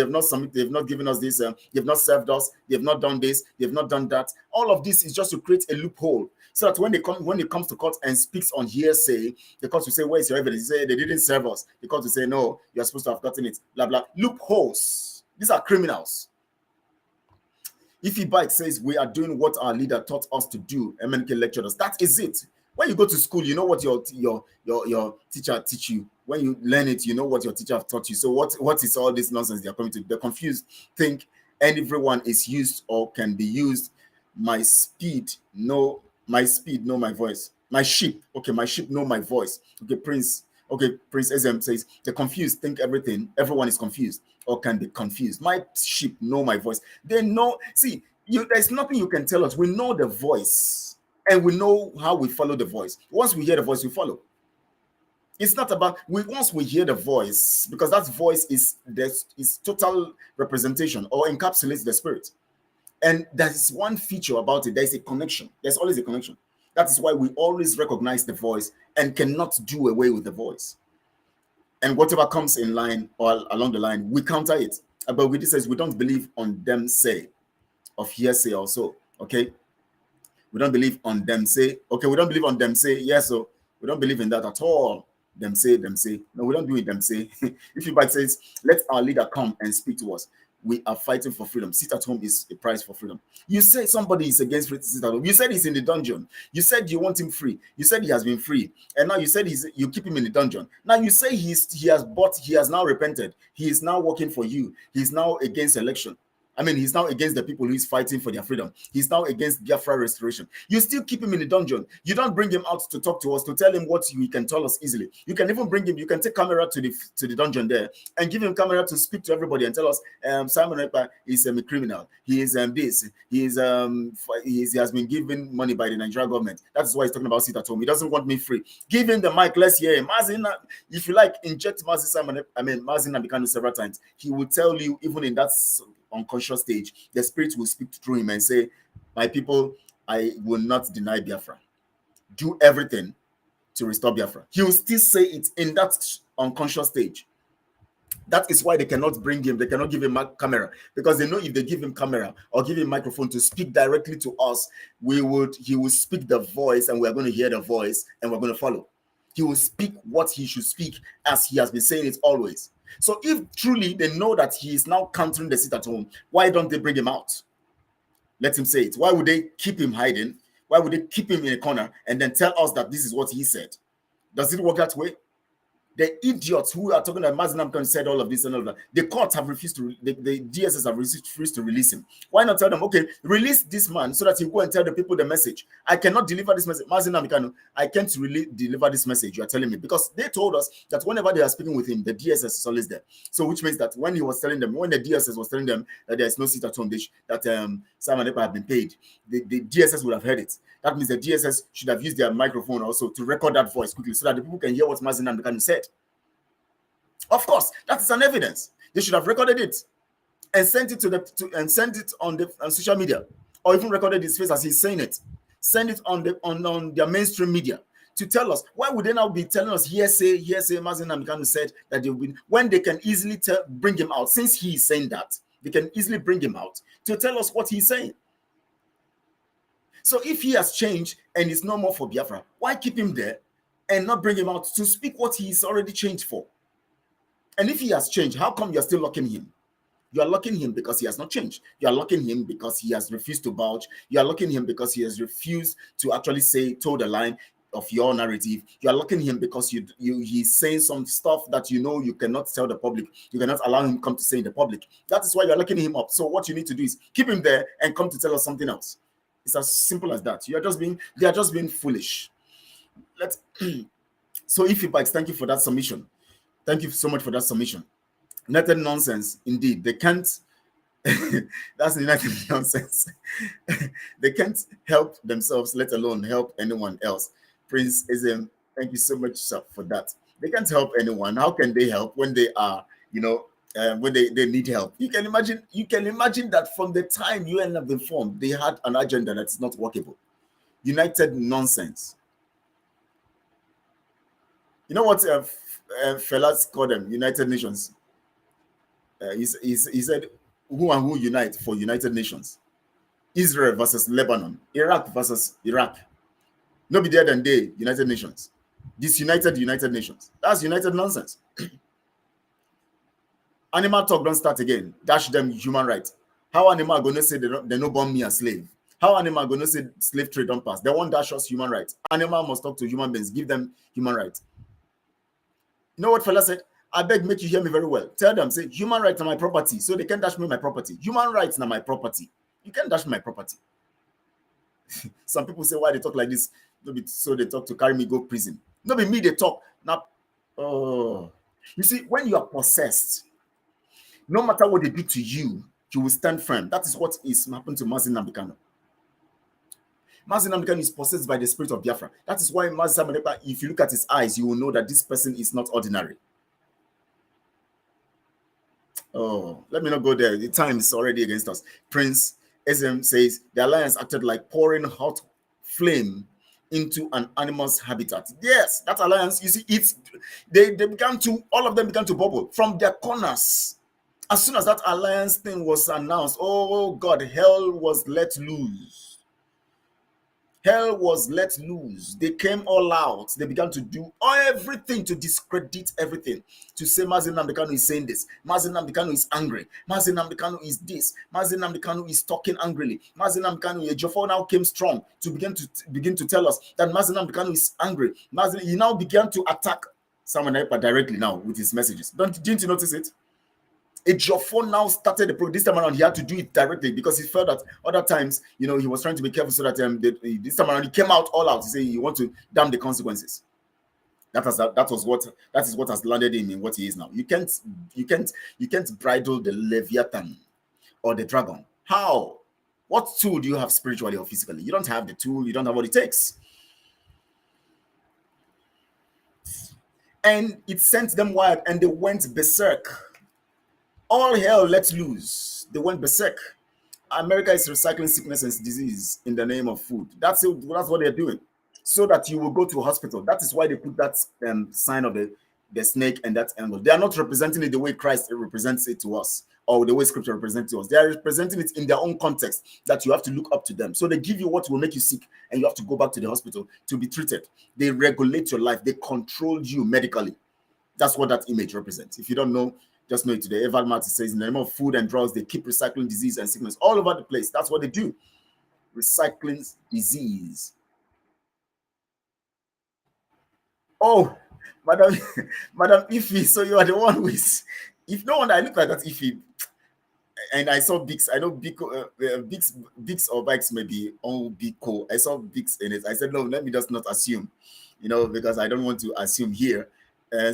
given us this, they have not served us, they have not done this, they have not done that. All of this is just to create a loophole. So that when it comes to court and speaks on hearsay, the court will say, where is your evidence? You say, they didn't serve us. The court will say, no, you're supposed to have gotten it, blah, blah. Loopholes. These are criminals. If Ibike says, we are doing what our leader taught us to do, MNK lectured us, that is it. When you go to school, you know what your teacher teach you. When you learn it, you know what your teacher have taught you. So what is all this nonsense they are coming to? They're confused, think everyone is used or can be used. My speed, know my voice. My sheep, okay, my sheep know my voice. Okay, Prince SM says, the confused think everyone is confused or can be confused. My sheep know my voice. They know, see, there's nothing you can tell us. We know the voice. And we know how we follow the voice. Once we hear the voice, we follow. It's not about once we hear the voice, because that voice is total representation or encapsulates the spirit. And there's one feature about it. There's a connection. There's always a connection. That is why we always recognize the voice and cannot do away with the voice. And whatever comes in line or along the line, we counter it. But with this says we don't believe on them say of hearsay also. Okay. We don't believe on them say. Okay, we don't believe on them say. Yes, so we don't believe in that at all. Them say. No, we don't do it them say. If Ibike says, let our leader come and speak to us. We are fighting for freedom. Sit at home is a price for freedom. You say somebody is against free to sit at home. You said he's in the dungeon. You said you want him free. You said he has been free. And now you said you keep him in the dungeon. Now you say he has now repented. He is now working for you. He's now against election. I mean, he's now against the people who is fighting for their freedom. He's now against Biafra restoration. You still keep him in the dungeon. You don't bring him out to talk to us, to tell him what he can tell us easily. You can even bring him, you can take camera to the dungeon there and give him camera to speak to everybody and tell us, Simon Ekpa is a criminal. He is this. He has been given money by the Nigerian government. That's why he's talking about sit at home. He doesn't want me free. Give him the mic. Let's hear him. If you like, inject Mazi Nnamdi Kanu several times. He will tell you, even in that unconscious stage, the spirit will speak through him and say, my people, I will not deny Biafra. Do everything to restore Biafra. He will still say it in that unconscious stage. That is why they cannot bring him, they cannot give him a camera, because they know if they give him camera or give him microphone to speak directly to us, he will speak the voice and we are going to hear the voice and we're going to follow. He will speak what he should speak as he has been saying it always. So if truly they know that he is now countering the sit at home, why don't they bring him out? Let him say it. Why would they keep him hiding? Why would they keep him in a corner and then tell us that this is what he said? Does it work that way? The idiots who are talking about Mazi Nnamdi Kanu said all of this and all of that. The courts have refused to, the DSS have refused to release him. Why not tell them, okay, release this man so that he go and tell the people the message. I cannot deliver this message. Mazi Nnamdi Kanu, I can't really deliver this message you are telling me, because they told us that whenever they are speaking with him, the DSS is always there. So which means that when he was telling them, when the DSS was telling them that there is no seat at home, that Simon Ekpa had been paid, the DSS would have heard it. That means the DSS should have used their microphone also to record that voice quickly so that the people can hear what Mazi Nnamdi Kanu said. Of course, that is an evidence. They should have recorded it and sent it on social media, or even recorded his face as he's saying it. Send it on their mainstream media to tell us. Why would they now be telling us hearsay? Mazi Nnamdi Kanu said that they will be, when they can easily bring him out, since he is saying that, they can easily bring him out to tell us what he's saying. So if he has changed and it's no more for Biafra, why keep him there and not bring him out to speak what he's already changed for? And if he has changed, how come you're still locking him? You are locking him because he has not changed. You are locking him because he has refused to vouch. You are locking him because he has refused to actually toe the line of your narrative. You are locking him because he's saying some stuff that you cannot tell the public. You cannot allow him come to say in the public. That is why you're locking him up. So what you need to do is keep him there and come to tell us something else. It's as simple as that. They are just being foolish. So if you bikes, thank you for that submission. Thank you so much for that submission. United nonsense, indeed. They can't. That's United nonsense. They can't help themselves, let alone help anyone else. Prince Ism, thank you so much, sir, for that. They can't help anyone. How can they help when they are, when they need help? You can imagine that from the time UN have been formed, they had an agenda that's not workable. United nonsense. You know what fellas call them? United Nations. He said, who and who unite for United Nations? Israel versus Lebanon, Iraq versus Iraq. No be there than they, United Nations. Disunited United Nations. That's united nonsense. Animal talk don't start again. Dash them human rights. How animal gonna say they no born me a slave? How animal gonna say slave trade don't pass? They won't dash us human rights. Animal must talk to human beings, give them human rights. You know what fella said? I beg, make you hear me very well. Tell them, say, human rights are my property, so they can't dash me my property. Human rights are my property. You can't dash my property. Some people say, why they talk like this? So they talk to carry me go prison. No be me, they talk. Now, you see, when you are possessed, no matter what they do to you, you will stand firm. That is what is happened to Mazi Nnamdi Kanu. Mazi Nnamdi Kanu is possessed by the spirit of Biafra. That is why Mazi Nnamdi Kanu, if you look at his eyes, you will know that this person is not ordinary. Oh, let me not go there. The time is already against us. Prince SM says the alliance acted like pouring hot flame into an animal's habitat. Yes, that alliance, you see, all of them began to bubble from their corners. As soon as that alliance thing was announced, oh God, hell was let loose. Hell was let loose. They came all out. They began to do everything to discredit everything. To say Mazi Nnamdi Kanu is saying this. Mazi Nnamdi Kanu is angry. Mazi Nnamdi Kanu is this. Mazi Nnamdi Kanu is talking angrily. Mazi Nnamdi Kanu, Ejiofor now came strong to begin to tell us that Mazi Nnamdi Kanu is angry. He now began to attack Simon Ekpa directly now with his messages. Didn't you notice it? Ejiofor now started the program. This time around, he had to do it directly because he felt that other times, he was trying to be careful so that this time around he came out all out. He said he want to damn the consequences. That is what has landed him in what he is now. You can't bridle the Leviathan or the dragon. How? What tool do you have spiritually or physically? You don't have the tool. You don't have what it takes. And it sent them wild, and they went berserk. All hell let loose. They went berserk. America is recycling sickness and disease in the name of food. That's it. That's what they're doing. So that you will go to a hospital. That is why they put that sign of the snake and that angle. They are not representing it the way Christ represents it to us, or the way Scripture represents it to us. They are representing it in their own context, that you have to look up to them. So they give you what will make you sick, and you have to go back to the hospital to be treated. They regulate your life. They control you medically. That's what that image represents. If you don't know, just know it today. Eval Martin says, in the name of food and drugs, they keep recycling disease and sickness all over the place. That's what they do. Recycling disease. Oh, Madam Ifi, so you are the one who is, if no one, I look like that Ifi, and I saw Bix. I know Bix or Bikes may be on Biko. I saw Bix in it. I said, no, let me just not assume, because I don't want to assume here.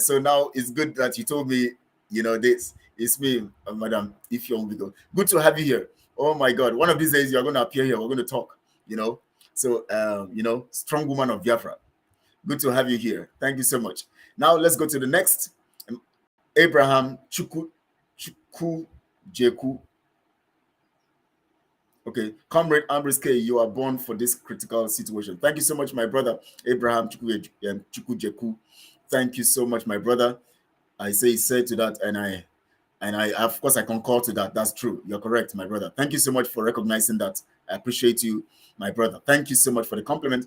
So now it's good that you told me, this is me, Madam Ifi. Good to have you here. Oh my God, one of these days you're going to appear here. We're going to talk, So, strong woman of Biafra. Good to have you here. Thank you so much. Now let's go to the next. Abraham Chuku Jeku. Okay, Comrade Ambrose K, you are born for this critical situation. Thank you so much, my brother, Abraham Chuku Jeku. Thank you so much, my brother. I say to that, and I of course I concur to that. That's true. You're correct, my brother. Thank you so much for recognizing that I appreciate you, my brother. Thank you so much for the compliment.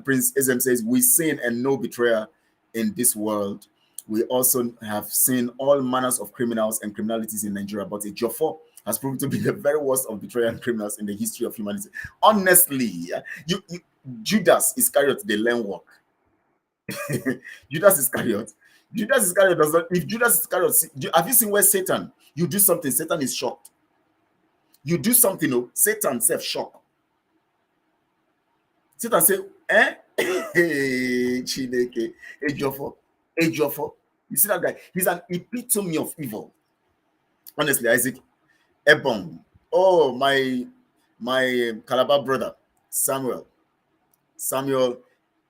Prince Ism says, we sin and no betrayer in this world. We also have seen all manners of criminals and criminalities in Nigeria, but Ejiofor has proven to be the very worst of betrayers and criminals in the history of humanity. Honestly, Judas Iscariot, they learn work. Judas Iscariot does not. If Judas Iscariot, have you seen where Satan? You do something, Satan is shocked. You do something, oh, Satan self shock. Satan say, Chineke, Ejiofor. You see that guy? He's an epitome of evil. Honestly, Isaac Ebon. Oh, my Calabar brother, Samuel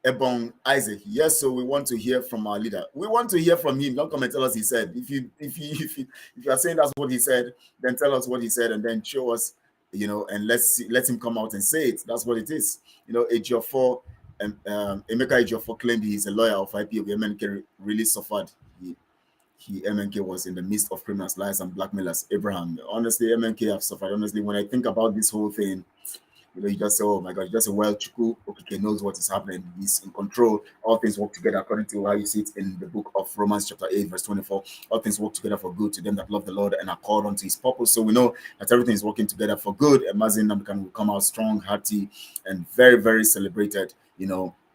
Ebon Isaac. Yes, so we want to hear from our leader. We want to hear from him. Don't come and tell us he said. If you are saying that's what he said, then tell us what he said and then show us, and let him come out and say it. That's what it is. Ejiofor, Emeka Ejiofor claimed he's a lawyer of IPOB. MNK really suffered. MNK was in the midst of criminals, liars, and blackmailers. Abraham, honestly, MNK have suffered. Honestly, when I think about this whole thing, you just say, oh my God, just say, well, Chuku okay, knows what is happening. He's in control. All things work together according to how you see it in the book of Romans chapter 8, verse 24. All things work together for good to them that love the Lord and are called unto his purpose. So we know that everything is working together for good. And Mazin Namdekan will come out strong, hearty, and very, very celebrated,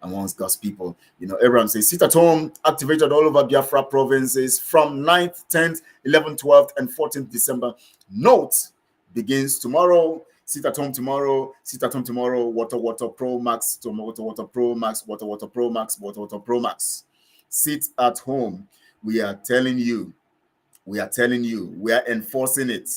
amongst God's people. Abraham says, sit at home, activated all over Biafra provinces from 9th, 10th, 11th, 12th, and 14th December. Note begins tomorrow. Sit at home tomorrow. Sit at home tomorrow. Water Pro Max. Water Pro Max. Water Pro Max. Water Pro Max. Sit at home. We are telling you. We are enforcing it.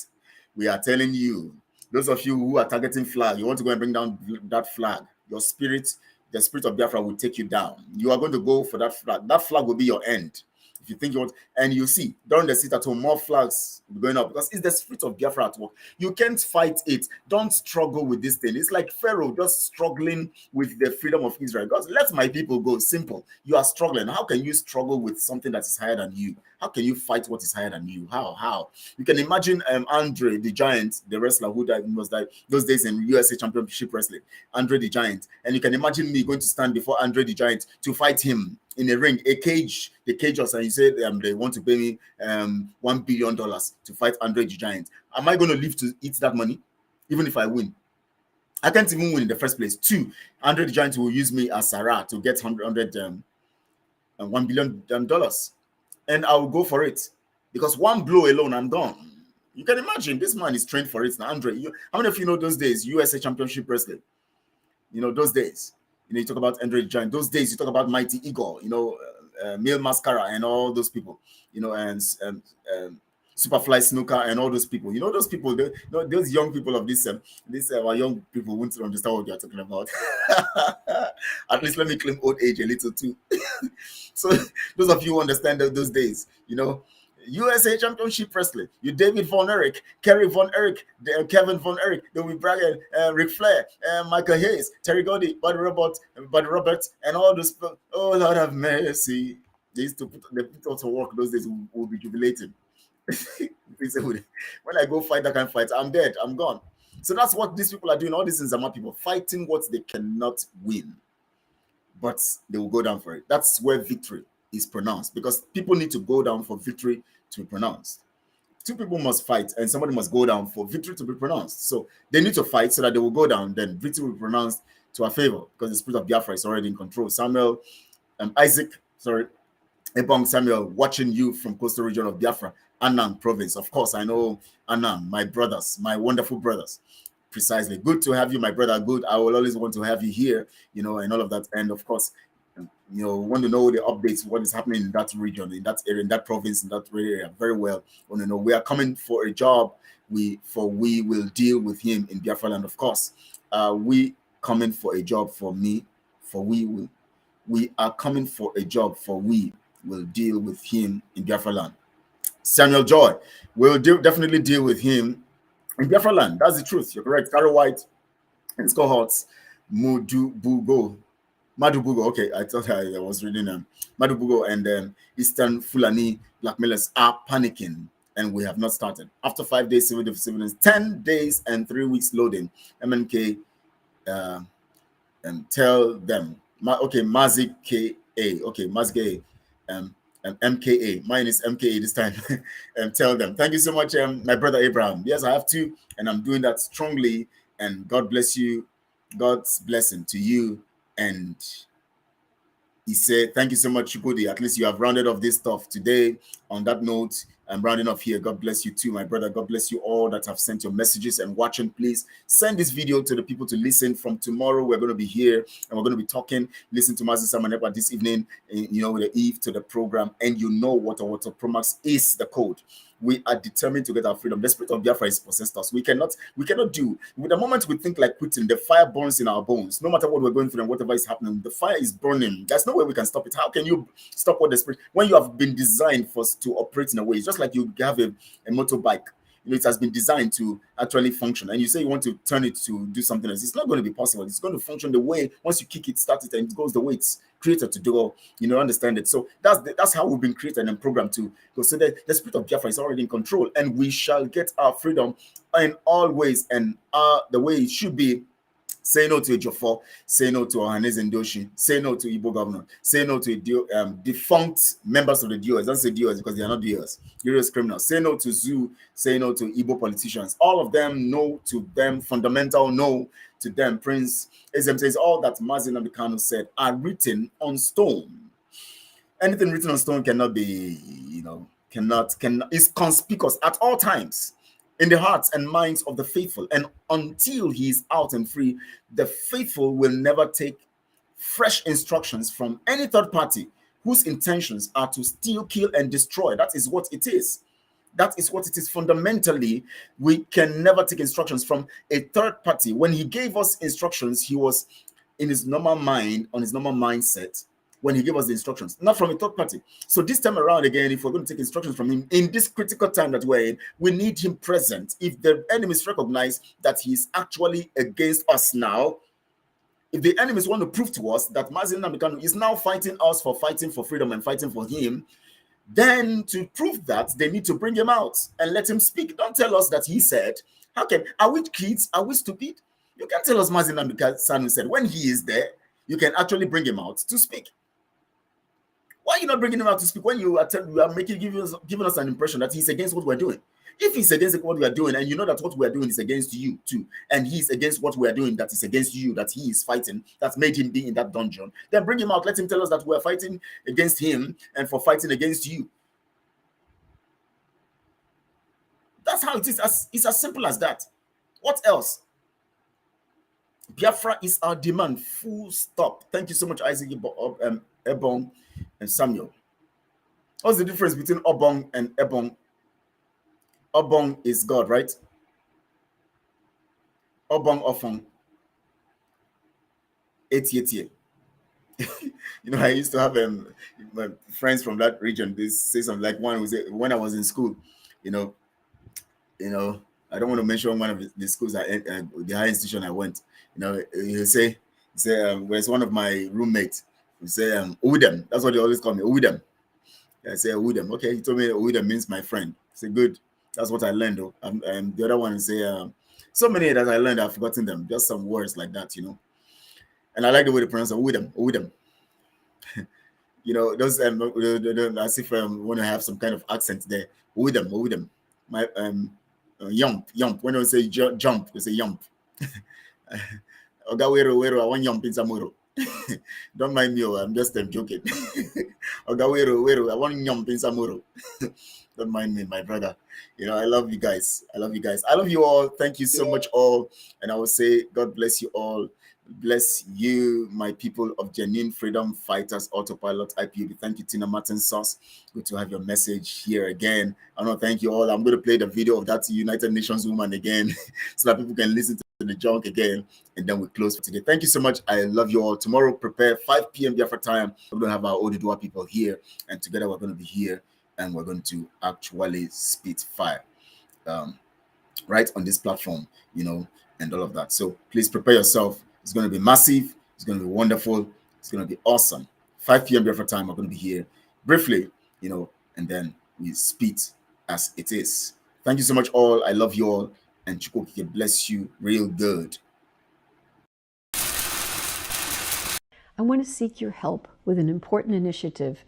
We are telling you. Those of you who are targeting flag, you want to go and bring down that flag. Your spirit, the spirit of Biafra will take you down. You are going to go for that flag. That flag will be your end. If you think you want, and you see during the sit at home, more flags will be going up because it's the spirit of Biafra at work. You can't fight it. Don't struggle with this thing. It's like Pharaoh just struggling with the freedom of Israel. God, let my people go. Simple. You are struggling. How can you struggle with something that is higher than you? How can you fight what is higher than you? How? You can imagine Andre the Giant, the wrestler who must die those days in USA Championship Wrestling. Andre the Giant, and you can imagine me going to stand before Andre the Giant to fight him in a ring, a cage, the cages, and you say they want to pay me $1 billion to fight Andre the Giant. Am I going to live to eat that money, even if I win? I can't even win in the first place. 2, Andre the Giant will use me as Sarah to get $1 billion, and I will go for it because one blow alone, I'm gone. You can imagine this man is trained for it. Now, Andre, how many of you know those days, USA Championship Wrestling? Those days. You talk about Andre the Giant. Those days, you talk about Mighty Eagle, Male Mascara and all those people, and Superfly Snooker and all those people. Those people, those young people of this our young people won't understand what they are talking about. At least let me claim old age a little too. So those of you who understand those days, USA Championship Wrestling, David Von Erich, Kerry Von Erich, Kevin Von Erich, they will brag Ric Flair, Michael Hayes, Terry Gordy, Buddy Roberts, and all those people. Oh, Lord have mercy. They used to put to work those days, will be jubilating. When I go fight that kind of fight, I'm dead, I'm gone. So that's what these people are doing. All these things are people fighting what they cannot win, but they will go down for it. That's where victory is pronounced, because people need to go down for victory to be pronounced. 2 people must fight and somebody must go down for victory to be pronounced. So they need to fight so that they will go down, then victory will be pronounced to our favor because the spirit of Biafra is already in control. Samuel, Ebong Samuel, watching you from coastal region of Biafra, Anang province. Of course, I know Anang, my brothers, my wonderful brothers. Precisely. Good to have you, my brother. Good. I will always want to have you here, and all of that. And of course, want to know the updates, what is happening in that region, in that area, in that province, in that area very well. Want to know we are coming for a job. We will deal with him in Biafra land. Of course, we coming for a job for me. We are coming for a job for we will deal with him in Biafra land. Samuel Joy will definitely deal with him in Biafra land. That's the truth. You're correct. Carol White and his cohorts, Madubugo. Okay, I thought I was reading Madubugo and Eastern Fulani blackmailers are panicking. and we have not started. After 5 days, civil disobedience, 10 days and 3 weeks loading. MNK, and tell them. Okay, Mazik KA. Okay, Mazik KA. MKA. Mine is MKA this time. And tell them. Thank you so much, my brother Abraham. Yes, I have to, and I'm doing that strongly. And God bless you. God's blessing to you. And he said, thank you so much, Chukudi. At least you have rounded off this stuff today. On that note, I'm rounding off here. God bless you too, my brother. God bless you all that have sent your messages and watching. Please send this video to the people to listen. From tomorrow, we're going to be here and we're going to be talking. Listen to Master Samanepa this evening, with the eve to the program. And you know what our Promax is the code. We are determined to get our freedom. The spirit of Biafra is possessed us. We cannot do. With the moment we think like quitting, the fire burns in our bones. No matter what we're going through and whatever is happening, the fire is burning. There's no way we can stop it. How can you stop what the spirit, when you have been designed to operate in a way? It's just like you have a motorbike. It has been designed to actually function, and you say you want to turn it to do something else. It's not going to be possible. It's going to function the way, once you kick it, start it, and it goes the way it's created to do. Understand it. So that's how we've been created and programmed to go. So the spirit of Biafra is already in control, and we shall get our freedom in all ways, and the way it should be. Say no to Ejiofor, say no to Ohanes Ndoshi, say no to Igbo governor, say no to defunct members of the DOS. Don't say DOS because they are not DOS. DOS criminals. Say no to Zoo, say no to Igbo politicians. All of them, no to them, fundamental no to them. Prince Ezem says all that Mazi Nnamdi Kanu said are written on stone. Anything written on stone cannot be, is conspicuous at all times in the hearts and minds of the faithful, and until he is out and free, the faithful will never take fresh instructions from any third party whose intentions are to steal, kill, and destroy. That is what it is. That is what it is. Fundamentally, we can never take instructions from a third party. When he gave us instructions, he was in his normal mind, on his normal mindset, when he gave us the instructions, not from a third party. So this time around, again, if we're going to take instructions from him in this critical time that we're in, we need him present. If the enemies recognize that he's actually against us now, if the enemies want to prove to us that Mazi Nnamdi Kanu is now fighting us for fighting for freedom and fighting for him, then to prove that, they need to bring him out and let him speak. Don't tell us that he said. Are we kids? Are we stupid? You can't tell us Mazi Nnamdi Kanu said. When he is there, you can actually bring him out to speak. Why are you not bringing him out to speak when you are giving us an impression that he's against what we're doing? If he's against what we are doing, and you know that what we are doing is against you too, and he's against what we are doing that is against you, that he is fighting, that's made him be in that dungeon, then bring him out. Let him tell us that we're fighting against him and for fighting against you. That's how it is. It's as simple as that. What else? Biafra is our demand. Full stop. Thank you so much, Isaac Ebon and Samuel. What's the difference between Obong and Ebon? Obong is God, right? Obong often. Etie. I used to have my friends from that region. They say something like one was when I was in school. I don't want to mention one of the schools the higher institution I went. He say, where's one of my roommates? He say, Udem. That's what they always call me, Udem. I say, Udem. Okay, he told me Udem means my friend. I say, good. That's what I learned, though. And the other one say, so many that I learned, I've forgotten them. Just some words like that, And I like the way they pronounce it, Udem. Those as if I want to have some kind of accent there. Udem. My yump. When they say jump, they say yump. Ogawero, I want yump in Samuro. Don't mind me, I'm just joking. Ogawero, I want yump in Samuro. Don't mind me, my brother. I love you guys. I love you all. Thank you so much, all. And I will say, God bless you all. Bless you, my people of genuine freedom fighters, Autopilot, IPUB. Thank you, Tina Martin Sauce. Good to have your message here again. I want to thank you all. I'm going to play the video of that United Nations woman again so that people can listen to the junk again. And then we close for today. Thank you so much. I love you all. Tomorrow, prepare 5 p.m. Biafra time. We're going to have our Oduduwa people here. And together we're going to be here. And we're going to actually spit fire right on this platform, and all of that. So please prepare yourself. It's going to be massive. It's going to be wonderful. It's going to be awesome. 5 p.m. Biafra time, we're going to be here briefly, and then we spit as it is. Thank you so much, all. I love you all, and Chukwuokike bless you real good. I want to seek your help with an important initiative,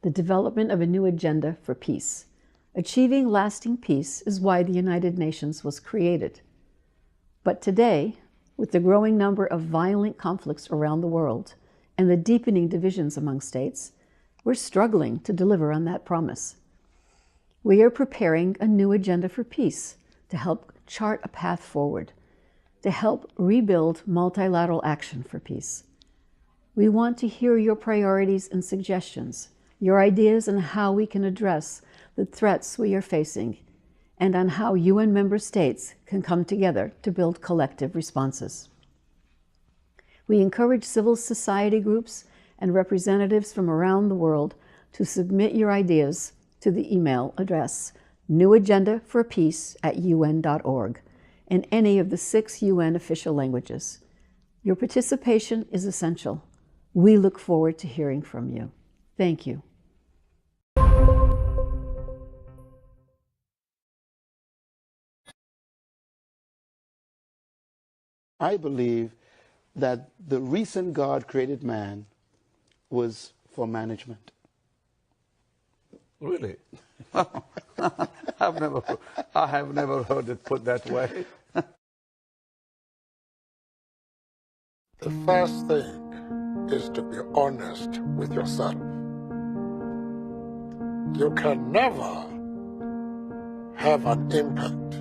the development of a new agenda for peace. Achieving lasting peace is why the United Nations was created. But today, with the growing number of violent conflicts around the world and the deepening divisions among states, we're struggling to deliver on that promise. We are preparing a new agenda for peace to help chart a path forward, to help rebuild multilateral action for peace. We want to hear your priorities and suggestions, your ideas on how we can address the threats we are facing, and on how UN member states can come together to build collective responses. We encourage civil society groups and representatives from around the world to submit your ideas to the email address newagendaforpeace@un.org in any of the 6 UN official languages. Your participation is essential. We look forward to hearing from you. Thank you. I believe that the reason God created man was for management. Really? I have never heard it put that way. The first thing is to be honest with yourself. You can never have an impact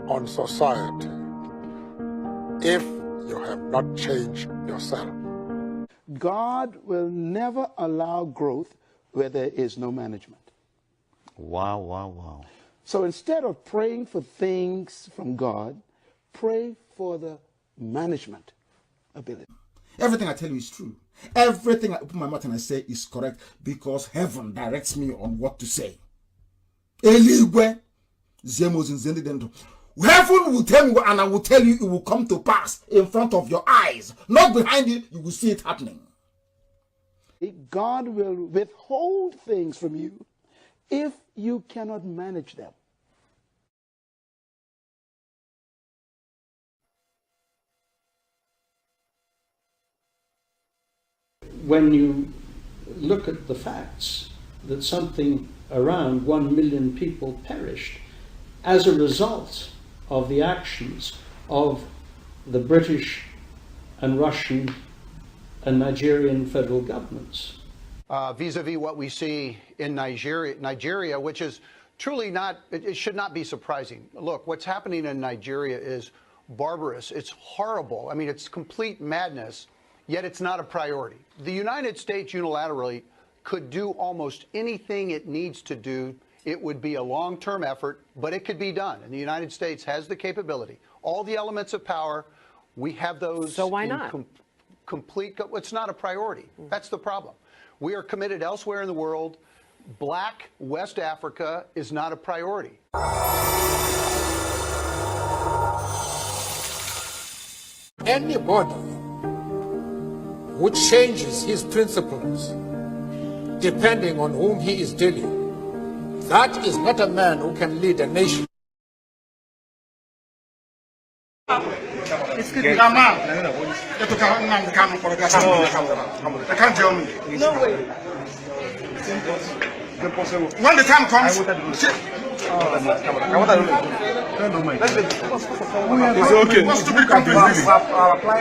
on society if you have not changed yourself. God will never allow growth where there is no management. Wow, wow, wow. So instead of praying for things from God, pray for the management ability. Everything I tell you is true. Everything I open my mouth and I say is correct because heaven directs me on what to say. Heaven will tell me and I will tell you it will come to pass in front of your eyes, not behind you. You will see it happening. God will withhold things from you if you cannot manage them. When you look at the facts that something around 1 million people perished as a result of the actions of the British and Russian and Nigerian federal governments. Vis-a-vis what we see in Nigeria, which is truly not, it should not be surprising. Look, what's happening in Nigeria is barbarous. It's horrible. I mean, it's complete madness, yet it's not a priority. The United States unilaterally could do almost anything it needs to do. It would be a long-term effort, but it could be done. And the United States has the capability. All the elements of power, we have those. So why not? It's not a priority. That's the problem. We are committed elsewhere in the world. Black West Africa is not a priority. Anybody who changes his principles depending on whom he is dealing, that is not a man who can lead a nation. Excuse me. They can't tell me. No way. When the time comes, it's okay. What stupid country is this?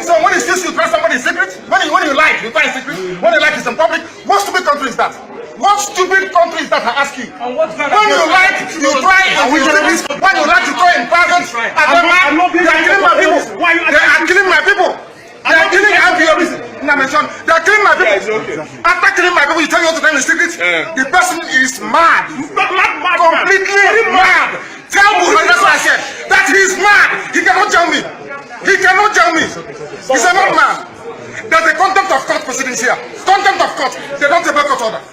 So when you see you tell somebody in secret, when you like, you tell in secret. When you like, it's in public. What stupid country is that? What stupid country is that, I ask you? When you like, you try in secret. When you like, you try in private. They are killing my people. They are killing my people. They are killing my people. They are killing my people. After killing my people, you tell me to tell in secret. The person is mad. Completely mad. Tell Buhari, that's what I said. That he is mad. He cannot tell me. He cannot tell me. He's a madman. There's a contempt of court proceedings here. Contempt of court. They don't obey court order.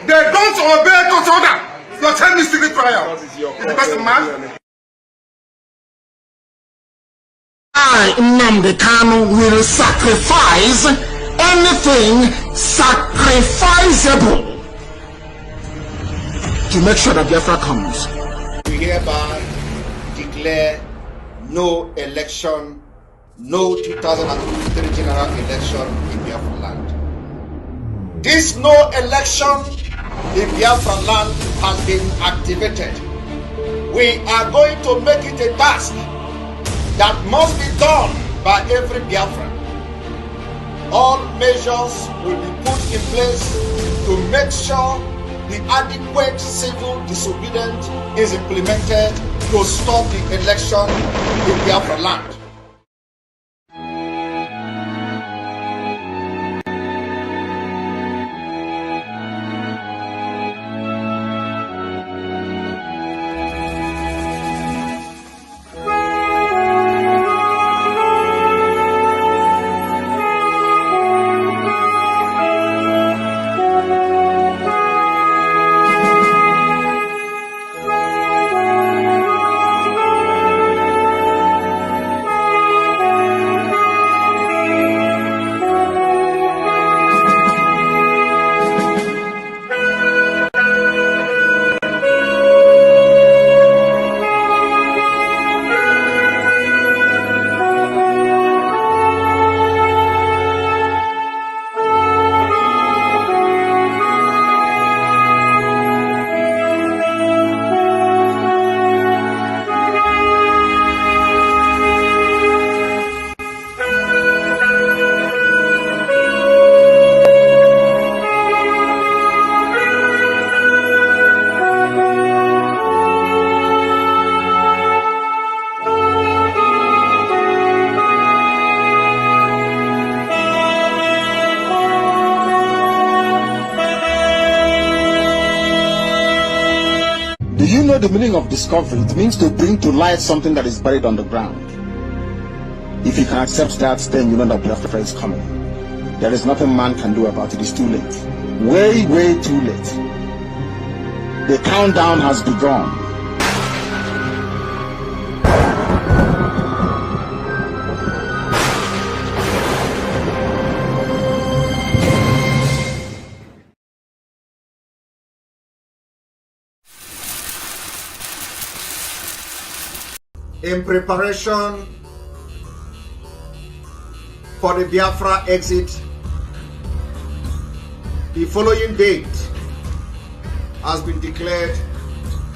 They don't obey court order. You're telling me secret trial. Is the person mad? I, Nnamdi Kanu, will sacrifice anything sacrificable to to make sure that Biafra comes. We hereby declare no election, no 2023 general election in Biafra land. This no election in Biafra land has been activated. We are going to make it a task that must be done by every Biafran. All measures will be put in place to make sure the adequate civil disobedience is implemented to stop the election in Biafra land. The meaning of discovery, it means to bring to light something that is buried on the ground. If you can accept that, then you know that Biafra is coming. There is nothing man can do about it. It's too late. Way, way too late. The countdown has begun. In preparation for the Biafra exit, the following date has been declared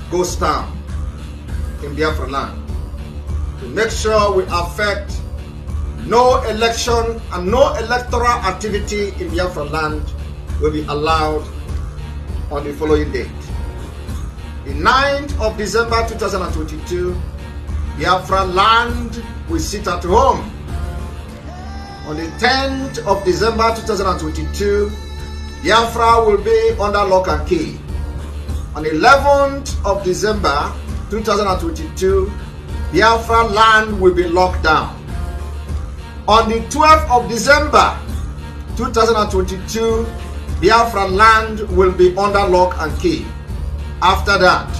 ghost town in Biafra land to make sure we affect no election and no electoral activity in Biafra land will be allowed on the following date. The 9th of December 2022, Biafra land will sit at home. On the 10th of December 2022, Biafra will be under lock and key. On the 11th of December 2022, Biafra land will be locked down. On the 12th of December 2022, Biafra land will be under lock and key. After that,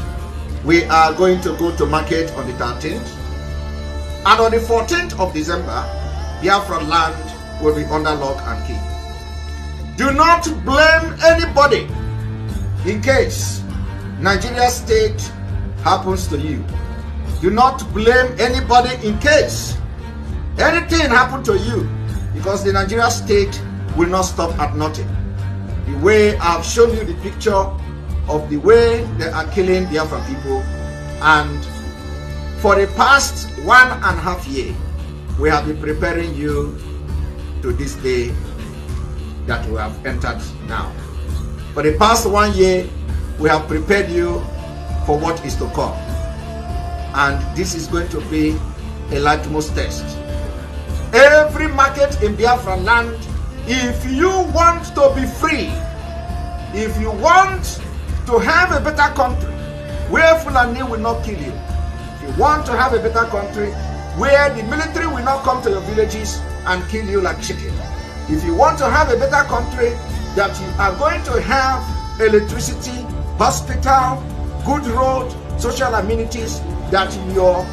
we are going to go to market on the 13th. And on the 14th of December, Biafra land will be under lock and key. Do not blame anybody in case Nigeria state happens to you. Do not blame anybody in case anything happened to you, because the Nigeria state will not stop at nothing. The way I've shown you the picture of the way they are killing Biafra people, and for the past 1.5 years, we have been preparing you to this day that we have entered now. For the past 1 year, we have prepared you for what is to come. And this is going to be a litmus test. Every market in Biafra land, if you want to be free, if you want to have a better country where Fulani will not kill you, if you want to have a better country where the military will not come to your villages and kill you like chicken, if you want to have a better country that you are going to have electricity, hospital, good road, social amenities, that your